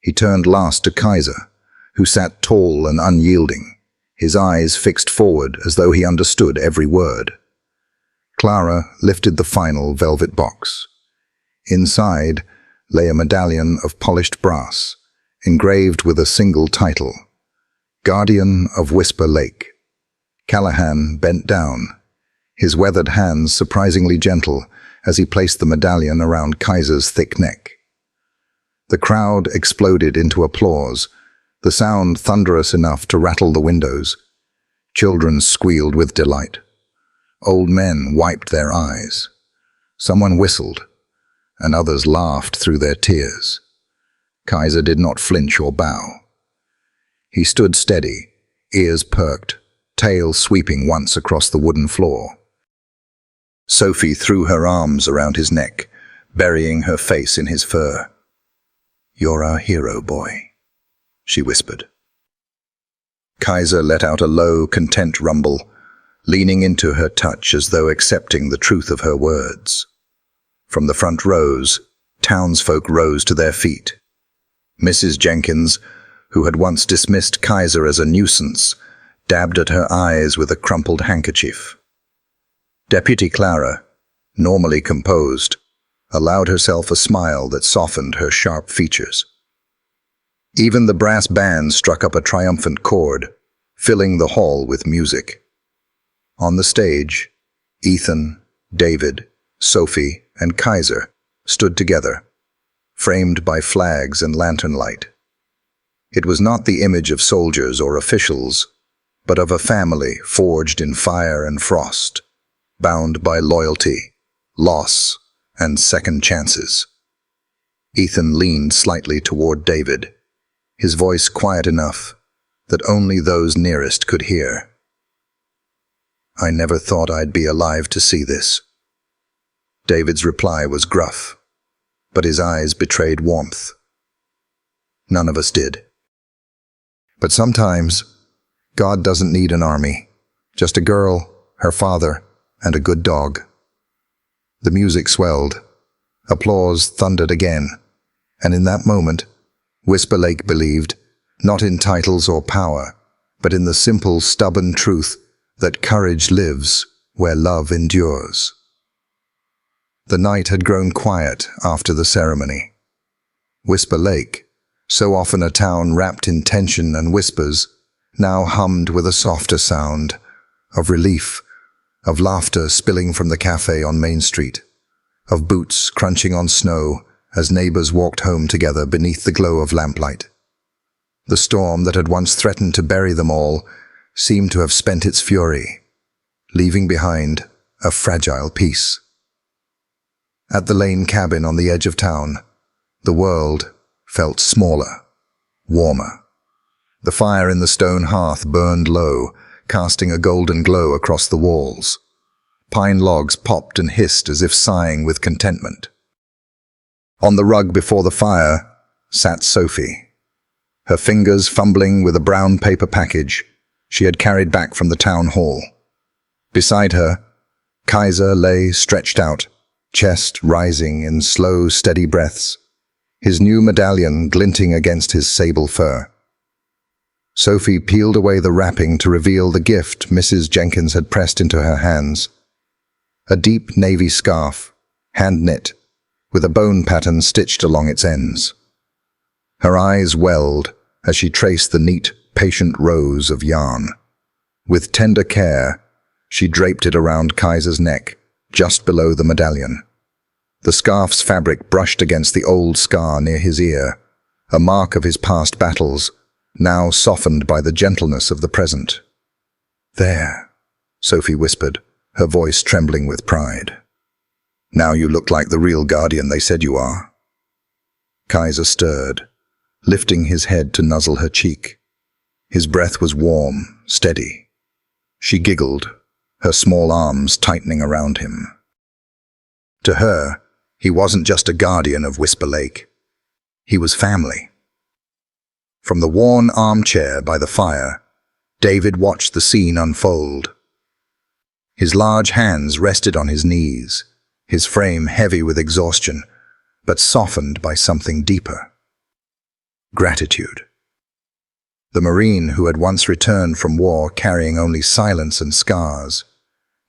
He turned last to Kaiser, who sat tall and unyielding, his eyes fixed forward as though he understood every word. Clara lifted the final velvet box. Inside lay a medallion of polished brass, engraved with a single title, Guardian of Whisper Lake. Callahan bent down, his weathered hands surprisingly gentle as he placed the medallion around Kaiser's thick neck. The crowd exploded into applause, the sound thunderous enough to rattle the windows. Children squealed with delight. Old men wiped their eyes. Someone whistled, and others laughed through their tears. Kaiser did not flinch or bow. He stood steady, ears perked, tail sweeping once across the wooden floor. Sophie threw her arms around his neck, burying her face in his fur. "You're our hero, boy," she whispered. Kaiser let out a low, content rumble, leaning into her touch as though accepting the truth of her words. From the front rows, townsfolk rose to their feet. Mrs. Jenkins, who had once dismissed Kaiser as a nuisance, dabbed at her eyes with a crumpled handkerchief. Deputy Clara, normally composed, allowed herself a smile that softened her sharp features. Even the brass band struck up a triumphant chord, filling the hall with music. On the stage, Ethan, David, Sophie, and Kaiser stood together, framed by flags and lantern light. It was not the image of soldiers or officials, but of a family forged in fire and frost, bound by loyalty, loss, and second chances. Ethan leaned slightly toward David, his voice quiet enough that only those nearest could hear. "I never thought I'd be alive to see this." David's reply was gruff, but his eyes betrayed warmth. "None of us did. But sometimes, God doesn't need an army, just a girl, her father, and a good dog." The music swelled. Applause thundered again, and in that moment, Whisper Lake believed, not in titles or power, but in the simple, stubborn truth that courage lives where love endures. The night had grown quiet after the ceremony. Whisper Lake, so often a town wrapped in tension and whispers, now hummed with a softer sound, of relief, of laughter spilling from the cafe on Main Street, of boots crunching on snow as neighbors walked home together beneath the glow of lamplight. The storm that had once threatened to bury them all seemed to have spent its fury, leaving behind a fragile peace. At the Lane cabin on the edge of town, the world felt smaller, warmer. The fire in the stone hearth burned low, casting a golden glow across the walls. Pine logs popped and hissed as if sighing with contentment. On the rug before the fire sat Sophie, her fingers fumbling with a brown paper package she had carried back from the town hall. Beside her, Kaiser lay stretched out, chest rising in slow, steady breaths, his new medallion glinting against his sable fur. Sophie peeled away the wrapping to reveal the gift Mrs. Jenkins had pressed into her hands. A deep navy scarf, hand-knit, with a bone pattern stitched along its ends. Her eyes welled as she traced the neat, patient rows of yarn. With tender care, she draped it around Kaiser's neck, just below the medallion. The scarf's fabric brushed against the old scar near his ear, a mark of his past battles, now softened by the gentleness of the present. "There," Sophie whispered, her voice trembling with pride. "Now you look like the real guardian they said you are." Kaiser stirred, lifting his head to nuzzle her cheek. His breath was warm, steady. She giggled, her small arms tightening around him. To her, he wasn't just a guardian of Whisper Lake. He was family. From the worn armchair by the fire, David watched the scene unfold. His large hands rested on his knees, his frame heavy with exhaustion, but softened by something deeper. Gratitude. The Marine, who had once returned from war carrying only silence and scars,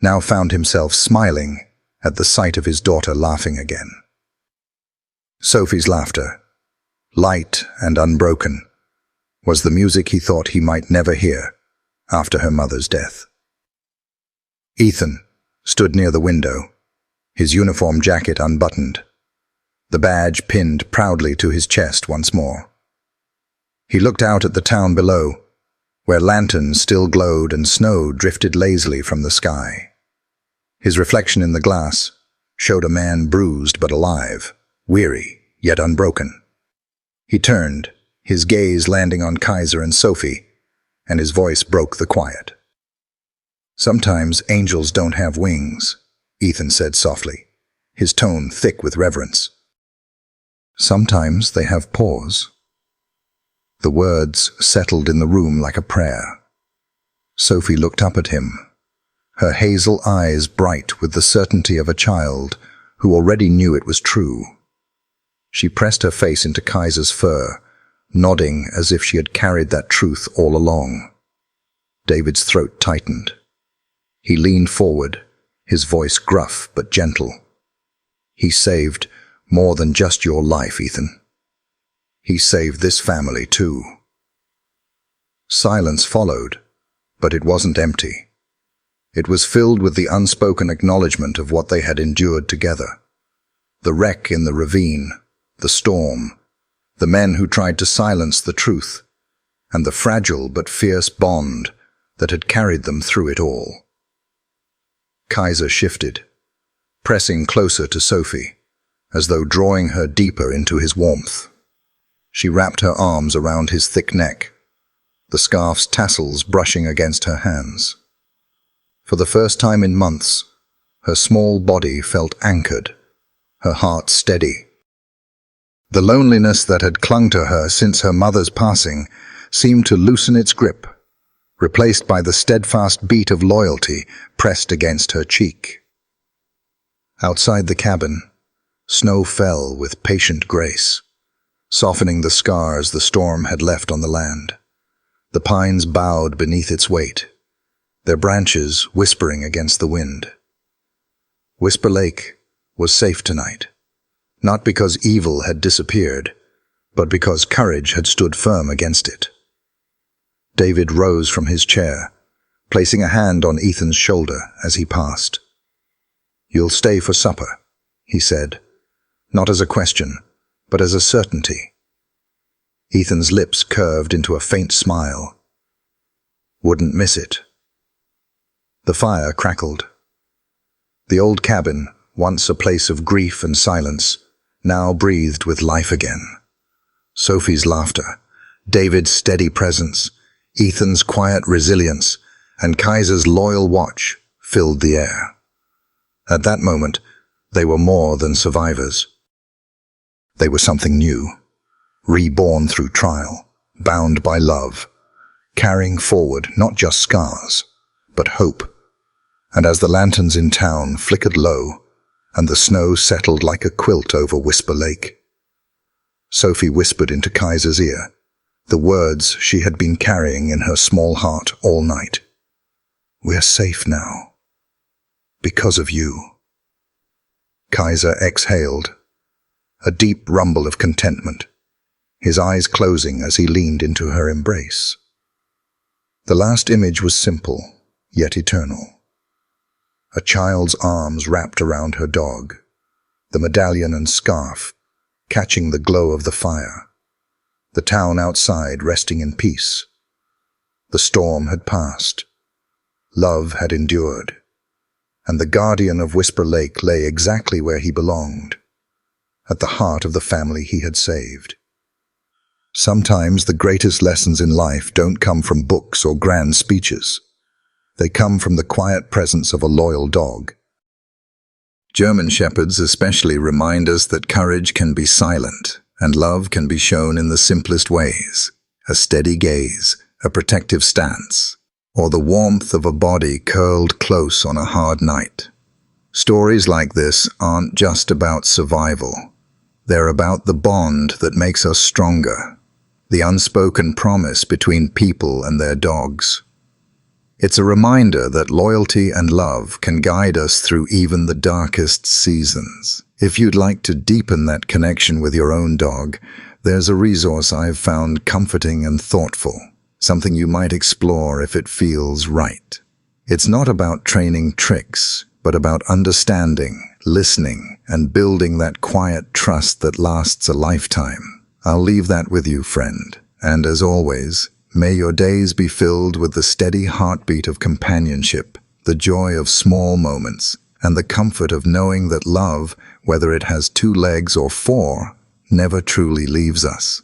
now found himself smiling at the sight of his daughter laughing again. Sophie's laughter, light and unbroken, was the music he thought he might never hear after her mother's death. Ethan stood near the window, his uniform jacket unbuttoned, the badge pinned proudly to his chest once more. He looked out at the town below, where lanterns still glowed and snow drifted lazily from the sky. His reflection in the glass showed a man bruised but alive, weary yet unbroken. He turned, his gaze landing on Kaiser and Sophie, and his voice broke the quiet. "Sometimes angels don't have wings," Ethan said softly, his tone thick with reverence. "Sometimes they have paws." The words settled in the room like a prayer. Sophie looked up at him, her hazel eyes bright with the certainty of a child who already knew it was true. She pressed her face into Kaiser's fur, nodding as if she had carried that truth all along. David's throat tightened. He leaned forward, his voice gruff but gentle. "He saved more than just your life, Ethan. He saved this family too." Silence followed, but it wasn't empty. It was filled with the unspoken acknowledgement of what they had endured together. The wreck in the ravine, the storm, the men who tried to silence the truth, and the fragile but fierce bond that had carried them through it all. Kaiser shifted, pressing closer to Sophie, as though drawing her deeper into his warmth. She wrapped her arms around his thick neck, the scarf's tassels brushing against her hands. For the first time in months, her small body felt anchored, her heart steady. The loneliness that had clung to her since her mother's passing seemed to loosen its grip, replaced by the steadfast beat of loyalty pressed against her cheek. Outside the cabin, snow fell with patient grace, softening the scars the storm had left on the land. The pines bowed beneath its weight, their branches whispering against the wind. Whisper Lake was safe tonight, not because evil had disappeared, but because courage had stood firm against it. David rose from his chair, placing a hand on Ethan's shoulder as he passed. "You'll stay for supper," he said, not as a question, but as a certainty. Ethan's lips curved into a faint smile. "Wouldn't miss it." The fire crackled. The old cabin, once a place of grief and silence, now breathed with life again. Sophie's laughter, David's steady presence, Ethan's quiet resilience, and Kaiser's loyal watch filled the air. At that moment, they were more than survivors. They were something new, reborn through trial, bound by love, carrying forward not just scars, but hope. And as the lanterns in town flickered low, and the snow settled like a quilt over Whisper Lake, Sophie whispered into Kaiser's ear the words she had been carrying in her small heart all night. "We're safe now. Because of you." Kaiser exhaled, a deep rumble of contentment, his eyes closing as he leaned into her embrace. The last image was simple, yet eternal. A child's arms wrapped around her dog, the medallion and scarf catching the glow of the fire, the town outside resting in peace. The storm had passed. Love had endured, and the guardian of Whisper Lake lay exactly where he belonged, at the heart of the family he had saved. Sometimes the greatest lessons in life don't come from books or grand speeches. They come from the quiet presence of a loyal dog. German Shepherds especially remind us that courage can be silent, and love can be shown in the simplest ways: a steady gaze, a protective stance, or the warmth of a body curled close on a hard night. Stories like this aren't just about survival. They're about the bond that makes us stronger, the unspoken promise between people and their dogs. It's a reminder that loyalty and love can guide us through even the darkest seasons. If you'd like to deepen that connection with your own dog, there's a resource I've found comforting and thoughtful, something you might explore if it feels right. It's not about training tricks, but about understanding, listening, and building that quiet trust that lasts a lifetime. I'll leave that with you, friend. And as always, may your days be filled with the steady heartbeat of companionship, the joy of small moments, and the comfort of knowing that love, whether it has 2 legs or 4, never truly leaves us.